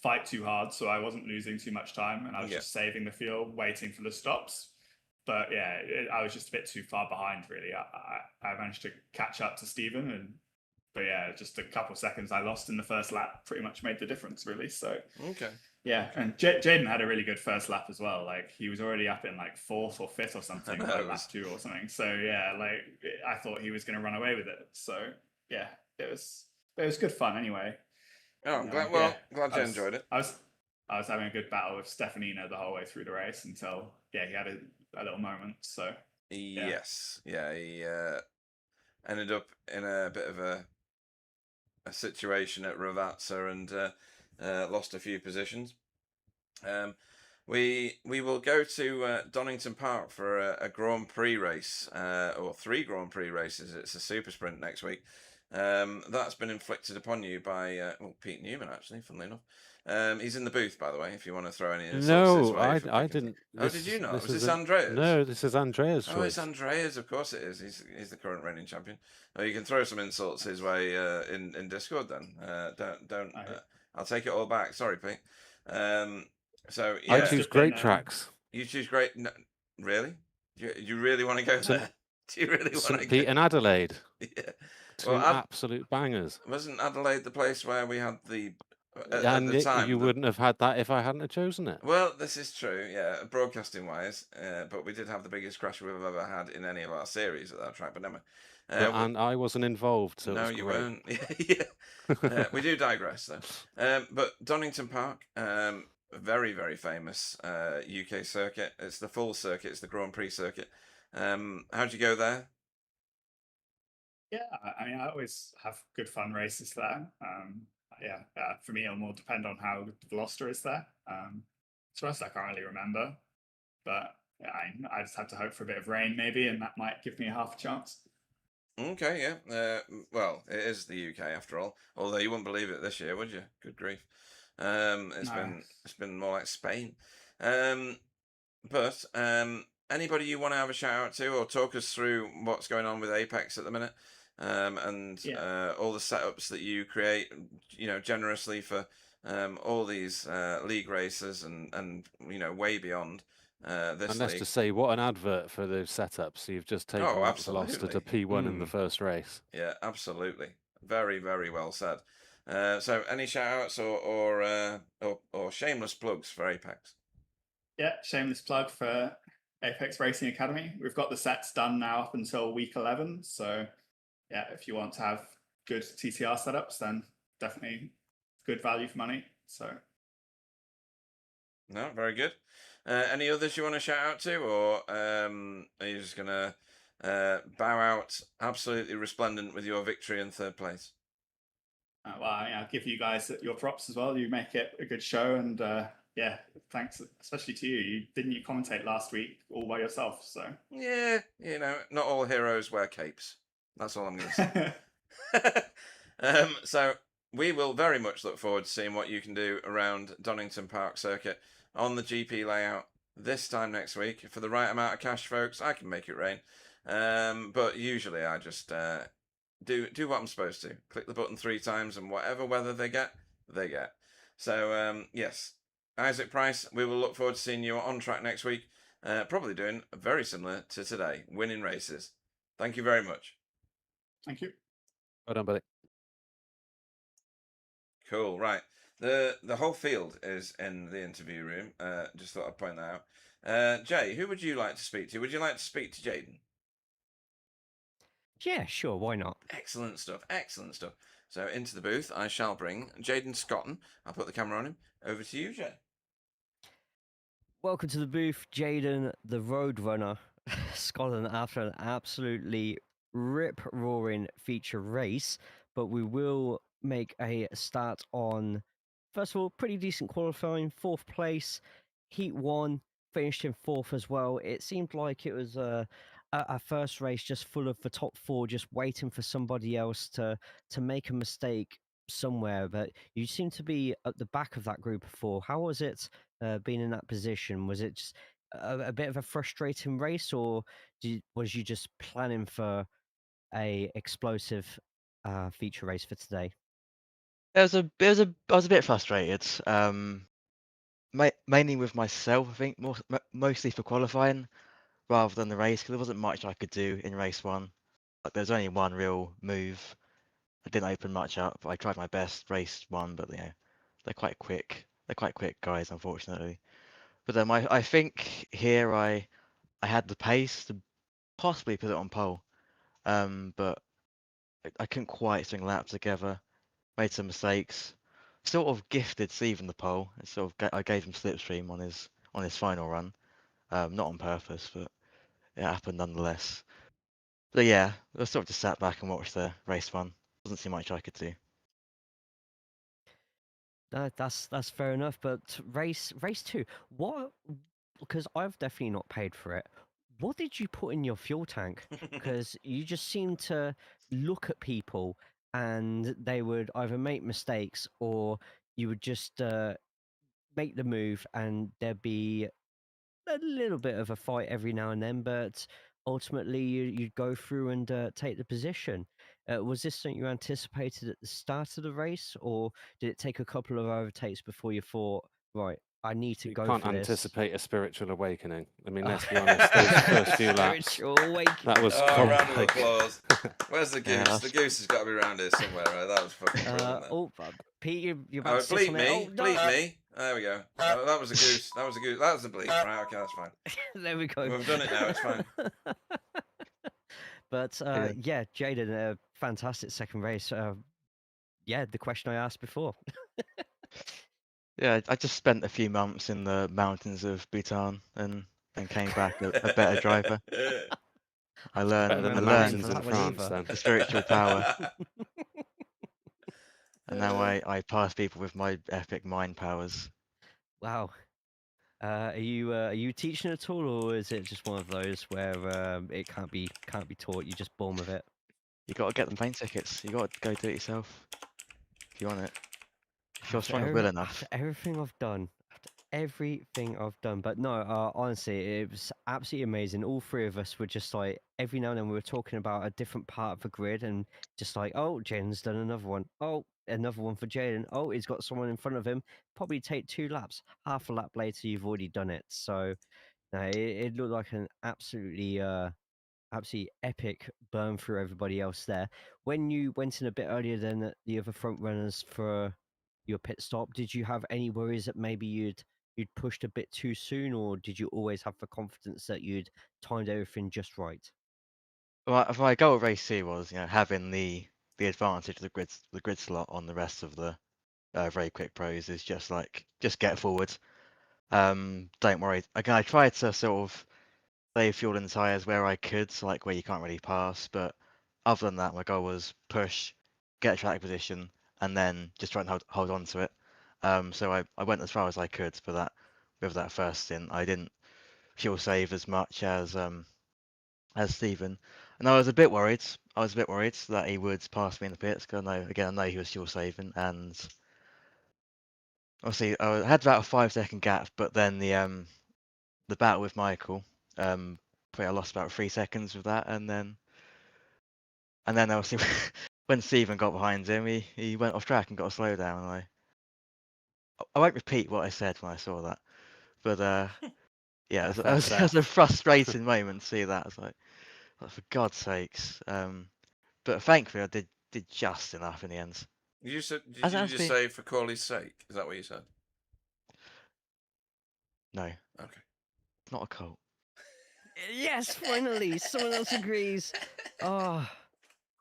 fight too hard, so I wasn't losing too much time, and I was just saving the field, waiting for the stops. But yeah, I was just a bit too far behind, really. I managed to catch up to Stephen, but yeah, just a couple of seconds I lost in the first lap pretty much made the difference, really. So okay. Yeah, and Jaden had a really good first lap as well. Like, he was already up in like 4th or 5th or something by lap 2 or something. So yeah, like, I thought he was going to run away with it. So yeah, it was good fun anyway. Oh, I'm glad you enjoyed it. I was having a good battle with Stefanino the whole way through the race until he had a little moment. So yeah. Yes, yeah, he ended up in a bit of a situation at Ravazza and lost a few positions. We will go to Donington Park for a Grand Prix race, or 3 Grand Prix races. It's a super sprint next week. That's been inflicted upon you by Pete Newman, actually, funnily enough. He's in the booth, by the way, if you want to throw any insults his way. I didn't. Oh, did you not? Was this Andreas? No, this is Andreas' choice. Oh, it's Andreas, of course it is. He's the current reigning champion. Oh, you can throw some insults his way in Discord then. Don't. I'll take it all back. Sorry, Pete. So yeah. I choose great tracks. You choose great. No, really? Do you really want to go there? Do you really want to St. go? Pete and Adelaide. Yeah. Two absolute bangers. Wasn't Adelaide the place where we had the? And at the time, you wouldn't have had that if I hadn't have chosen it. Well, this is true, yeah, broadcasting wise, but we did have the biggest crash we've ever had in any of our series at that track. But never mind. And I wasn't involved, so no, you weren't. Yeah. We do digress though. But Donington Park, very very famous UK circuit. It's the full circuit. It's the Grand Prix circuit. How'd you go there? Yeah, I mean, I always have good fun races there. For me, it'll more depend on how the Veloster is there. So rest I can't really remember, but yeah, I just have to hope for a bit of rain maybe, and that might give me a half a chance. Okay, yeah. Well, it is the UK after all. Although you wouldn't believe it this year, would you? Good grief. It's No. been more like Spain. Um, but anybody you want to have a shout out to, or talk us through what's going on with Apex at the minute, and Yeah. all the setups that you create, generously for all these league races and way beyond this And let's league. just say, what an advert for those setups. You've just taken Oh, Max Veloster to absolutely. P1 in the first race. Yeah, absolutely. Very, very well said. So, any shout outs or shameless plugs for Apex? Yeah, shameless plug for Apex Racing Academy. We've got the sets done now up until week 11. So, yeah, if you want to have good TCR setups, then definitely good value for money. So, No, very good. Any others you want to shout out to, or are you just gonna bow out absolutely resplendent with your victory in third place? well, I'll give you guys your props as well. You make it a good show, and yeah, thanks especially to you. Didn't you commentate last week all by yourself? So Yeah, not all heroes wear capes. That's all I'm going to say. So we will very much look forward to seeing what you can do around Donington Park Circuit on the GP layout this time next week. For the right amount of cash, folks, I can make it rain. But usually I just do what I'm supposed to. Click the button 3 times, and whatever weather they get, they get. So yes, Isaac Price, we will look forward to seeing you on track next week. Probably doing very similar to today, winning races. Thank you very much. thank you. Well done, buddy. Cool. Right. The whole field is in the interview room. Just thought I'd point that out. Jay, who would you like to speak to? Would you like to speak to Jaden? Yeah, sure, why not? Excellent stuff. Excellent stuff. So into the booth, I shall bring Jaden Scotton. I'll put the camera on him. Over to you, Jay. Welcome to the booth, Jaden, the Roadrunner, Scotland, after an absolutely rip-roaring feature race. But we will make a start on, first of all, pretty decent qualifying, 4th place, Heat 1, finished in 4th as well. It seemed like it was a first race just full of the top 4, just waiting for somebody else to make a mistake somewhere. But you seem to be at the back of that group of 4. How was it being in that position? Was it just a bit of a frustrating race, or was you just planning for a explosive feature race for today? I was a bit frustrated. Mainly with myself, I think, mostly for qualifying rather than the race, because there wasn't much I could do in race 1. Like, there's only one real move. I didn't open much up. I tried my best race 1, but they're quite quick. They're quite quick guys, unfortunately. But then I think here I had the pace to possibly put it on pole, but I couldn't quite string laps together. Made some mistakes. Sort of gifted Steven the pole. I gave him slipstream on his final run. Not on purpose, but it happened nonetheless. But yeah, I sort of just sat back and watched the race 1. Wasn't too much I could do. That's fair enough. But race 2, what? Because I've definitely not paid for it. What did you put in your fuel tank? Because you just seem to look at people and they would either make mistakes, or you would just make the move and there'd be a little bit of a fight every now and then, but ultimately you'd go through and take the position. Was this something you anticipated at the start of the race, or did it take a couple of overtakes before you thought, right, I need to You go can't for this? anticipate a spiritual awakening. I mean, let's be honest, those first few laps, Spiritual awakening. that was Oh, round of like, applause. Where's the goose? Yeah, The goose has got to be around here somewhere, right? That was fucking brilliant. Pete, you're Oh, about to sit bleep on me. it. Oh, no. Bleep me. There we go. Oh, that was a goose. That was a goose. That was a bleep. Right, okay, that's fine. There we go. We've done it now. It's fine. But yeah, Jaden, a fantastic second race. Yeah, the question I asked before. Yeah, I just spent a few months in the mountains of Bhutan and came back a better driver. I better than the learned mountains in France then. the spiritual power. And now I pass people with my epic mind powers. Wow. Are you teaching at all, or is it just one of those where it can't be taught? You just born with it. You got to get the plane tickets. You got to go do it yourself if you want it. If you're After, strong and will after enough. everything I've done, but no, honestly, it was absolutely amazing. All three of us were just like, every now and then we were talking about a different part of the grid and just like, oh, Jaden's done another one. Oh, another one for Jaden. Oh, he's got someone in front of him. Probably take 2 laps. Half a lap later, you've already done it. So, no, it looked like an absolutely epic burn through everybody else there. When you went in a bit earlier than the other front runners for your pit stop, did you have any worries that maybe you'd pushed a bit too soon, or did you always have the confidence that you'd timed everything just right? Well, my goal of race 2 was, having the advantage of the grid slot on the rest of the very quick pros is just get forward. Don't worry. Again, I tried to sort of save fuel in the tires where I could, so like where you can't really pass. But other than that, my goal was push, get a track position, and then just try and hold on to it. So I went as far as I could for that with that first stint. I didn't fuel save as much as Stephen, and I was a bit worried. That he would pass me in the pits because I know he was fuel saving, and obviously I had about a 5 second gap. But then the battle with Michael, probably I lost about 3 seconds with that, and then obviously when Stephen got behind him, he went off track and got a slowdown. And I won't repeat what I said when I saw that, but yeah, it was, it was a frustrating moment to see that. It's like for God's sakes. But thankfully I did just enough in the end. You said, did As you as just the say for quality's sake? Is that what you said? no, Okay. it's not a cult. Yes, finally, someone else agrees. Oh,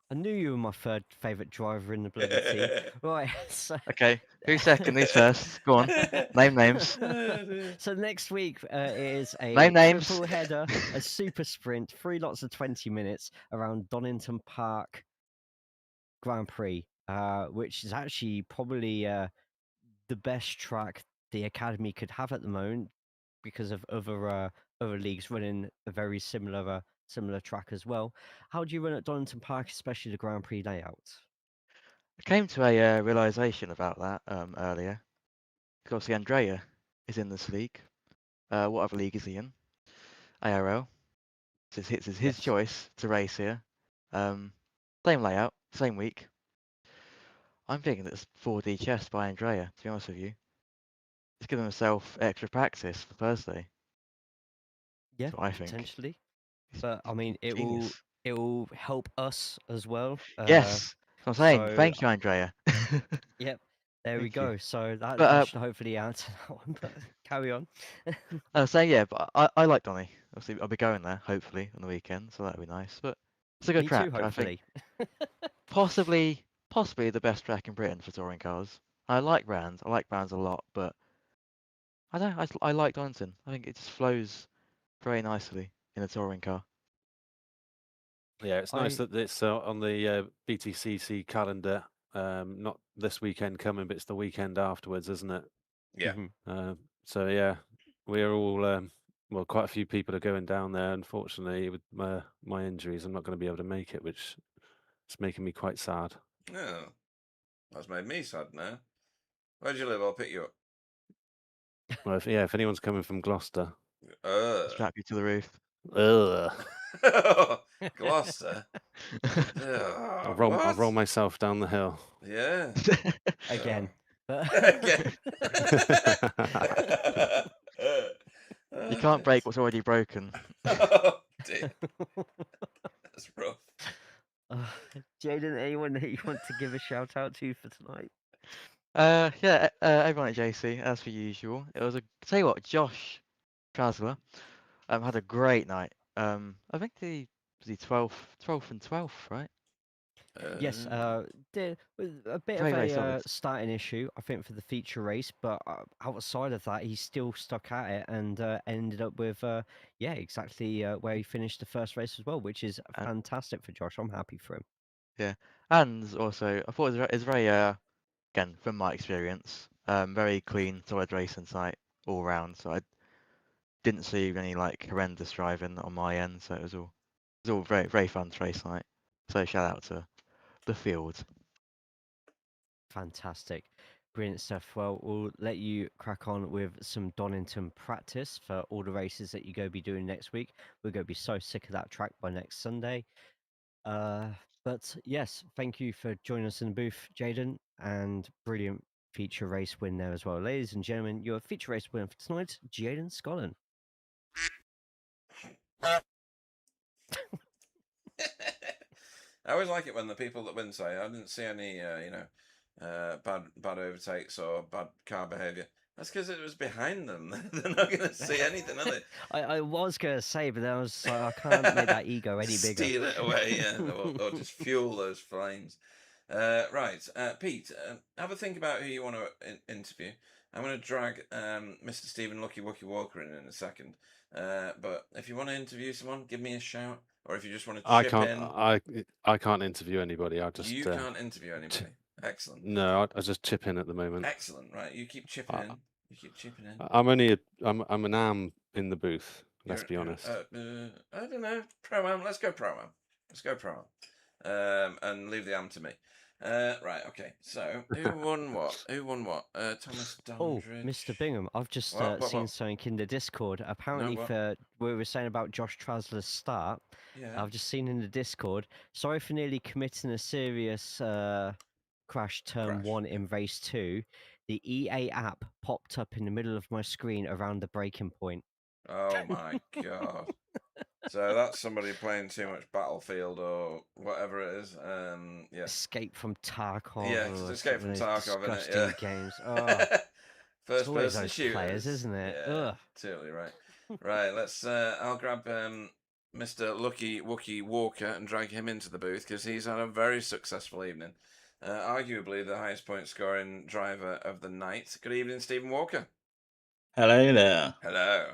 I knew you were my third favourite driver in the bloody team. Right, so Okay, who's second? Who's first? Go on, name names. so next week is Name a names. triple header, a super sprint, 3 lots of 20 minutes around Donington Park Grand Prix, which is actually probably the best track the academy could have at the moment because of other leagues running a very similar track as well. How do you run at Donington Park, especially the Grand Prix layout? I came to a realization about that earlier. Because obviously Andrea is in this league. What other league is he in? ARL. So it's his Yes. choice to race here. Same layout, same week. I'm thinking it's 4D chess by Andrea, to be honest with you. He's giving himself extra practice for Thursday. Yeah, That's what I think. potentially. But I mean, it Genius. will help us as well. Yes, that's what I'm saying. So Thank you, Andrea. yep, there we Thank you. go. So But that should hopefully answer that one. But carry on. I was saying, yeah, but I like Donny. Obviously, I'll be going there, hopefully, on the weekend, so that'll be nice. But it's a good Me too, track. I think hopefully. possibly the best track in Britain for touring cars. I like Brands. I like Brands a lot, but I don't know. I like Donington. I think it just flows very nicely in a touring car. Yeah, it's nice I that it's on the BTCC calendar. Not this weekend coming, but it's the weekend afterwards, isn't it? Yeah. So yeah, we're all well, quite a few people are going down there. Unfortunately, with my injuries, I'm not going to be able to make it, which is making me quite sad. Oh, that's made me sad now. Where do you live? I'll pick you up. Well, if anyone's coming from Gloucester, Strap you to the roof. Gloucester. I'll What? roll myself down the hill. Yeah. again. Again. You can't break what's already broken. Oh, dear. That's rough. Jaden, anyone that you want to give a shout out to for tonight? Yeah, everyone at JC, as per usual. It was tell you what, Josh Trasler had a great night. I think was he 12th and 12th, right? Yes, did with a bit Very, of very a solid. starting issue, I think, for the feature race, but outside of that, he still stuck at it and ended up with, yeah, exactly where he finished the first race as well, which is And, fantastic for Josh. I'm happy for him. yeah, and also I thought it was very again from my experience, very clean, solid racing site all round. So I didn't see any like horrendous driving on my end. So it was all very, very fun to race night. So shout out to the field. Fantastic. Brilliant stuff. Well, we'll let you crack on with some Donington practice for all the races that you're going to be doing next week. We're going to be so sick of that track by next Sunday. But yes, thank you for joining us in the booth, Jaden, and brilliant feature race win there as well. Ladies and gentlemen, your feature race winner for tonight, Jaden Scotland. I always like it when the people that win say, "I didn't see any, bad overtakes or bad car behaviour." That's because it was behind them. They're not going to see anything, are they? I was going to say, but then I was like, I can't make that ego any bigger. Steal it away, yeah, or just fuel those flames. Right, Pete, have a think about who you want to interview. I'm going to drag Mr. Stephen Lucky Wookie Walker in a second. But if you want to interview someone, give me a shout. Or if you just want to chip in. I can't interview anybody. You can't interview anybody. Excellent. No, I just chip in at the moment. Excellent. Right, you keep chipping in. You keep chipping in. I'm an am in the booth. Let's be honest. I don't know. Pro-am. Let's go pro-am. And leave the am to me. Right, okay. So, who won what? Thomas Dandridge. Oh, Mr. Bingham, I've just seen something in the Discord. Apparently, we were saying about Josh Trasler's start. Yeah. I've just seen in the Discord. Sorry for nearly committing a serious crash turn 1 in race 2. The EA app popped up in the middle of my screen around the braking point. Oh my god. So that's somebody playing too much Battlefield or whatever it is. Yeah. Escape from Tarkov. Yeah, Escape from Tarkov, disgusting innit? Yeah. games. Oh. First person shooters. Players, isn't it? Yeah, Ugh. totally right. Right, let's. I'll grab Mr. Lucky Wookie Walker and drag him into the booth because he's had a very successful evening. Arguably the highest point scoring driver of the night. Good evening, Stephen Walker. Hello there. Hello.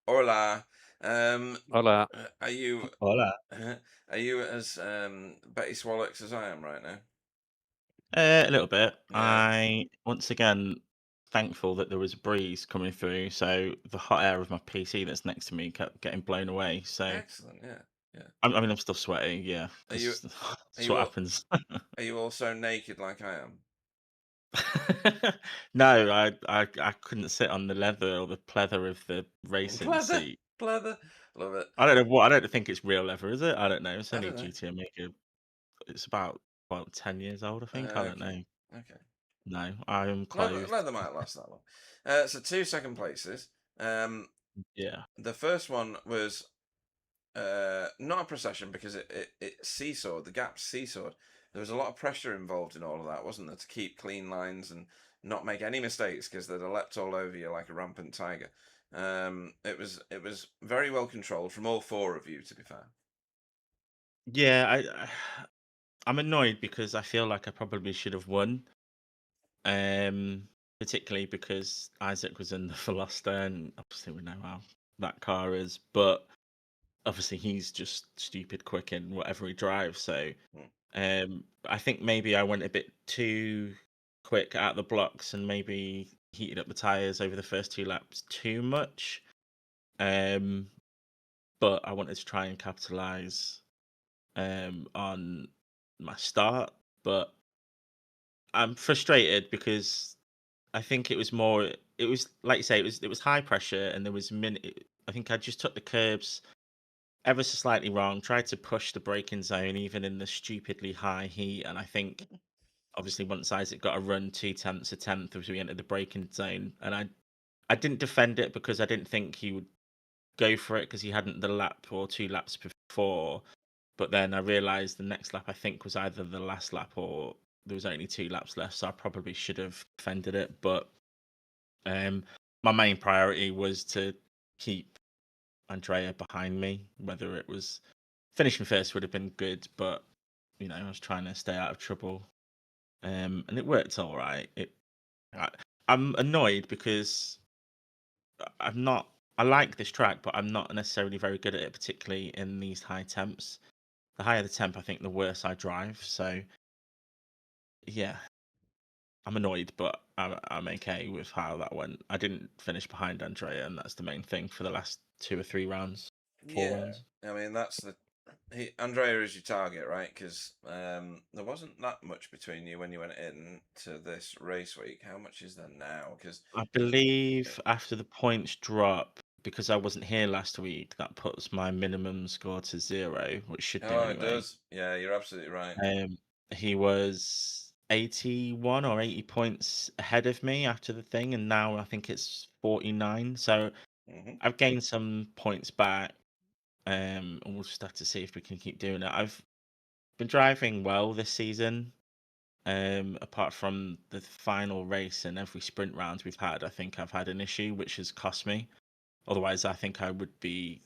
Hola. Hola. Are you? Hola. Are you as Betty Swallocks as I am right now? A little bit. Yeah. I once again thankful that there was a breeze coming through, so the hot air of my PC that's next to me kept getting blown away. So excellent. Yeah. I mean, I'm still sweaty. Yeah. That's what happens. Are you also naked like I am? No, I couldn't sit on the leather or the pleather of the racing seat. Pleather, love it. I don't know I don't think it's real leather, is it? I don't know. It's only GTO Maker. It's about 10 years old, I think. I don't know. Okay. No, I'm closed. Leather might last that long. So 2 second places. Yeah. The first one was not a procession because it seesawed. The gaps seesawed. There was a lot of pressure involved in all of that, wasn't there, to keep clean lines and not make any mistakes because they'd have leapt all over you like a rampant tiger. It was very well controlled from all 4 of you, to be fair. Yeah, I'm annoyed because I feel like I probably should have won. Particularly because Isaac was in the Veloster, and obviously we know how that car is, but obviously he's just stupid quick in whatever he drives. So I think maybe I went a bit too quick out the blocks and maybe heated up the tires over the first 2 laps too much. But I wanted to try and capitalize on my start, but I'm frustrated because I think it was like you say, it was high pressure, and there was I think I just took the curbs ever so slightly wrong, tried to push the braking zone even in the stupidly high heat, and I think obviously once Isaac got a run 0.2 of a tenth as we entered the braking zone, and I didn't defend it because I didn't think he would go for it because he hadn't the lap or 2 laps before. But then I realised the next lap I think was either the last lap or there was only 2 laps left, so I probably should have defended it. But my main priority was to keep Andrea behind me. Whether it was finishing first would have been good, but I was trying to stay out of trouble, and it worked all right. I'm annoyed because I like this track, but I'm not necessarily very good at it, particularly in these high temps. The higher the temp, I think the worse I drive. So yeah, I'm annoyed, but I'm okay with how that went. I didn't finish behind Andrea, and that's the main thing for the last 2 or 3 rounds. 4 rounds. I mean, that's Andrea is your target, right? Because there wasn't that much between you when you went in to this race week. How much is there now? Because I believe after the points drop, because I wasn't here last week, that puts my minimum score to 0, which should do it anyway. does. Yeah, you're absolutely right. He was 81 or 80 points ahead of me after the thing, and now I think it's 49. So I've gained some points back. And we'll just have to see if we can keep doing it. I've been driving well this season. Apart from the final race and every sprint round we've had, I think I've had an issue which has cost me. Otherwise, I think I would be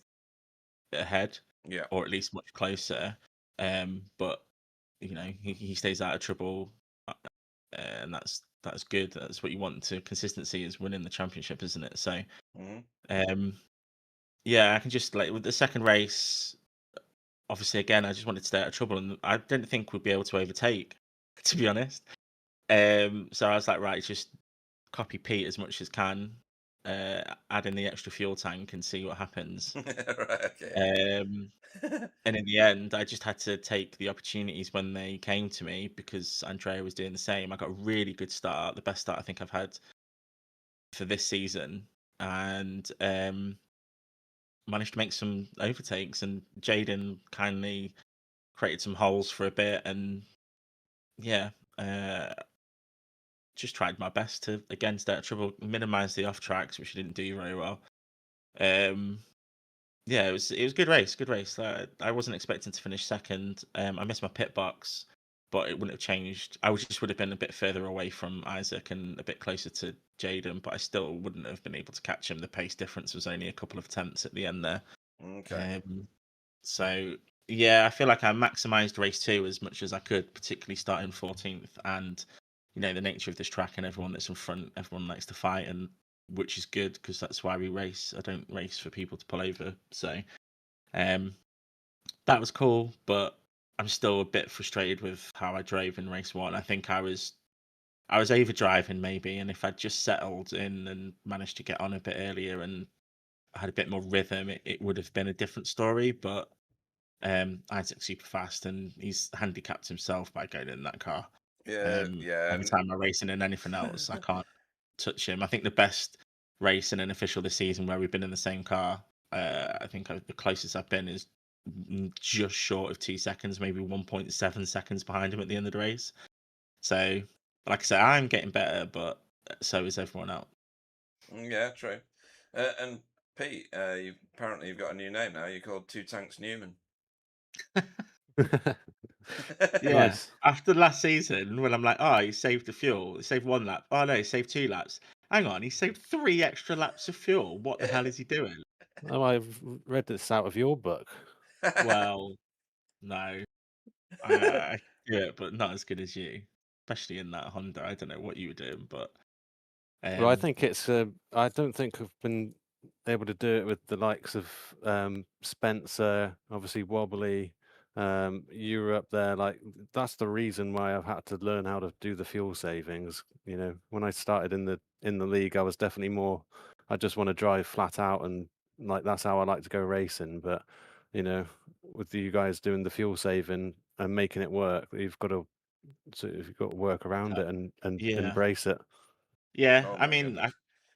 ahead, Yeah. or at least much closer. But he stays out of trouble, and that's good. That's what you want to consistency is winning the championship, isn't it? So, yeah, I can just like with the second race. Obviously, again, I just wanted to stay out of trouble, and I didn't think we'd be able to overtake, to be honest. So I was like, right, just copy Pete as much as can, add in the extra fuel tank and see what happens. Right, okay. And in the end, I just had to take the opportunities when they came to me because Andrea was doing the same. I got a really good start, the best start I think I've had for this season, and managed to make some overtakes. And Jaden kindly created some holes for a bit, and yeah, just tried my best to again stay out of trouble, minimize the off tracks, which I didn't do very well. Yeah, it was good race, good race. I wasn't expecting to finish second. I missed my pit box, but it wouldn't have changed. I would have been a bit further away from Isaac and a bit closer to Jaden, but I still wouldn't have been able to catch him. The pace difference was only a couple of tenths at the end there. Okay. So yeah, I feel like I maximised race 2 as much as I could, particularly starting 14th. And the nature of this track and everyone that's in front, everyone likes to fight, and which is good because that's why we race. I don't race for people to pull over. So that was cool, but I'm still a bit frustrated with how I drove in race 1. I think I was over driving maybe, and if I'd just settled in and managed to get on a bit earlier and had a bit more rhythm, it would have been a different story. But Isaac's super fast, and he's handicapped himself by going in that car. Yeah, yeah. Every time I'm racing in anything else, I can't touch him. I think the best race in an official this season where we've been in the same car, I think the closest I've been is just short of 2 seconds, maybe 1.7 seconds behind him at the end of the race. So, like I said, I'm getting better, but so is everyone else. Yeah, true. And Pete, you've got a new name now. You're called Two Tanks Newman. Yeah. Nice. After last season, when I'm like, oh, he saved the fuel, he saved 1 lap. Oh no, he saved 2 laps. Hang on, he saved 3 extra laps of fuel. What the hell is he doing? Oh, I've read this out of your book. Well, no, I do it, but not as good as you, especially in that Honda. I don't know what you were doing, but Well, I think it's. I don't think I've been able to do it with the likes of Spencer, obviously Wobbly. You were up there. Like that's the reason why I've had to learn how to do the fuel savings. When I started in the league, I was definitely more. I just want to drive flat out, and like that's how I like to go racing. But with you guys doing the fuel saving and making it work, you've got to work around it and yeah, embrace it. yeah. Oh I my mean, goodness.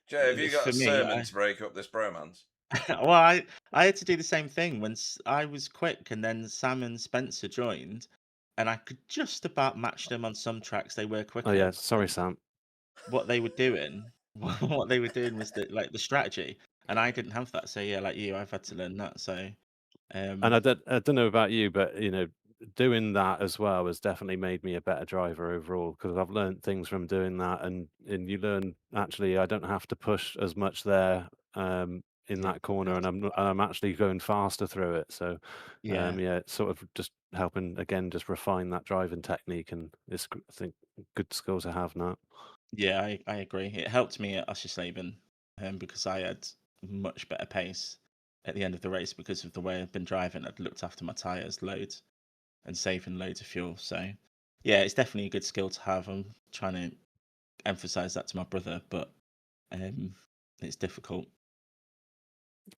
Joe, have you got for a me, sermon to break up this bromance? well, I had to do the same thing when I was quick, and then Sam and Spencer joined, and I could just about match them on some tracks. They were Oh quicker. yeah, sorry, Sam. What they were doing, what they were doing was the strategy, and I didn't have that. So yeah, like you, I've had to learn that. So And I don't know about you, but doing that as well has definitely made me a better driver overall because I've learned things from doing that, and you learn actually I don't have to push as much there in yeah, that corner, and I'm actually going faster through it. So yeah, yeah, it's sort of just helping again, just refine that driving technique, and it's I think good skills to have now. yeah, I agree. It helped me at Oschersleben, because I had much better pace at the end of the race because of the way I'd been driving. I'd looked after my tires loads and saving loads of fuel. So yeah, it's definitely a good skill to have. I'm trying to emphasize that to my brother, but it's difficult.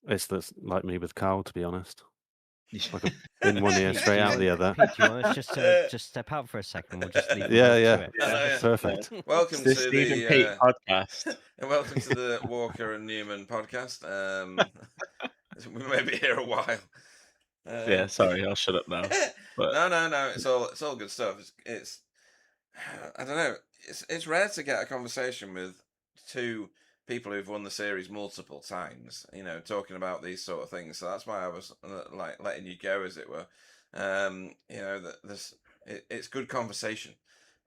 It's like me with Carl, to be honest. In one ear, straight out the other. Pete, do you want us just step out for a second? We'll just leave you Yeah, to yeah. it. Yeah. Perfect. Welcome It's the to Stephen Pete the podcast. welcome to the Walker and Newman podcast. We may be here a while. Yeah, sorry, I'll shut up now. But No. It's all good stuff. It's I don't know. It's rare to get a conversation with two people who've won the series multiple times. You know, talking about these sort of things. So that's why I was like letting you go, as it were. You know that it's good conversation.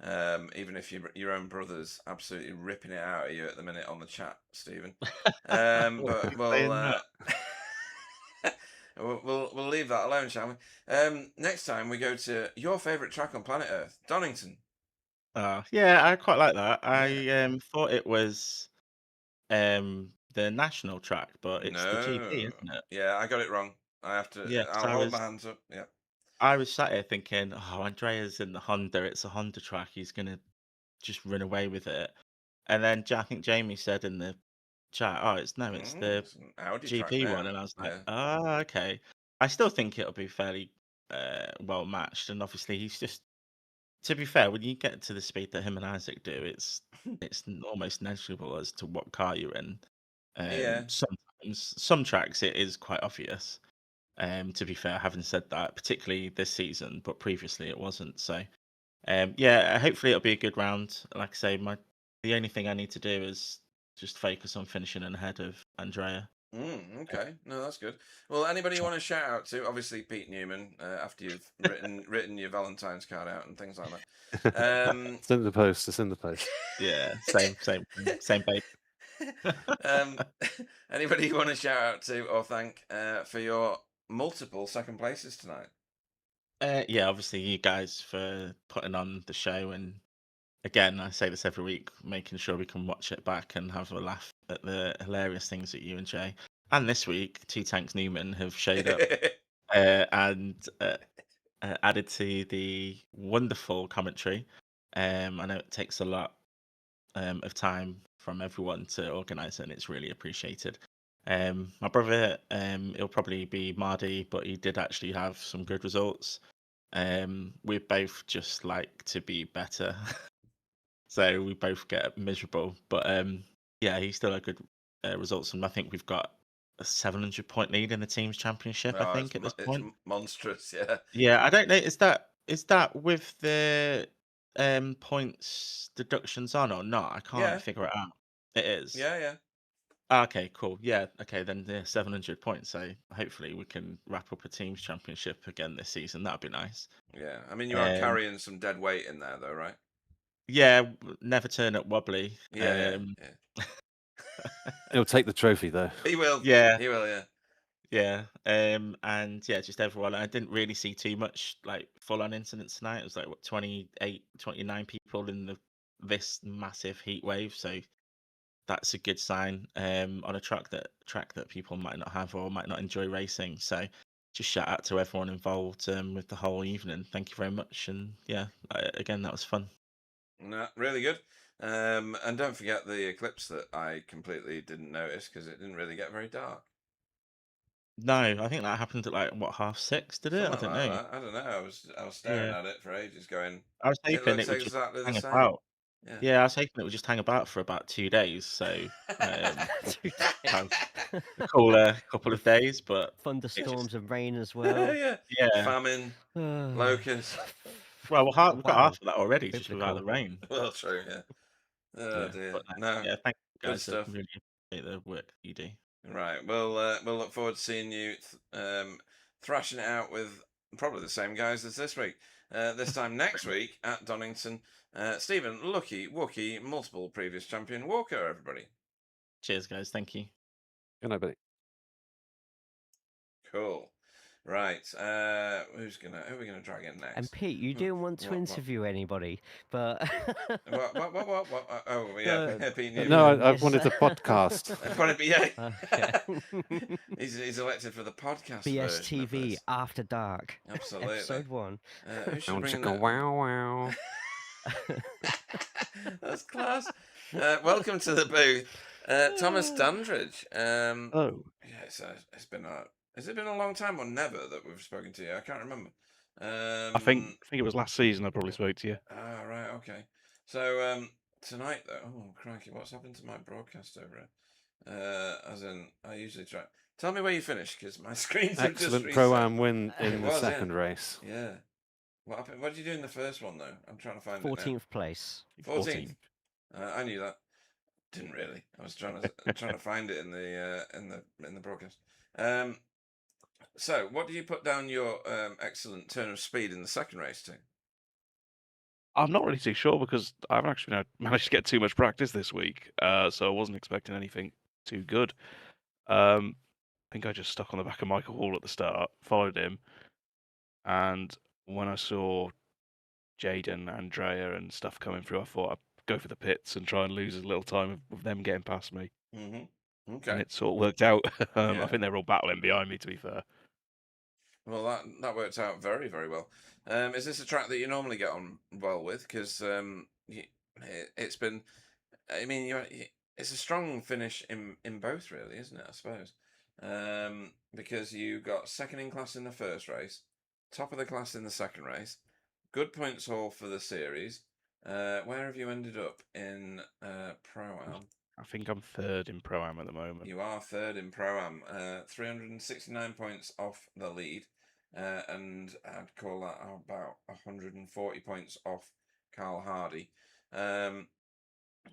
Even if your own brother's absolutely ripping it out of you at the minute on the chat, Stephen. But we'll leave that alone, shall we? Next time we go to your favourite track on planet Earth, Donington. yeah, I quite like that. I thought it was the national track, but it's the GP, isn't it? Yeah, I got it wrong. I have to. Yeah, 'cause I'll hold my hands up. Yeah. I was sat here thinking, oh, Andrea's in the Honda. It's a Honda track. He's gonna just run away with it. And then I think Jamie said in the chat, "Oh, it's the It's an Audi track GP now. one," and I was like, Yeah. "Oh, okay." I still think it'll be fairly well matched, and obviously he's just. To be fair, when you get to the speed that him and Isaac do, it's almost negligible as to what car you're in. Yeah. Sometimes, some tracks it is quite obvious. To be fair, having said that, particularly this season, but previously it wasn't. So, yeah, hopefully it'll be a good round. Like I say, the only thing I need to do is just focus on finishing ahead of Andrea. Okay. No, that's good. Well, anybody you want to shout out to? Obviously, Pete Newman. After you've written your Valentine's card out and things like that. It's in the post. It's in the post. Yeah, same babe. Anybody you want to shout out to or thank for your multiple second places tonight? Yeah, obviously you guys for putting on the show, and again, I say this every week, making sure we can watch it back and have a laugh at the hilarious things that you and Jay. And this week, Two Tanks Newman have showed up and added to the wonderful commentary. I know it takes a lot of time from everyone to organise it, and it's really appreciated. My brother, it'll probably be Mardy, but he did actually have some good results. We both just like to be better. So we both get miserable, but yeah, he still had good results, and I think we've got a 700-point lead in the team's championship. I think at this point, it's monstrous. Yeah. Yeah, I don't know. Is that with the points deductions on or not? I can't figure it out. It is. Yeah. Okay, cool. Yeah. Okay, then 700 points. So hopefully we can wrap up a team's championship again this season. That'd be nice. Yeah. I mean, you are carrying some dead weight in there, though, right? Yeah, never turn up wobbly. Yeah. He'll take the trophy though. He will. Yeah. He will. Yeah. Yeah. And yeah, just everyone. I didn't really see too much like full on incidents tonight. It was like what 28, 29 people in this massive heat wave. So that's a good sign on a track that people might not have or might not enjoy racing. So just shout out to everyone involved with the whole evening. Thank you very much. And yeah, again, that was fun. No, really good. And don't forget the eclipse that I completely didn't notice because it didn't really get very dark. No, I think that happened at like what 6:30, did it? Something I don't know. that. I don't know. I was staring at it for ages, going. I was It hoping looks it would just exactly the hang same. about. Yeah. Yeah, I was hoping it would just hang about for about 2 days. So have a cooler couple of days, but Thunderstorms and rain as well. Yeah. Famine, locusts. Well, we've got Wow. half of that already, just without the Biblical. rain. Well, true. Yeah. Oh dear. But No. yeah, thank you Good guys. I stuff. really appreciate the work that you do. Right. We'll look forward to seeing you thrashing it out with probably the same guys as this week. This time next week at Donington. Stephen, Lucky, Wookie, multiple previous champion, Walker, everybody. Cheers, guys. Thank you. Good night, buddy. Cool. Right. Who are we gonna drag in next? And Pete, you didn't want to interview anybody, but What? Oh yeah, Pete Newman. No, I wanted the podcast. Okay. He's elected for the podcast. BSTV After Dark. Absolutely. Episode 1. Who should I want bring to in go that? wow. That's class. Welcome to the booth, Thomas Dandridge. Oh, Yeah, it's been a Has it been a long time or never that we've spoken to you? I can't remember. I think it was last season I probably spoke to you. Ah, right, okay. So tonight though, oh crikey, what's happened to my broadcast over here? As in, I usually try. Tell me where you finished, because my screens have just Excellent reset. pro-am win in It the was, second yeah. race. Yeah. What happened? What did you do in the first one though? I'm trying to find it now. 14th place. 14th. I knew that. Didn't really. I was trying to find it in the broadcast. So what do you put down your excellent turn of speed in the second race to? I'm not really too sure because I haven't actually managed to get too much practice this week, so I wasn't expecting anything too good. I think I just stuck on the back of Michael Hall at the start, followed him, and when I saw Jaden, Andrea, and stuff coming through, I thought I'd go for the pits and try and lose a little time of them getting past me. Mm-hmm. Okay. And it sort of worked out. Yeah. I think they're all battling behind me, to be fair. Well, that worked out very, very well. Is this a track that you normally get on well with? Because it's been, I mean, it's a strong finish in both, really, isn't it? I suppose, because you got second in class in the first race, top of the class in the second race, good points haul for the series. Where have you ended up in Pro-Am? I think I'm third in Pro-Am at the moment. You are third in Pro-Am, 369 points off the lead, and I'd call that about 140 points off Carl Hardy.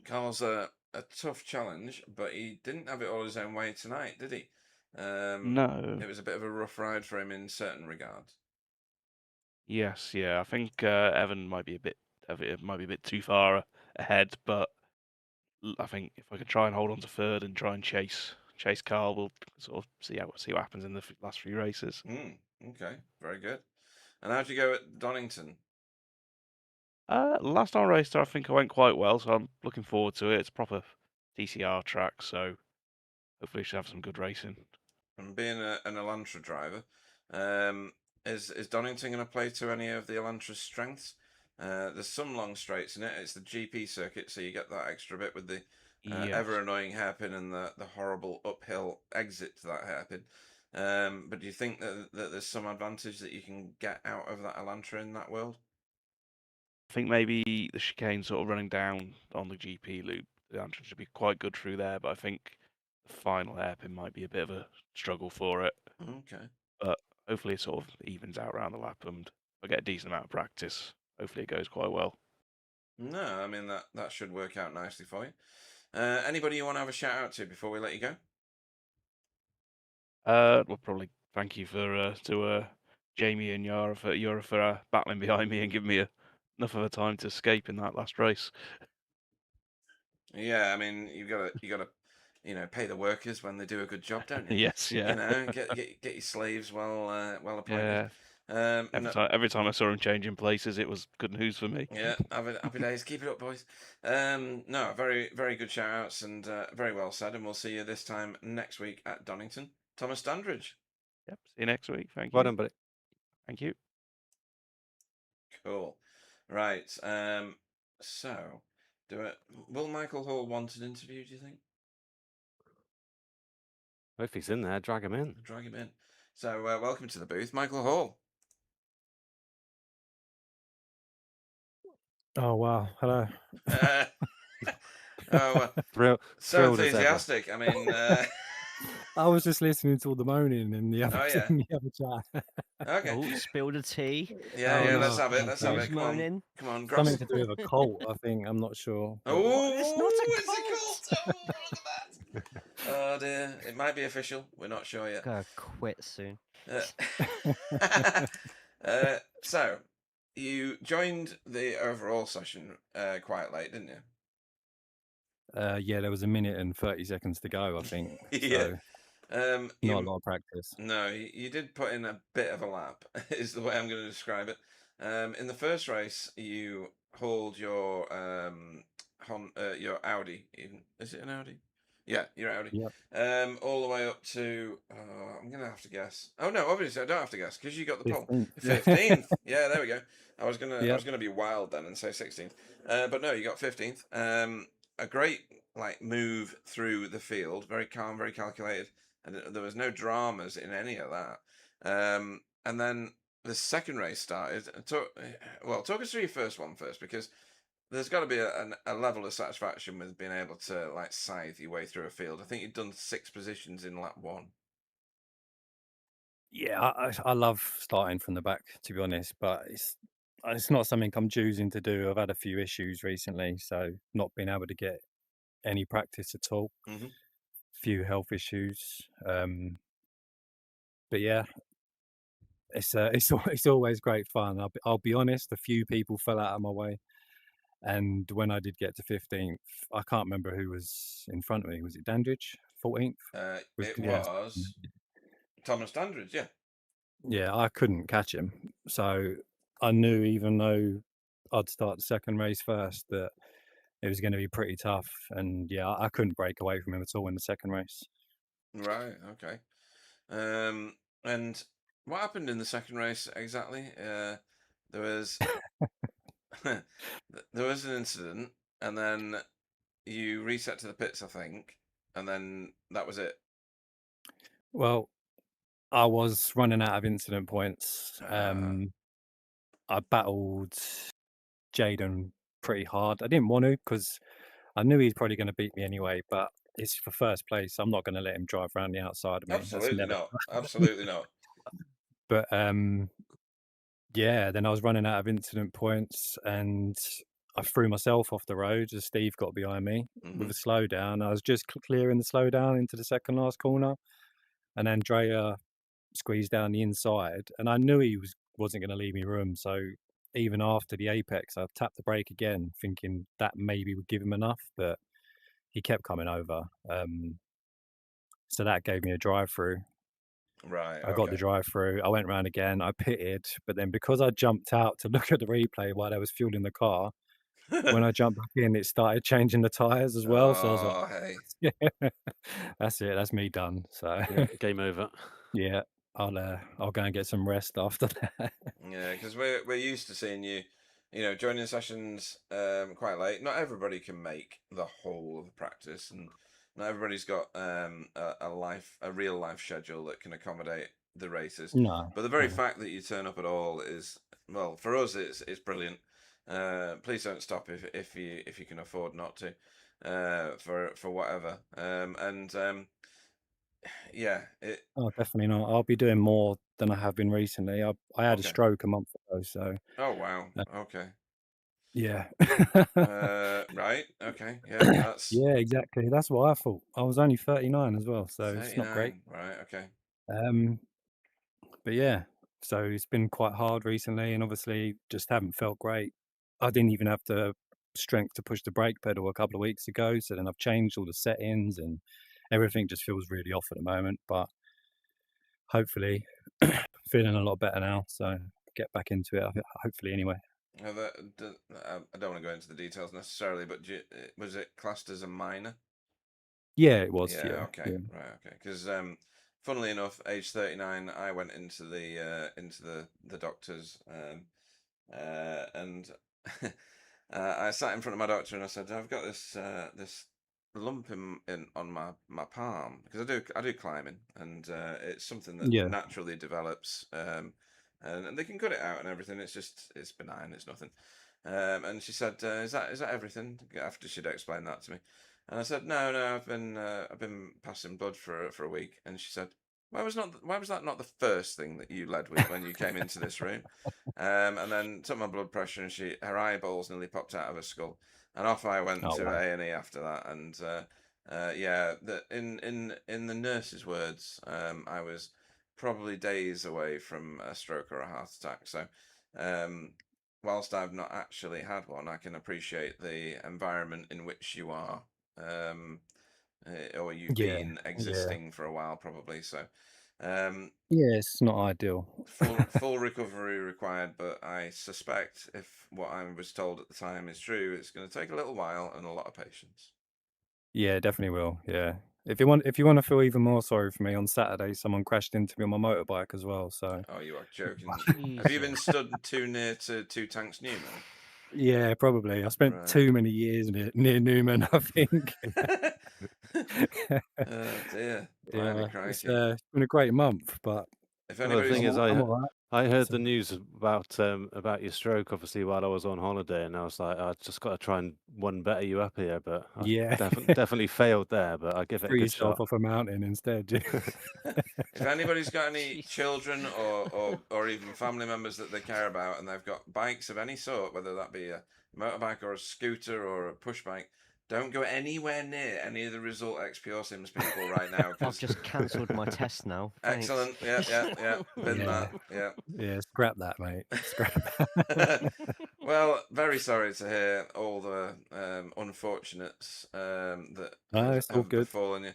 Carl's a tough challenge, but he didn't have it all his own way tonight, did he? No. It was a bit of a rough ride for him in certain regards. Yes, yeah. I think Evan might be a bit too far ahead, but I think if I could try and hold on to third and try and chase Carl, we'll sort of see what happens in the last few races. Okay, very good. And how'd you go at Donington? Last time I raced there, I think I went quite well, so I'm looking forward to it. It's a proper TCR track, so hopefully should have some good racing. And being an Elantra driver, is Donington going to play to any of the Elantra's strengths? There's some long straights in it. It's the GP circuit, so you get that extra bit with the ever annoying hairpin and the horrible uphill exit to that hairpin. But do you think that there's some advantage that you can get out of that Elantra in that world? I think maybe the chicane sort of running down on the GP loop, the Elantra should be quite good through there, but I think the final hairpin might be a bit of a struggle for it. Okay. But hopefully it sort of evens out around the lap and I get a decent amount of practice. Hopefully it goes quite well. No, I mean that should work out nicely for you. Anybody you want to have a shout out to before we let you go? Well, probably thank you to Jamie and Yara for battling behind me and giving me enough of a time to escape in that last race. Yeah, I mean you gotta pay the workers when they do a good job, don't you? Yes, yeah. Get your slaves well appointed. Yeah. Every time I saw him changing places, it was good news for me. Yeah, happy days. Keep it up, boys. No, very, very good shout outs and very well said. And we'll see you this time next week at Donington. Thomas Standridge. Yep. See you next week. Thank you. Well done, buddy. Thank you. Cool. Right. So, will Michael Hall want an interview, do you think? If he's in there, drag him in. Drag him in. So, welcome to the booth, Michael Hall. Oh, wow. Hello. So enthusiastic. I mean, I was just listening to all the moaning in the other, in the other chat. Okay. Oh, spill the tea. Yeah, let's have it. Come on. Something to do with a cult, I think. I'm not sure. Oh, it's not a cult. Oh, look at that. Oh dear, it might be official. We're not sure yet. Gotta quit soon. So, you joined the overall session quite late, didn't you? Yeah, there was a minute and 30 seconds to go, I think. Yeah. So, not a lot of practice. No, you did put in a bit of a lap, is the way I'm going to describe it. In the first race, you hauled your Audi. Is it an Audi? Yeah, your Audi. Yep. All the way up to, I'm going to have to guess. Oh no, obviously I don't have to guess because you got the pole. 15th. Yeah, there we go. I was gonna be wild then and say 16th, but no, you got 15th. A great move through the field, very calm, very calculated. and there was no dramas in any of that. And then the second race started. Talk us through your first one first, because there's got to be a level of satisfaction with being able to like scythe your way through a field. I think you've done 6 positions in lap 1. Yeah, I love starting from the back, to be honest, but it's not something I'm choosing to do. I've had a few issues recently, so not being able to get any practice at all. Mm-hmm. Few health issues, but yeah, it's always great fun. I'll be honest, a few people fell out of my way, and when I did get to 15th, I can't remember who was in front of me. Was it Dandridge? 14th? It was Thomas Dandridge, yeah. Yeah, I couldn't catch him, so I knew, even though I'd start the second race first, that it was going to be pretty tough. And yeah, I couldn't break away from him at all in the second race. Right. Okay. And what happened in the second race exactly? There was there was an incident, and then you reset to the pits, I think, and then that was it. Well, I was running out of incident points. I battled Jaden pretty hard. I didn't want to, because I knew he's probably going to beat me anyway, but it's for first place. I'm not going to let him drive around the outside of me. Absolutely not. Absolutely not. But yeah, then I was running out of incident points, and I threw myself off the road as Steve got behind me with a slowdown. I was just clearing the slowdown into the second last corner, and Andrea squeezed down the inside, and I knew he wasn't going to leave me room. So even after the apex, I tapped the brake again, thinking that maybe would give him enough, but he kept coming over. So that gave me a drive through. Right. I got the drive through. I went round again. I pitted, but then because I jumped out to look at the replay while I was fueling the car, when I jumped back in, it started changing the tires as well. So I was like, hey. yeah, that's it. That's me done. So game over. Yeah, I'll go and get some rest after that. Yeah, because we're used to seeing you, joining sessions quite late. Not everybody can make the whole of the practice, and not everybody's got a real life schedule that can accommodate the races. No. But the very fact that you turn up at all is, well, for us it's brilliant. Please don't stop if you can afford not to, for whatever. Yeah. Oh, definitely not. I'll be doing more than I have been recently. I had a stroke a month ago, so. Oh wow. Okay. Yeah. Right. Okay. Yeah. That's. Yeah, exactly. That's what I thought. I was only 39 as well, so 39. it's not great. Right. Okay. But yeah, so it's been quite hard recently, and obviously just haven't felt great. I didn't even have the strength to push the brake pedal a couple of weeks ago, so then I've changed all the settings, and everything just feels really off at the moment. But hopefully, feeling a lot better now, so get back into it. Hopefully, anyway. I don't want to go into the details necessarily, but was it classed as a minor? Yeah, it was. Yeah. Okay. Yeah. Right. Okay. Because funnily enough, age 39, I went into the doctors, and I sat in front of my doctor and I said, I've got this lump on my palm, because I do climbing, and it's something that naturally develops, and they can cut it out and everything. It's benign. It's nothing. And she said, is that everything? After she'd explained that to me, and I said, no, I've been passing blood for a week. And she said, why was that not the first thing that you led with when you came into this room? And then took my blood pressure, and her eyeballs nearly popped out of her skull, and off I went to A&E after that. And yeah, in the nurse's words, I was probably days away from a stroke or a heart attack. So whilst I've not actually had one, I can appreciate the environment in which you are, or you've been existing for a while, probably. So yeah, it's not ideal. full recovery required, but I suspect, if what I was told at the time is true, it's going to take a little while and a lot of patience. Yeah, definitely will. Yeah. If you want to feel even more sorry for me, on Saturday someone crashed into me on my motorbike as well. So. Oh, you are joking. Have you been stood too near to Two Tanks Newman? Yeah, probably. I spent too many years near Newman, I think. Oh dear. Blimey, Christ. it's been a great month, but If Well, the anybody's thing is, I'm all right. I heard So- the news about your stroke, obviously, while I was on holiday, and I was like, I just got to try and one better you up here, but I Yeah. definitely failed there. But I give it a Free good yourself shot. off a mountain instead. if anybody's got any Jeez. children or even family members that they care about, and they've got bikes of any sort, whether that be a motorbike or a scooter or a push bike, don't go anywhere near any of the Result X Pure Sims people right now. I've just cancelled my test now. Thanks. Excellent. Yeah. Been Yeah. that. Yeah. Yeah, scrap that, mate. Scrap that. Well, very sorry to hear all the unfortunates that No, it's all have good. befallen you.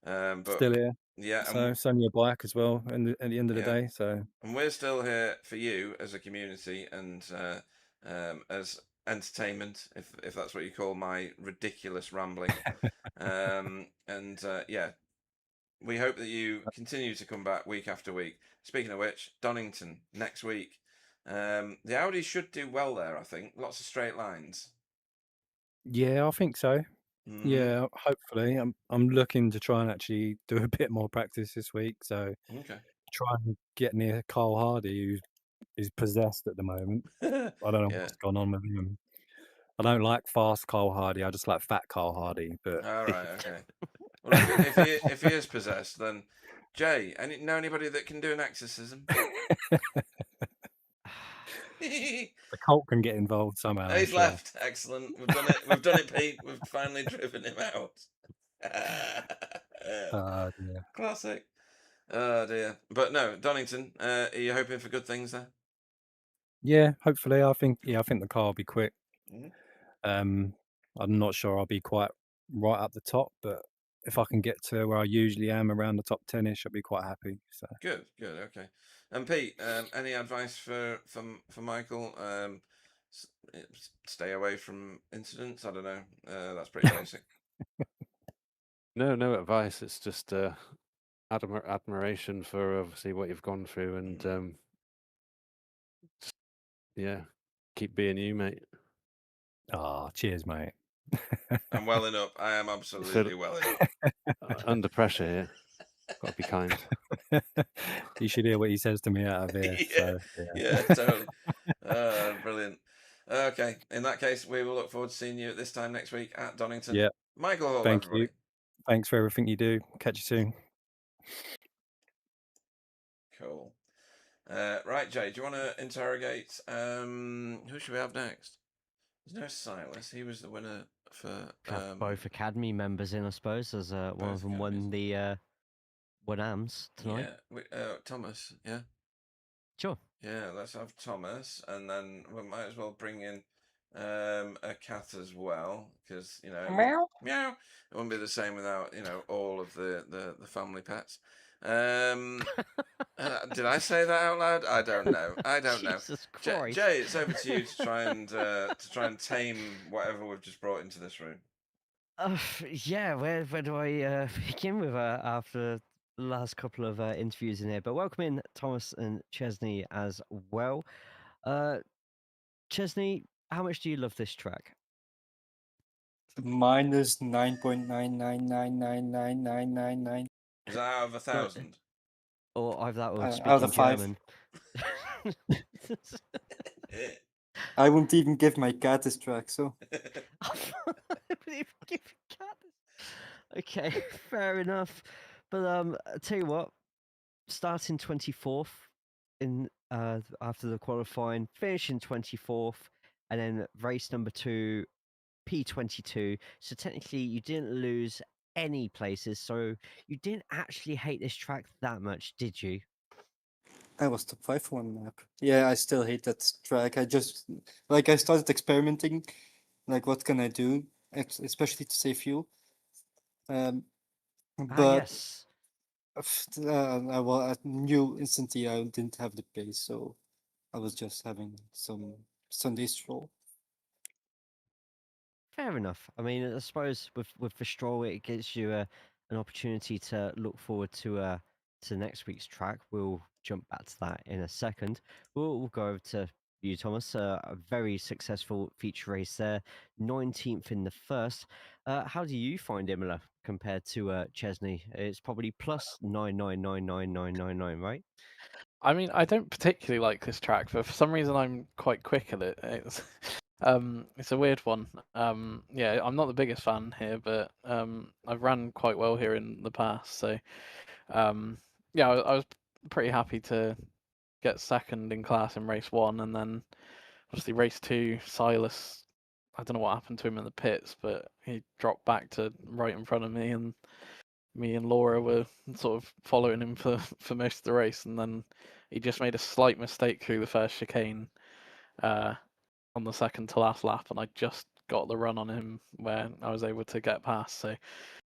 But Still here. yeah, So it's only a bike as well at the end of the Yeah. day. So and we're still here for you as a community and as entertainment, if that's what you call my ridiculous rambling. Yeah, we hope that you continue to come back week after week. Speaking of which, Donington next week. The Audis should do well there, I think. Lots of straight lines. yeah, I think so. Mhm. Yeah, hopefully. I'm looking to try and actually do a bit more practice this week. So Okay. try and get near Carl Hardy, who is possessed at the moment. I don't know Yeah. what's gone on with him. I don't like fast Carl Hardy. I just like fat Carl Hardy. But All right. Okay. Well, if he is possessed, then Jay, know anybody that can do an exorcism? the cult can get involved somehow. I'm He's sure. left. Excellent. We've done it. We've done it, Pete. We've finally driven him out. Yeah. Classic. Oh dear. But no, Donington. Are you hoping for good things there? Yeah, hopefully. I think the car will be quick. Mhm. I'm not sure I'll be quite right up the top, but if I can get to where I usually am around the top 10ish, I'll be quite happy. So Good. Okay. And Pete, any advice for Michael? Stay away from incidents. I don't know. That's pretty basic. No advice. It's just admiration for obviously what you've gone through, and yeah, keep being you, mate. cheers, mate. I'm welling up. I am absolutely welling up. Under pressure here. Got to be kind. You should hear what he says to me out of here. Yeah, totally. Brilliant. Okay, in that case, we will look forward to seeing you at this time next week at Donington. Yeah. Michael Hall, Thank everybody. you. Thanks for everything you do. Catch you soon. Cool. Right, Jay, do you want to interrogate who should we have next? There's no Silas. He was the winner for both Academy members in, I suppose, as one of them won the won AMS tonight. Yeah, Thomas. Yeah. Sure. Yeah, let's have Thomas, and then we might as well bring in a cat as well, because meow. It wouldn't be the same without all of the family pets. Did I say that out loud? I don't know. Jesus Christ. Jay, it's over to you to try and tame whatever we've just brought into this room. Yeah, where do I begin with after the last couple of interviews in here? But welcome in Thomas and Chesney as well. Chesney, how much do you love this track? Minus 9.999999999. Is that out of 1,000? Or I've that one out of speaking 5. German. I won't even give my cat this track, so. Okay, fair enough. But I'll tell you what, starting 24th in after the qualifying, finishing 24th, and then race number 2, P22. So technically, you didn't lose any places. So you didn't actually hate this track that much, did you? I was top 5 for one map. Yeah, I still hate that track. I just I started experimenting, like what can I do, especially to save fuel. But yes. I knew instantly I didn't have the pace, so I was just having some Sunday stroll. Fair enough. I mean, I suppose with the stroll, it gives you an opportunity to look forward to next week's track. We'll jump back to that in a second. We'll go over to you, Thomas. A very successful feature race there, 19th in the first. How do you find Imola compared to Chesney. It's probably plus 9999999, right? I mean, I don't particularly like this track, but for some reason I'm quite quick at it. It's a weird one. Yeah, I'm not the biggest fan here, but I've ran quite well here in the past, so yeah, I was pretty happy to get second in class in race 1, and then obviously race 2, Silas. I don't know what happened to him in the pits, but he dropped back to right in front of me, and me and Laura were sort of following him for most of the race, and then he just made a slight mistake through the first chicane on the second to last lap, and I just got the run on him where I was able to get past. So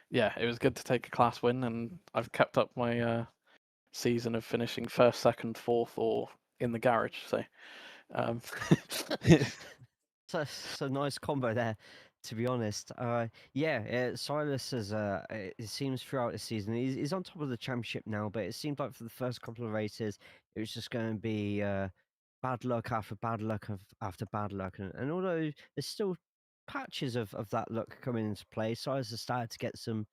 yeah, it was good to take a class win, and I've kept up my season of finishing first, second, fourth, or in the garage. So so nice combo there, to be honest. Yeah, Silas has. It seems throughout the season he's on top of the championship now, but it seemed like for the first couple of races it was just going to be bad luck after bad luck after bad luck, and although there's still patches of that luck coming into play, Silas has started to get some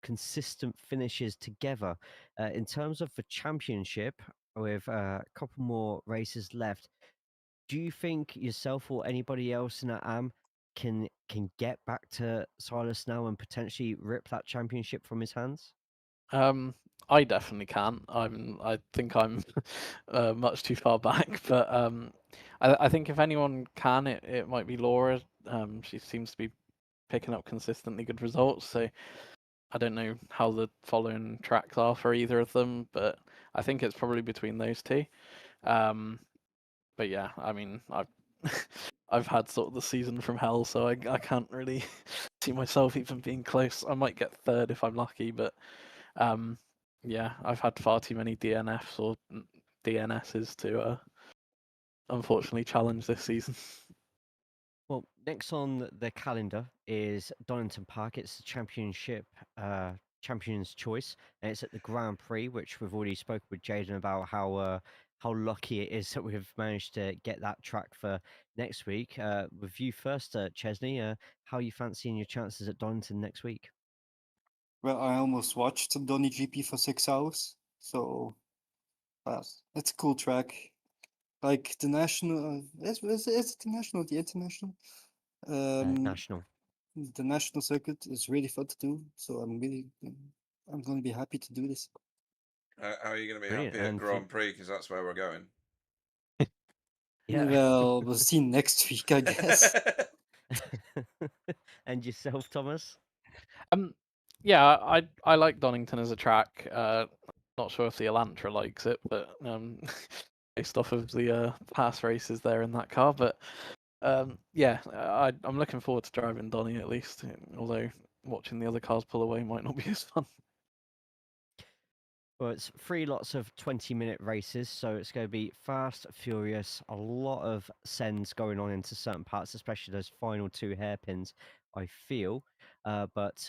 consistent finishes together. In terms of the championship, with a couple more races left, do you think yourself or anybody else in that AM can get back to Silas now and potentially rip that championship from his hands? I definitely can. I think I'm much too far back, but I think if anyone can, it might be Laura. She seems to be picking up consistently good results, so I don't know how the following tracks are for either of them, but I think it's probably between those two. But yeah, I mean, I've had sort of the season from hell, so I can't really see myself even being close. I might get third if I'm lucky, but yeah, I've had far too many DNFs or DNSs to unfortunately challenge this season. Well, next on the calendar is Donington Park. It's the championship, champion's choice, and it's at the Grand Prix, which we've already spoken with Jaden about how lucky it is that we've managed to get that track for next week. With you first, Chesney, how are you fancying your chances at Donington next week? Well, I almost watched Donny GP for 6 hours, so it's a cool track. Like the national, is it the national, the international? National. The national circuit is really fun to do, so I'm going to be happy to do this. How are you going to be Brilliant. happy at And Grand Prix? Because that's where we're going. Yeah. Well, we'll see next week, I guess. And yourself, Thomas? Yeah, I like Donington as a track. Not sure if the Elantra likes it, but based off of the past races there in that car. But yeah, I'm looking forward to driving Donny at least. Although watching the other cars pull away might not be as fun. Well, it's 3 lots of 20-minute races, so it's going to be fast, furious, a lot of sends going on into certain parts, especially those final 2 hairpins, I feel. But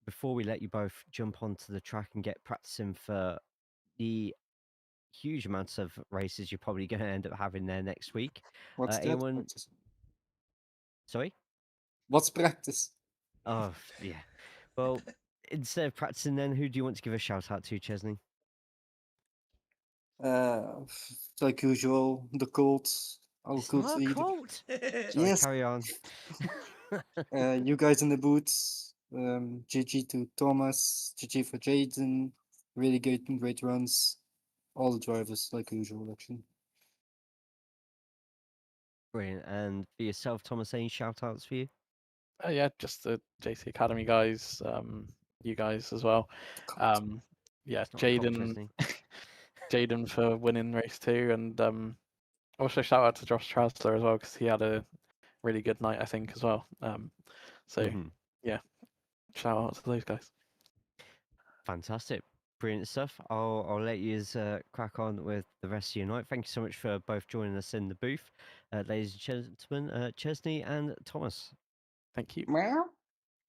before we let you both jump onto the track and get practicing for the huge amounts of races you're probably going to end up having there next week. What's that? Anyone? Practice? Sorry? What's practice? Oh, yeah. Well, instead of practicing then, who do you want to give a shout out to, Chesney? Like usual, the Colts. It's not a Colt. Sorry, Yes. carry on. You guys in the boots. GG to Thomas. GG for Jaden. Really great runs. All the drivers, like usual, actually. Brilliant. And for yourself, Thomas, any shout outs for you? Yeah, just the JC Academy guys, you guys as well. Yeah, It's not a Colt, Jaden, Chesney. Jaden for winning race 2, and also shout out to Josh Trousler as well because he had a really good night, I think, as well. So yeah, shout out to those guys. Fantastic. Brilliant stuff. I'll let you crack on with the rest of your night. Thank you so much for both joining us in the booth, ladies and gentlemen, Chesney and Thomas. Thank you. Meow.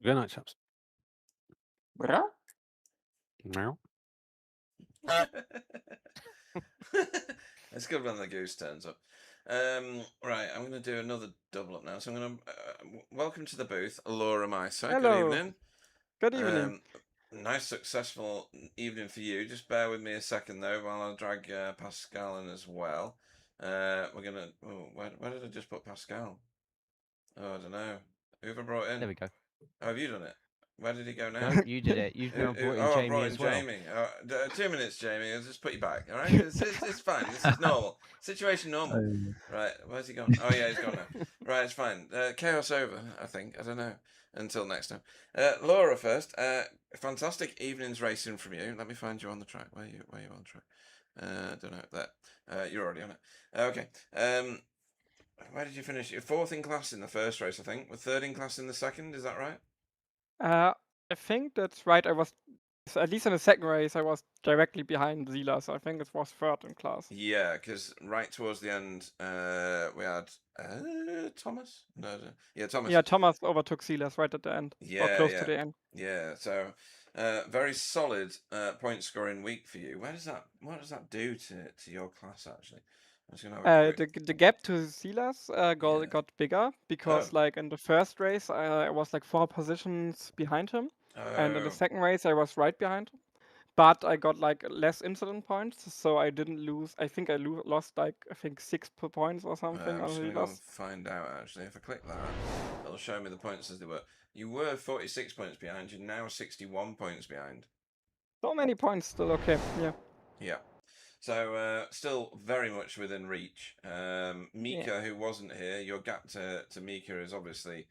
Good night, chaps. Meow. Meow. It's good when the goose turns up. Right, I'm going to do another double up now. So I'm going to welcome to the booth, Laura Meiser. Hello. Good evening. Good evening. Nice, successful evening for you. Just bear with me a second, though, while I drag Pascal in as well. We're going to... Oh, where did I just put Pascal? Oh, I don't know. Who have I brought in? There we go. Oh, have you done it? Where did he go now? No, you did it. You've now brought in Jamie I brought in as well. Jamie. 2 minutes, Jamie. I'll just put you back. All right, it's fine. This is normal. Situation normal. Right, where's he gone? Oh yeah, he's gone now. Right, it's fine. Chaos over. I think. I don't know. Until next time. Laura first. Fantastic evening's racing from you. Let me find you on the track. Where you on the track? I don't know. There. You're already on it. Okay. Where did you finish? You're 4th in class in the first race, I think. With 3rd in class in the second. Is that right? I think that's right. I was, at least in the second race, I was directly behind Zila, so I think it was 3rd in class. Yeah, because right towards the end, we had Thomas. Thomas. Yeah, Thomas overtook Silas right at the end, or close to the end. Yeah, so very solid point scoring week for you. What does that do to your class actually? I'm just gonna have a quick... The gap to Silas got bigger because like in the first race I was like 4 positions behind him, and in the second race I was right behind him, but I got like less incident points, so I didn't lose. I think I lost like 6 points or something. I'm just gonna go and find out actually. If I click that, it'll show me the points as they were. You were 46 points behind. You're now 61 points behind. So many points still. Okay, yeah. Yeah. So still very much within reach. Mika, who wasn't here, your gap to Mika has obviously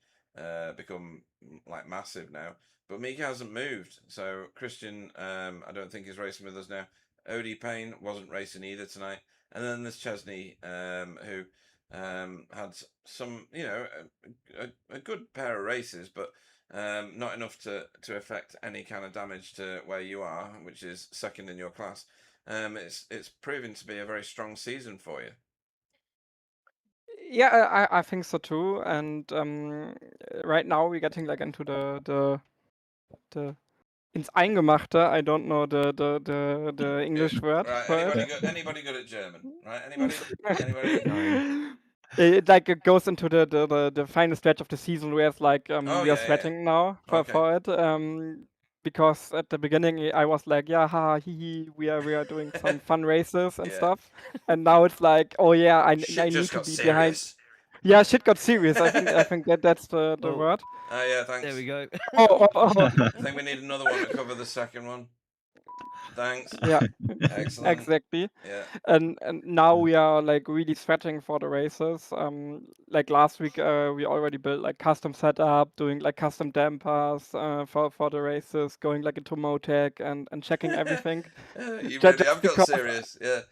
become like massive now. But Mika hasn't moved. So Christian, I don't think is racing with us now. Odie Payne wasn't racing either tonight. And then there's Chesney, who had some, a good pair of races, but not enough to affect any kind of damage to where you are, which is 2nd in your class. It's proving to be a very strong season for you. Yeah, I think so too. And right now we're getting like into the ins Eingemachte. I don't know the English word. Right, anybody good at German? Right, anybody? It goes into the final stretch of the season where it's like we are sweating now for it. Because at the beginning I was like, yeah, haha, hee hee, we are doing some fun races and stuff, and now it's like, oh yeah, I need to be behind. Yeah, shit got serious. I think that's the word. Oh yeah, thanks. There we go. Oh. I think we need another one to cover the second one. Thanks. Yeah. Excellent. Exactly. Yeah. And now we are like really sweating for the races. Like last week, we already built like custom setup, doing like custom dampers for the races, going like into Motec and checking everything. You really have got serious, yeah.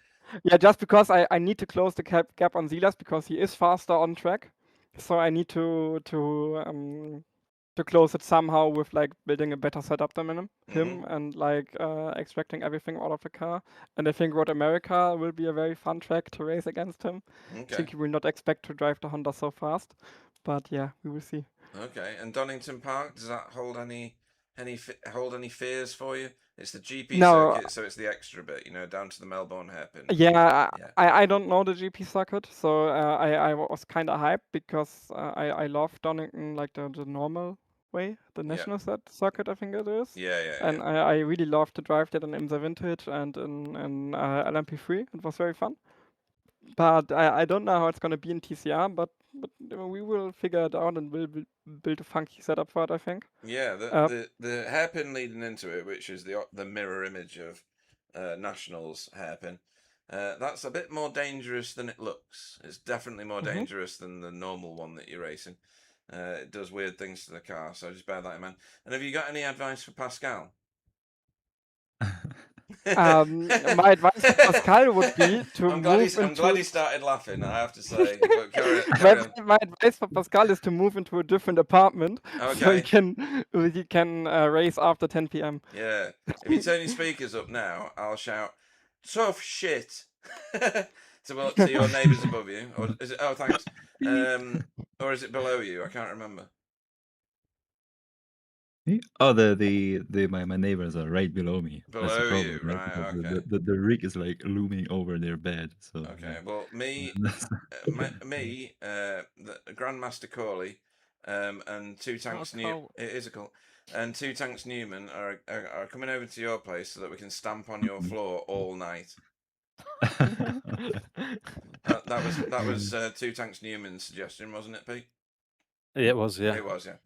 Yeah, just because I need to close the gap on Silas because he is faster on track, so I need to close it somehow with like building a better setup than him and like extracting everything out of the car. And I think Road America will be a very fun track to race against him. Okay. I think he will not expect to drive the Honda so fast, but yeah, we will see. Okay, and Donington Park, does that hold any fears for you? It's the GP circuit, so it's the extra bit, down to the Melbourne hairpin. Yeah, I don't know the GP circuit, so I was kind of hyped because I love Donington like the normal way, the national circuit, I think it is. And I really love to drive that in IMSA Vintage and in LMP3. It was very fun. But I don't know how it's going to be in TCR, but we will figure it out and we'll build a funky setup for it, I think. Yeah, the hairpin leading into it, which is the mirror image of Nationals hairpin, that's a bit more dangerous than it looks. It's definitely more dangerous than the normal one that you're racing. It does weird things to the car, so just bear that in mind. And have you got any advice for Pascal? My advice to Pascal would be to I'm glad he started laughing, I have to say. But carry on. My advice for Pascal is to move into a different apartment so he can race after 10 p.m. Yeah. If you turn your speakers up now, I'll shout, "Tough shit!" to your neighbours above you. Or is it? Oh, thanks. Or is it below you? I can't remember. Oh, my neighbors are right below me. Below you, right? Okay. The rig is like looming over their bed. So okay, well, me, the Grandmaster Corley, and 2 Tanks New. It is a call. and Two Tanks Newman are coming over to your place so that we can stamp on your floor all night. that was Two Tanks Newman's suggestion, wasn't it, Pete? It was, yeah. It was, yeah.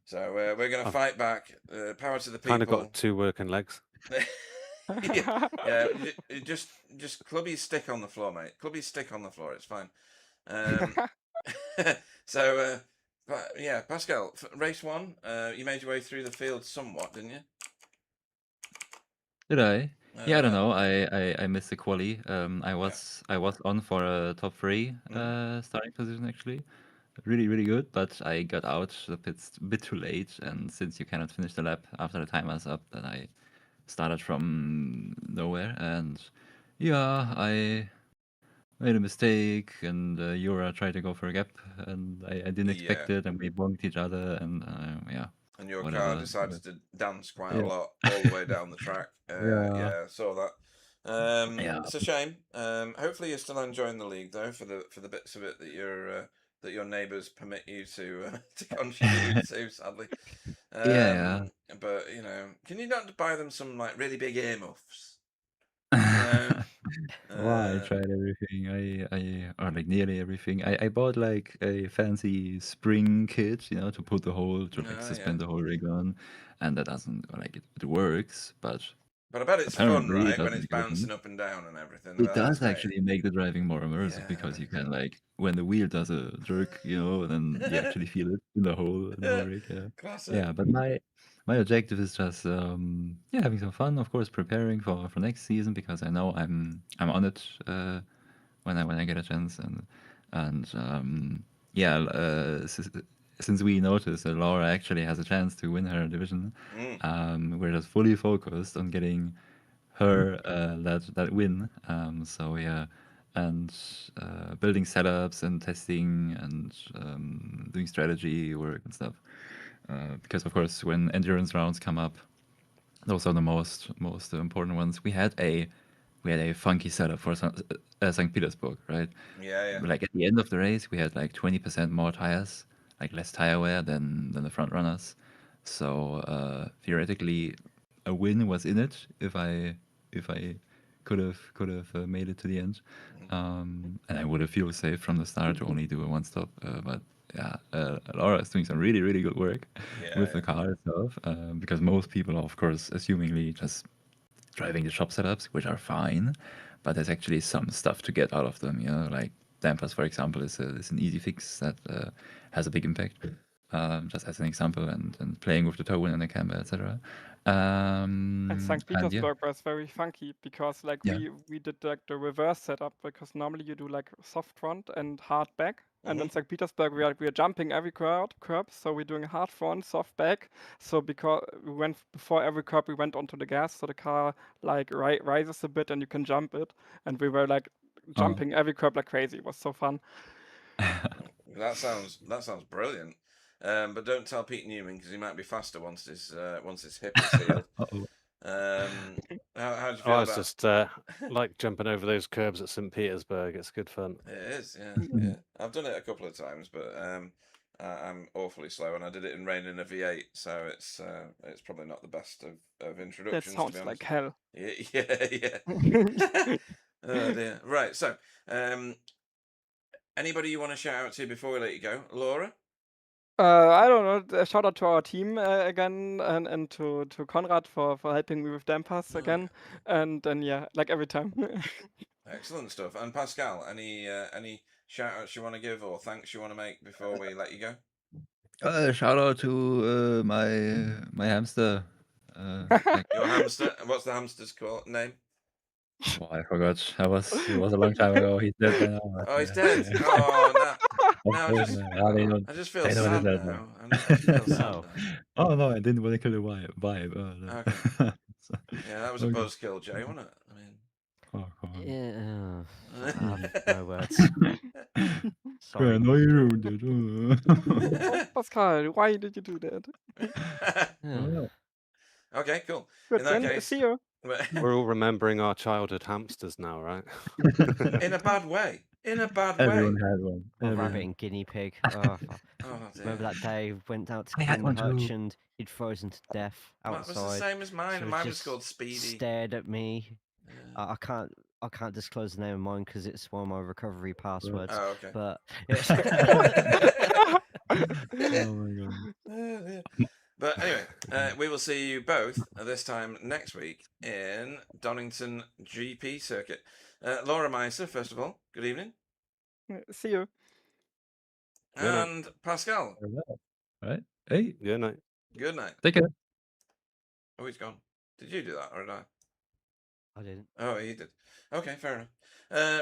So we're going to fight back. Power to the people. Kind of got 2 working legs. yeah, just club your stick on the floor, mate. Club your stick on the floor. It's fine. So, yeah, Pascal, race 1, you made your way through the field somewhat, didn't you? Did I? Yeah, I don't know. I missed the quali. I was on for a top 3 starting position actually. Really, really good, but I got out the pits a bit too late, and since you cannot finish the lap after the timer's up, then I started from nowhere, and yeah, I made a mistake, and Yura tried to go for a gap, and I didn't expect it, and we bonked each other, and yeah. And your whatever. car decided to dance quite a lot all the way down the track. Yeah, saw that. It's a shame. Hopefully you're still enjoying the league though, for the bits of it that your neighbours permit you to contribute to. Sadly, yeah. But you know, can you not buy them some like really big earmuffs? Well, I tried everything. Or like nearly everything. I bought like a fancy spring kit, to put the whole to like suspend the whole rig on, and that doesn't like it works, but I bet it's fun, right? When it's bouncing up and down and everything. It does actually make the driving more immersive because you can like when the wheel does a jerk, then you actually feel it in the whole rig. Yeah. Classic. Yeah, but my objective is just having some fun, of course, preparing for next season because I know I'm on it when I get a chance and since we noticed that Laura actually has a chance to win her division, we're just fully focused on getting her that win. So yeah, and building setups and testing and doing strategy work and stuff. Because of course, when endurance rounds come up, those are the most important ones. We had a funky setup for St. Petersburg, right? Yeah. Like at the end of the race, we had like 20% more tires, like less tire wear than the front runners. So theoretically, a win was in it if I could have made it to the end, and I would have feel safe from the start to only do a one stop. But yeah, Laura is doing some really really good work with the car itself, because most people are of course assumingly just driving the shop setups, which are fine, but there's actually some stuff to get out of them. Like dampers, for example, is an easy fix that has a big impact. Just as an example, and playing with the toe and the camber, etc. And St. Petersburg was very funky because like we did like the reverse setup because normally you do like soft front and hard back. And in St. Petersburg we are jumping every curb, so we're doing hard front, soft back. So because we went before every curb we went onto the gas, so the car like rises a bit and you can jump it. And we were like jumping every curb like crazy. It was so fun. That sounds brilliant. But don't tell Pete Newman because he might be faster once his hip is healed. How do you feel about? It's just like jumping over those curbs at St. Petersburg. It's good fun. It is, yeah. I've done it a couple of times, but I'm awfully slow, and I did it in rain in a V8, so it's probably not the best of introductions. That sounds to be honest. like hell. Yeah. Oh dear. Right. So, anybody you want to shout out to before we let you go, Laura? I don't know. Shout out to our team again, and to Konrad for helping me with dampers again, and then yeah, like every time. Excellent stuff. And Pascal, any shout outs you want to give or thanks you want to make before we let you go? Shout out to my hamster. Your hamster. What's the hamster's name? Oh, I forgot. It was a long time ago. He's dead by now. Oh, he's dead. Oh, no. I just feel sad now. Oh no, I didn't want to kill the vibe. Oh, no. Okay. Yeah, that was a buzzkill, Jay, wasn't it? I mean. Yeah. No words. Sorry. No, you ruined it. Pascal, why did you do that? Okay, cool. Good, in that case, see you. We're all remembering our childhood hamsters now, right? In a bad way. In a bad Everyone way. had one. Or Everyone. rabbit and guinea pig. Oh, Oh, dear. remember that day went out to I had clean the one too. hutch and he'd frozen to death That was the outside. same as mine. So he Mine was just called Speedy. stared at me. I can't disclose the name of mine because it's one of my recovery passwords. Oh, okay. But Oh my god. But anyway, we will see you both this time next week in Donington GP circuit. Laura Meiser, first of all, good evening. See you. And Pascal. Right. Hey. Good night. Good night. Take care. Oh, he's gone. Did you do that or did I? I didn't. Oh, he did. Okay, fair enough.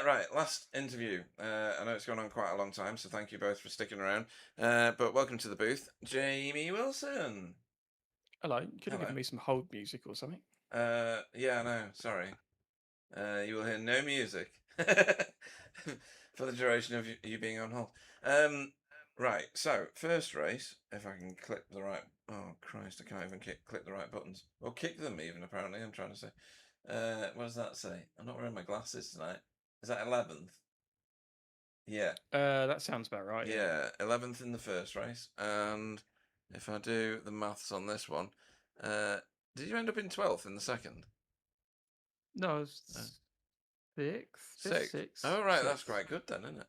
Right, last interview. I know it's gone on quite a long time, so thank you both for sticking around. But welcome to the booth, Jamie Wilson. Hello. You could have given me some hold music or something. Yeah, no, sorry. You will hear no music for the duration of you being on hold. Right, so first race, if I can click the right... Oh, Christ, I can't even click the right buttons. Or kick them even, apparently, I'm trying to say. What does that say? I'm not wearing my glasses tonight. Is that 11th? Yeah. That sounds about right. Yeah, 11th in the first race. And if I do the maths on this one, did you end up in 12th in the second? No, sixth. Oh, right, that's quite good then, isn't it?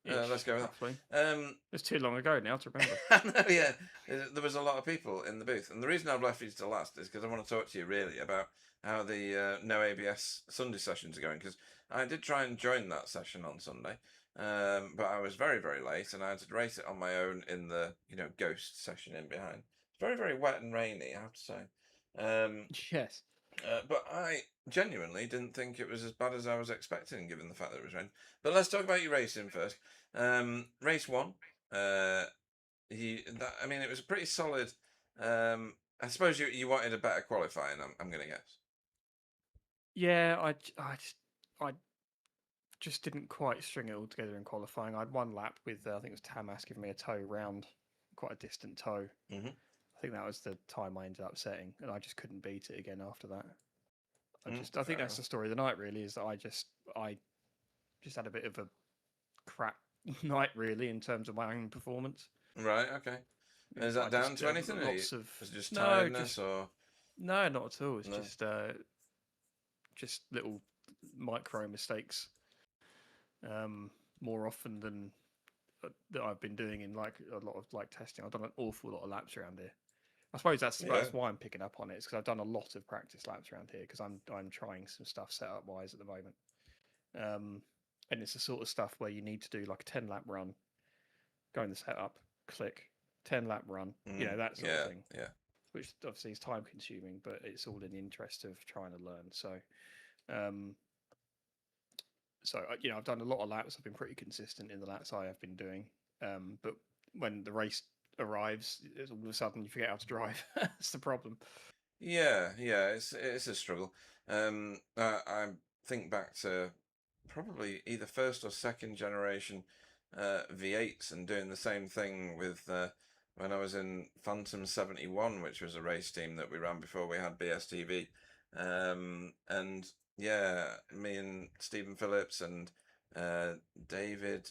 Yeah. Let's go with roughly. that. It's too long ago now to remember. No, yeah, there was a lot of people in the booth, and the reason I've left you to last is because I want to talk to you really about how the no ABS Sunday sessions are going. Because I did try and join that session on Sunday, but I was very, very late, and I had to race it on my own in the ghost session in behind. It's very, very wet and rainy, I have to say. Yes. But I genuinely didn't think it was as bad as I was expecting, given the fact that it was raining. But let's talk about your racing first. Race 1. I mean, it was a pretty solid. I suppose you wanted a better qualifying. I'm going to guess. Yeah, I just didn't quite string it all together in qualifying. I had one lap with I think it was Tamas giving me a tow round, quite a distant tow. Mm-hmm. I think that was the time I ended up setting, and I just couldn't beat it again after that. I think that's the story of the night. Really, is that I just had a bit of a crap night, really, in terms of my own performance. Right. Okay. Is that down to anything? Lots of is it just tiredness or? No, not at all. It's just little micro mistakes. More often than that I've been doing in like a lot of like testing. I've done an awful lot of laps around here. I suppose that's why I'm picking up on it. It's because I've done a lot of practice laps around here because I'm trying some stuff setup wise at the moment. And it's the sort of stuff where you need to do like a 10-lap run, go in the setup, click, 10-lap run, that sort of thing. Yeah. Which obviously is time consuming, but it's all in the interest of trying to learn. So, I've done a lot of laps. I've been pretty consistent in the laps I have been doing. But when the race arrives, all of a sudden you forget how to drive. That's the problem. Yeah, it's a struggle. I think back to probably either first or second generation V8s and doing the same thing with when I was in Phantom 71, which was a race team that we ran before we had BSTV. And yeah, me and Stephen Phillips and David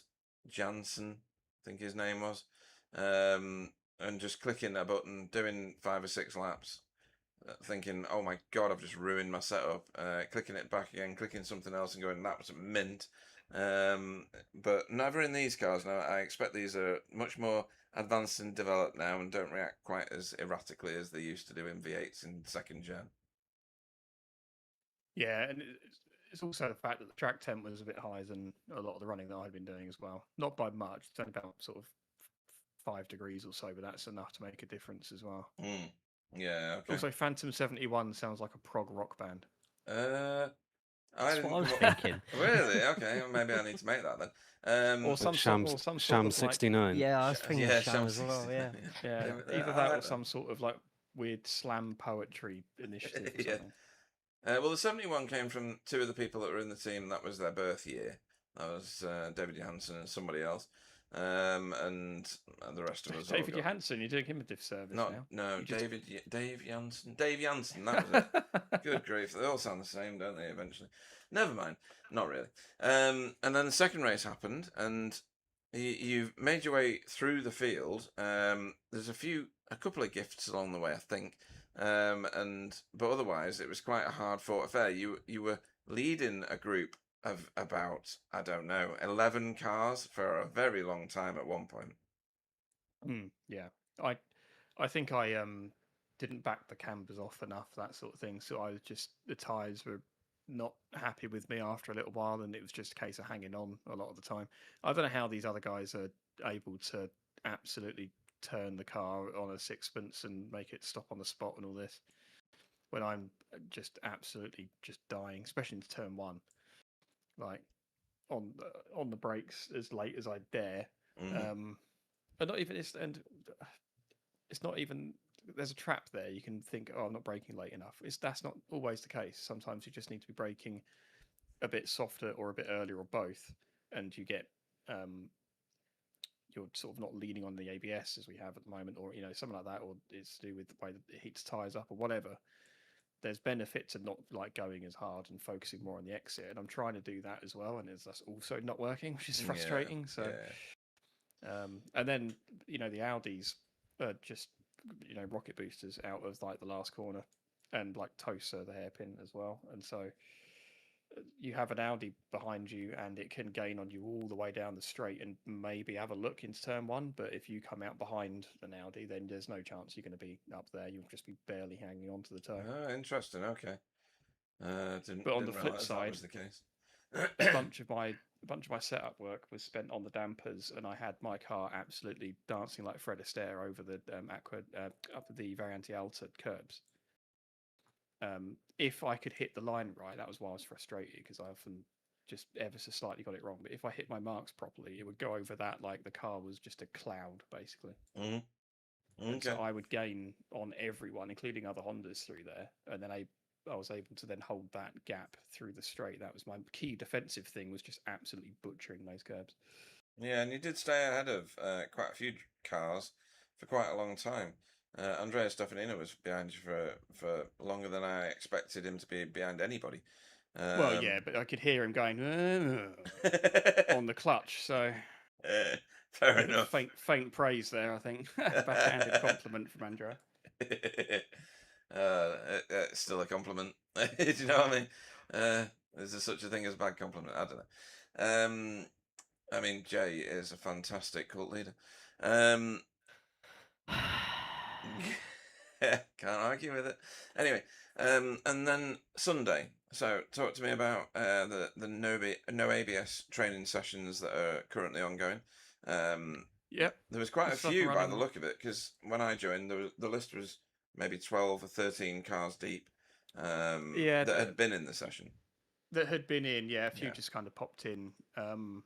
Jansen, I think his name was, and just clicking a button, doing 5 or 6 laps, thinking, oh my god, I've just ruined my setup, clicking it back again, clicking something else and going, that was a mint. But never in these cars now. I expect these are much more advanced and developed now and don't react quite as erratically as they used to do in V8s in second gen. Yeah, and it's also the fact that the track temp was a bit higher than a lot of the running that I'd been doing as well. Not by much, it's only about sort of 5 degrees or so, but that's enough to make a difference as well. Yeah, okay. Also, Phantom 71 sounds like a prog rock band. That's what I was thinking. Really? Okay, well, maybe I need to make that then. Or some Sham 69. Yeah, I was thinking Sham as well. 69, Yeah, either that or some sort of like weird slam poetry initiative. Or something. Well, the 71 came from 2 of the people that were in the team. That was their birth year. That was David Johansson and somebody else. and the rest of us. David Johansson, you're doing him a disservice now. No, Dave Janssen. Dave Janssen, that was it. Good grief, they all sound the same, don't they? Eventually, never mind, not really. And then the second race happened, and you've made your way through the field. There's a couple of gifts along the way, I think. But otherwise, it was quite a hard fought affair. You were leading a group of about, I don't know, 11 cars for a very long time at one point. Yeah, I think I didn't back the cambers off enough, that sort of thing. So I was just, the tyres were not happy with me after a little while, and it was just a case of hanging on a lot of the time. I don't know how these other guys are able to absolutely turn the car on a sixpence and make it stop on the spot and all this, when I'm just absolutely just dying, especially into turn one, like on the brakes as late as I dare. And not even it's not even, there's a trap there. You can think, oh, I'm not braking late enough. That's not always the case. Sometimes you just need to be braking a bit softer or a bit earlier or both, and you get you're sort of not leaning on the ABS as we have at the moment, or something like that, or it's to do with the way that it heats tires up or whatever. There's benefit to not like going as hard and focusing more on the exit, and I'm trying to do that as well, and that's also not working, which is frustrating. And then the Audis are just rocket boosters out of like the last corner, and like Tosa the hairpin as well, and so you have an Audi behind you and it can gain on you all the way down the straight and maybe have a look into turn one, but if you come out behind an Audi, then there's no chance you're going to be up there. You'll just be barely hanging on to the toe. Oh, interesting. Okay. But on the flip side, that was the case. a bunch of my setup work was spent on the dampers, and I had my car absolutely dancing like Fred Astaire over the up the Variante Alta curbs. If I could hit the line right, that was why I was frustrated, because I often just ever so slightly got it wrong. But if I hit my marks properly, it would go over that like the car was just a cloud, basically. Okay. And so I would gain on everyone, including other Hondas through there, and then I was able to then hold that gap through the straight. That was my key defensive thing, was just absolutely butchering those curbs. Yeah, and you did stay ahead of quite a few cars for quite a long time. Andrea Stefanino was behind you for longer than I expected him to be behind anybody. Well, yeah, but I could hear him going on the clutch, so fair enough. Faint praise there, I think. Backhanded compliment from Andrea. It's still a compliment. Do you know what I mean? Is there such a thing as a bad compliment? I don't know. I mean, Jay is a fantastic cult leader. Can't argue with it. Anyway, and then Sunday. So talk to me about the no ABS training sessions that are currently ongoing. Yep. There was quite a few by the look of it, because when I joined, the list was maybe 12 or 13 cars deep that had been in the session. That had been in, a few just kind of popped in. And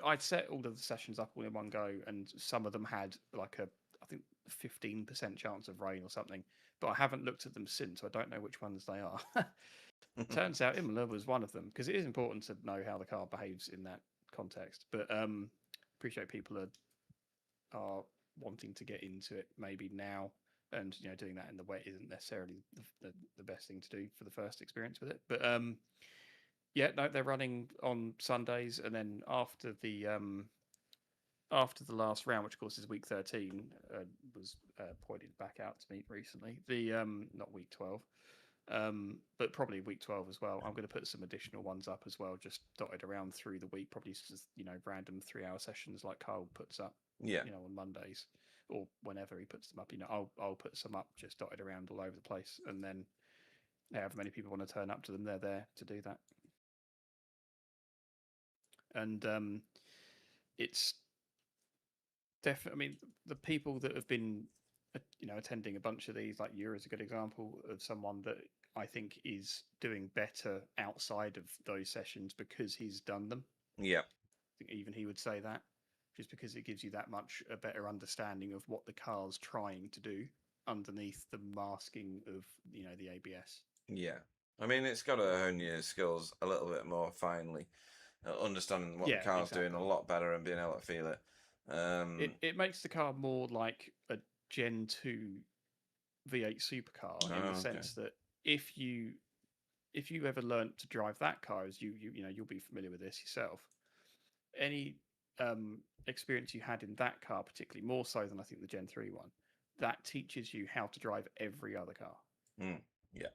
I'd set all of the sessions up all in one go, and some of them had like I think 15% chance of rain or something, but I haven't looked at them since, so I don't know which ones they are. Turns out Imola was one of them, because it is important to know how the car behaves in that context. But appreciate people are wanting to get into it maybe now, and doing that in the wet isn't necessarily the best thing to do for the first experience with it. But they're running on Sundays, and then after the last round, which of course is week 13, was pointed back out to me recently. The not week 12, but probably week 12 as well. I'm going to put some additional ones up as well, just dotted around through the week. Probably just random 3-hour sessions like Carl puts up. On Mondays or whenever he puts them up. I'll put some up just dotted around all over the place, and then however many people want to turn up to them, they're there to do that. And it's definitely, I mean, the people that have been attending a bunch of these, like you, is a good example of someone that I think is doing better outside of those sessions because he's done them. Yeah, I think even he would say that, just because it gives you that much a better understanding of what the car's trying to do underneath the masking of the ABS. Yeah, I mean, it's got to hone your skills a little bit more finely. understanding what Yeah, the car's doing exactly. a lot better and being able to feel it. It makes the car more like a Gen 2 V8 supercar in the sense that if you ever learnt to drive that car, as you'll be familiar with this yourself, any experience you had in that car, particularly more so than I think the Gen 3 one, that teaches you how to drive every other car. Yeah.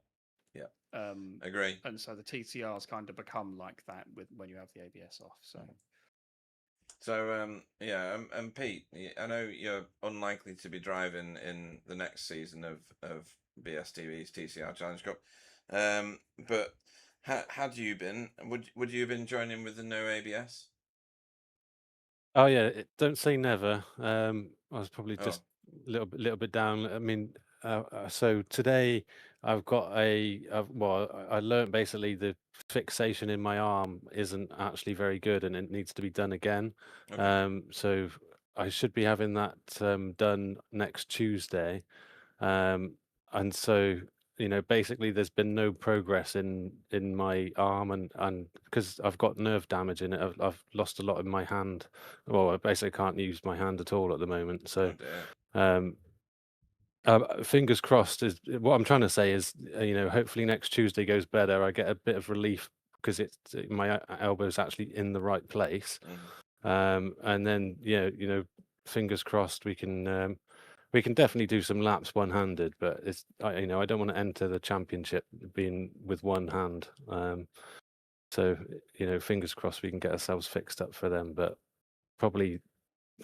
Agree. And so the TCRs kind of become like that when you have the ABS off. So and Pete, I know you're unlikely to be driving in the next season of BSTV's TCR Challenge Cup, but had you been? Would you have been joining with the no ABS? Oh yeah, don't say never. I was probably just a little bit down. I mean, so today I've got I learned basically the fixation in my arm isn't actually very good, and it needs to be done again. So I should be having that done next Tuesday, and so basically there's been no progress in my arm, and because I've got nerve damage in it, I've lost a lot in my hand. Well, I basically can't use my hand at all at the moment. So fingers crossed is what I'm trying to say is, hopefully next Tuesday goes better. I get a bit of relief because my elbow's actually in the right place. And then fingers crossed we can definitely do some laps one-handed, but I don't want to enter the championship being with one hand. So fingers crossed we can get ourselves fixed up for them, but probably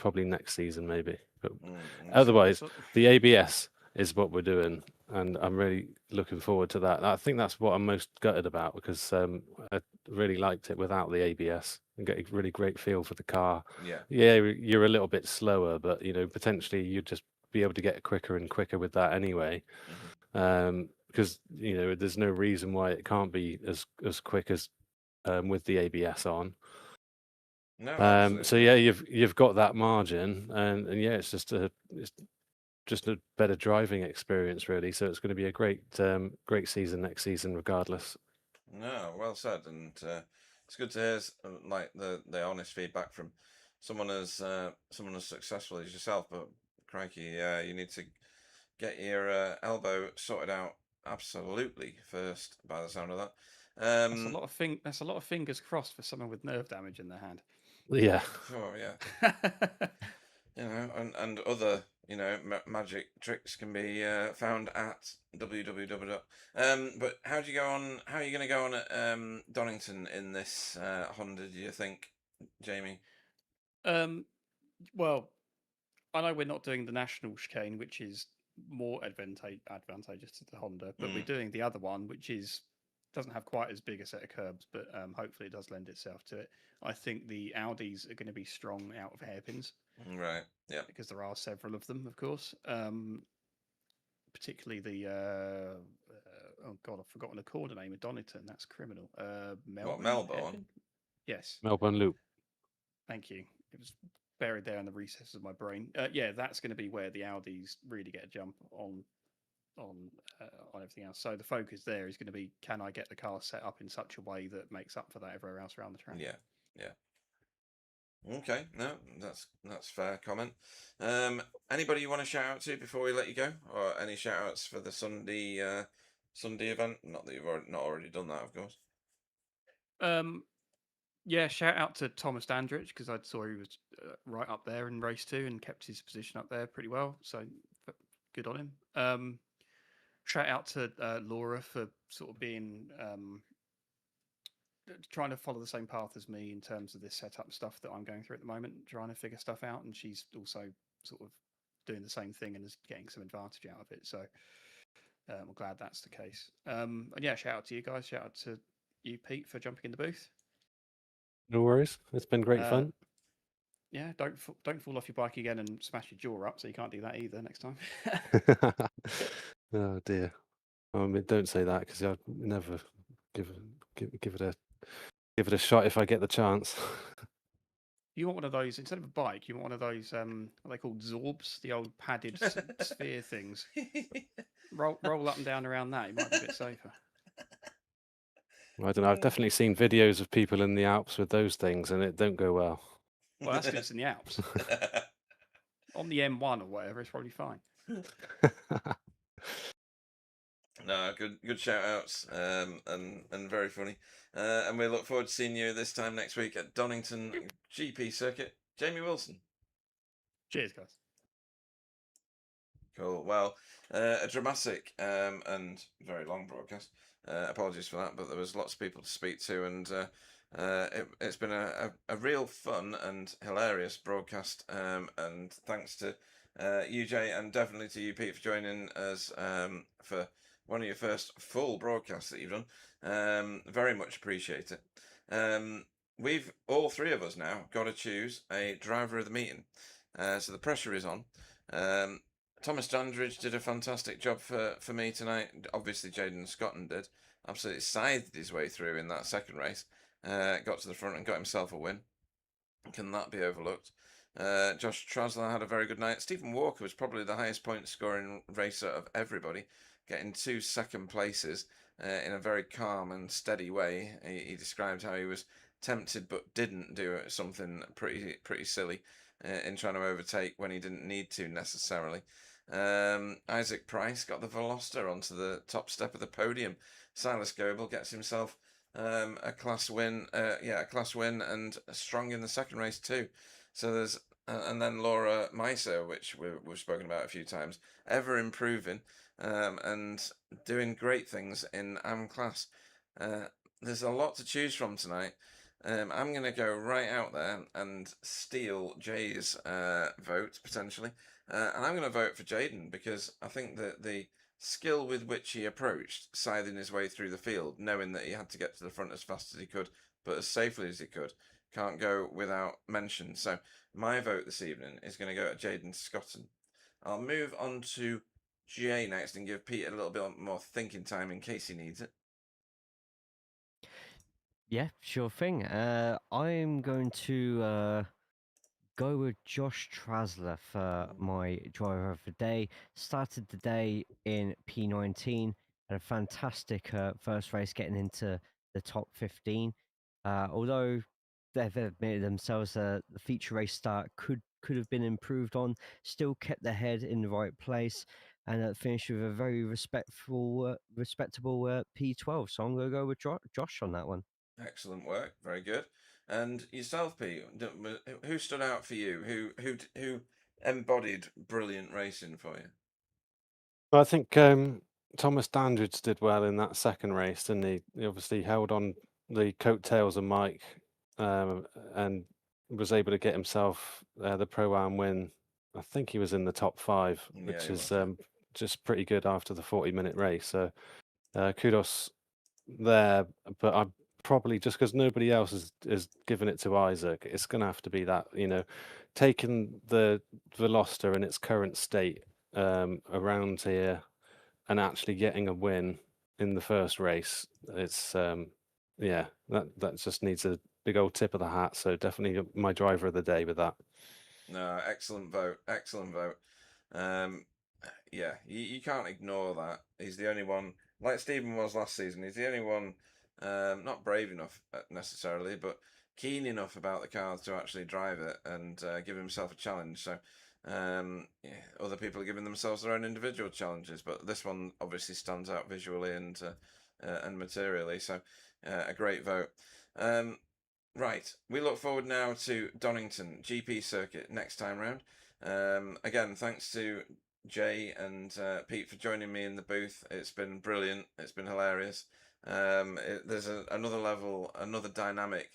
next season maybe. But otherwise, the ABS is what we're doing, and I'm really looking forward to that. I think that's what I'm most gutted about, because I really liked it without the ABS and get a really great feel for the car. Yeah, you're a little bit slower, but potentially you'd just be able to get quicker and quicker with that anyway. Because there's no reason why it can't be as quick as with the ABS on. No, so yeah, you've got that margin, and yeah, it's just a better driving experience, really. So it's going to be a great season next season, regardless. No, well said, and it's good to hear like the honest feedback from someone as successful as yourself. But crikey, you need to get your elbow sorted out absolutely first, by the sound of that. That's a lot of fingers crossed for someone with nerve damage in their hand. Yeah. Sure, yeah. And other magic tricks can be found at www. But how are you going to go on at Donington in this Honda, do you think, Jamie? Well, I know we're not doing the national chicane, which is more advantageous to the Honda, but we're doing the other one, which doesn't have quite as big a set of curbs, but hopefully it does lend itself to it. I think the Audis are going to be strong out of hairpins. Right, yeah. Because there are several of them, of course. Particularly the oh god, I've forgotten the corner name of Donington. That's criminal. Melbourne. Melbourne? Yes. Melbourne Loop. Thank you. It was buried there in the recesses of my brain. Yeah, that's going to be where the Audis really get a jump on everything else. So the focus there is going to be, can I get the car set up in such a way that makes up for that everywhere else around the track? Yeah. Okay, no, that's fair comment. Anybody you want to shout out to before we let you go, or any shout outs for the Sunday event? Not that you've not already done that, of course. Yeah, shout out to Thomas Dandridge, because I saw he was right up there in race 2 and kept his position up there pretty well. So good on him. Shout out to Laura for sort of being trying to follow the same path as me in terms of this setup stuff that I'm going through at the moment, trying to figure stuff out, and she's also sort of doing the same thing and is getting some advantage out of it. So I'm glad that's the case. And yeah, shout out to you guys. Shout out to you, Pete, for jumping in the booth. No worries. It's been great fun. Yeah, don't fall off your bike again and smash your jaw up, so you can't do that either next time. Oh dear. I mean, don't say that, because I'd never give it a shot if I get the chance. You want one of those instead of a bike. You want one of those. What are they called? Zorbs, the old padded sphere things. Roll up and down around that. You might be a bit safer. I don't know. I've definitely seen videos of people in the Alps with those things, and it don't go well. Well, that's because it's in the Alps. On the M1 or whatever, it's probably fine. No, good shout outs, and very funny. And we look forward to seeing you this time next week at Donington GP Circuit. Jamie Wilson. Cheers, guys. Cool. Well, a dramatic and very long broadcast. Apologies for that, but there was lots of people to speak to, and it's been a real fun and hilarious broadcast. And thanks to you, Jay, and definitely to you, Pete, for joining us for one of your first full broadcasts that you've done. Very much appreciate it. We've all three of us now got to choose a driver of the meeting, so the pressure is on. Thomas Dandridge did a fantastic job for me tonight. Obviously, Jaden Scotton did. Absolutely scythed his way through in that second race. Got to the front and got himself a win. Can that be overlooked? Josh Trasler had a very good night. Stephen Walker was probably the highest point scoring racer of everybody, getting 2 second places in a very calm and steady way. He described how he was tempted but didn't do something pretty silly in trying to overtake when he didn't need to necessarily. Isaac Price got the Veloster onto the top step of the podium. Silas Goebel gets himself a class win, a class win, and strong in the second race too. So there's and then Laura Meiser, which we've spoken about a few times, ever improving and doing great things in AM class. There's a lot to choose from tonight. I'm going to go right out there and steal Jay's vote, potentially. And I'm going to vote for Jaden because I think that the skill with which he approached scything his way through the field, knowing that he had to get to the front as fast as he could, but as safely as he could, can't go without mention. So my vote this evening is going to go to Jaden Scotton. I'll move on to Jay next and give Pete a little bit more thinking time in case he needs it. Yeah, sure thing. I'm going to go with Josh Trasler for my driver of the day. Started the day in P19, had a fantastic first race, getting into the top 15. Although they've admitted themselves the feature race start could have been improved on, still kept their head in the right place, and finished with a very respectable P12. So I'm going to go with Josh on that one. Excellent work, very good. And yourself, Pete, who stood out for you? Who embodied brilliant racing for you? Well, I think Thomas Dandridge did well in that second race, didn't he? He obviously held on the coattails of Mike and was able to get himself the Pro-Am win. I think he was in the top 5, which is just pretty good after the 40-minute race. So kudos there. But I'm probably, just because nobody else is giving it to Isaac, it's going to have to be that, taking the Veloster in its current state around here and actually getting a win in the first race. It's that just needs a big old tip of the hat. So definitely my driver of the day with that. No, excellent vote. Yeah, you can't ignore that. He's the only one, like Stephen was last season, he's the only one not brave enough necessarily, but keen enough about the car to actually drive it and give himself a challenge. So other people are giving themselves their own individual challenges, but this one obviously stands out visually and materially. So a great vote. Right, we look forward now to Donington GP Circuit next time round. Again, thanks to Jay and Pete for joining me in the booth. It's been brilliant. It's been hilarious. There's another level, another dynamic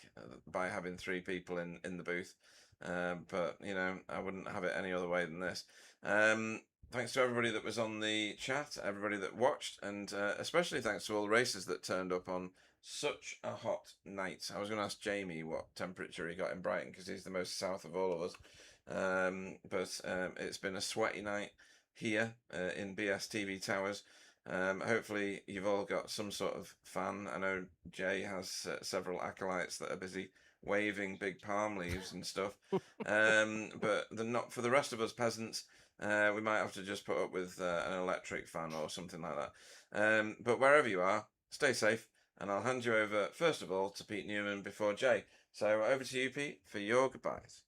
by having 3 people in the booth. But I wouldn't have it any other way than this. Thanks to everybody that was on the chat, everybody that watched, and especially thanks to all the racers that turned up on such a hot night. I was going to ask Jamie what temperature he got in Brighton because he's the most south of all of us. But it's been a sweaty night here in BSTV Towers. Hopefully you've all got some sort of fan. I know Jay has several acolytes that are busy waving big palm leaves and stuff. But not for the rest of us peasants. We might have to just put up with an electric fan or something like that. But wherever you are, stay safe. and I'll hand you over first of all to Pete Newman before Jay. So over to you, Pete, for your goodbyes.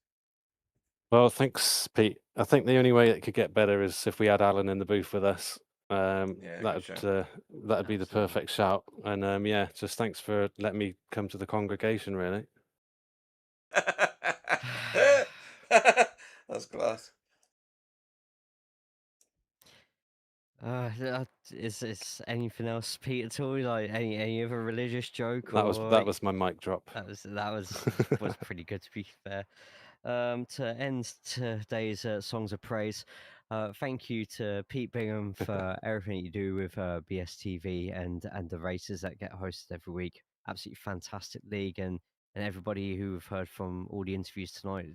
Well, thanks, Pete. I think the only way it could get better is if we had Alan in the booth with us. That'd be the perfect shout. And just thanks for letting me come to the congregation. Really. That's class. Is anything else, Pete, at all? Like any other religious joke? That or was my mic drop. That was pretty good, to be fair. To end today's songs of praise, thank you to Pete Bingham for everything you do with BSTV and the races that get hosted every week. Absolutely fantastic league, and everybody who we've heard from all the interviews tonight,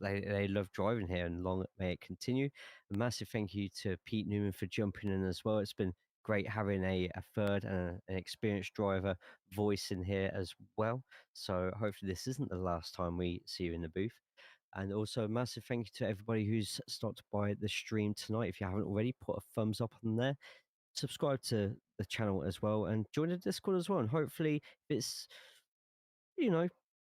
they love driving here, and long may it continue. A massive thank you to Pete Newman for jumping in as well. It's been great having a third and an experienced driver voice in here as well. So hopefully this isn't the last time we see you in the booth. And also a massive thank you to everybody who's stopped by the stream tonight. If you haven't already, put a thumbs up on there. Subscribe to the channel as well, and join the Discord as well. And hopefully, if it's,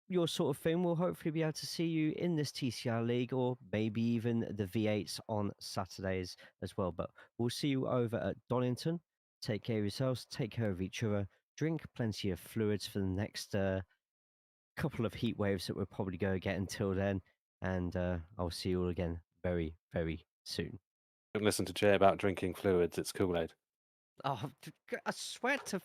your sort of thing, we'll hopefully be able to see you in this TCR league, or maybe even the V8s on Saturdays as well. But we'll see you over at Donington. Take care of yourselves, take care of each other, drink plenty of fluids for the next couple of heat waves that we'll probably go get until then. And I'll see you all again very, very soon. Don't listen to Jay about drinking fluids. It's Kool-Aid. Oh, I swear to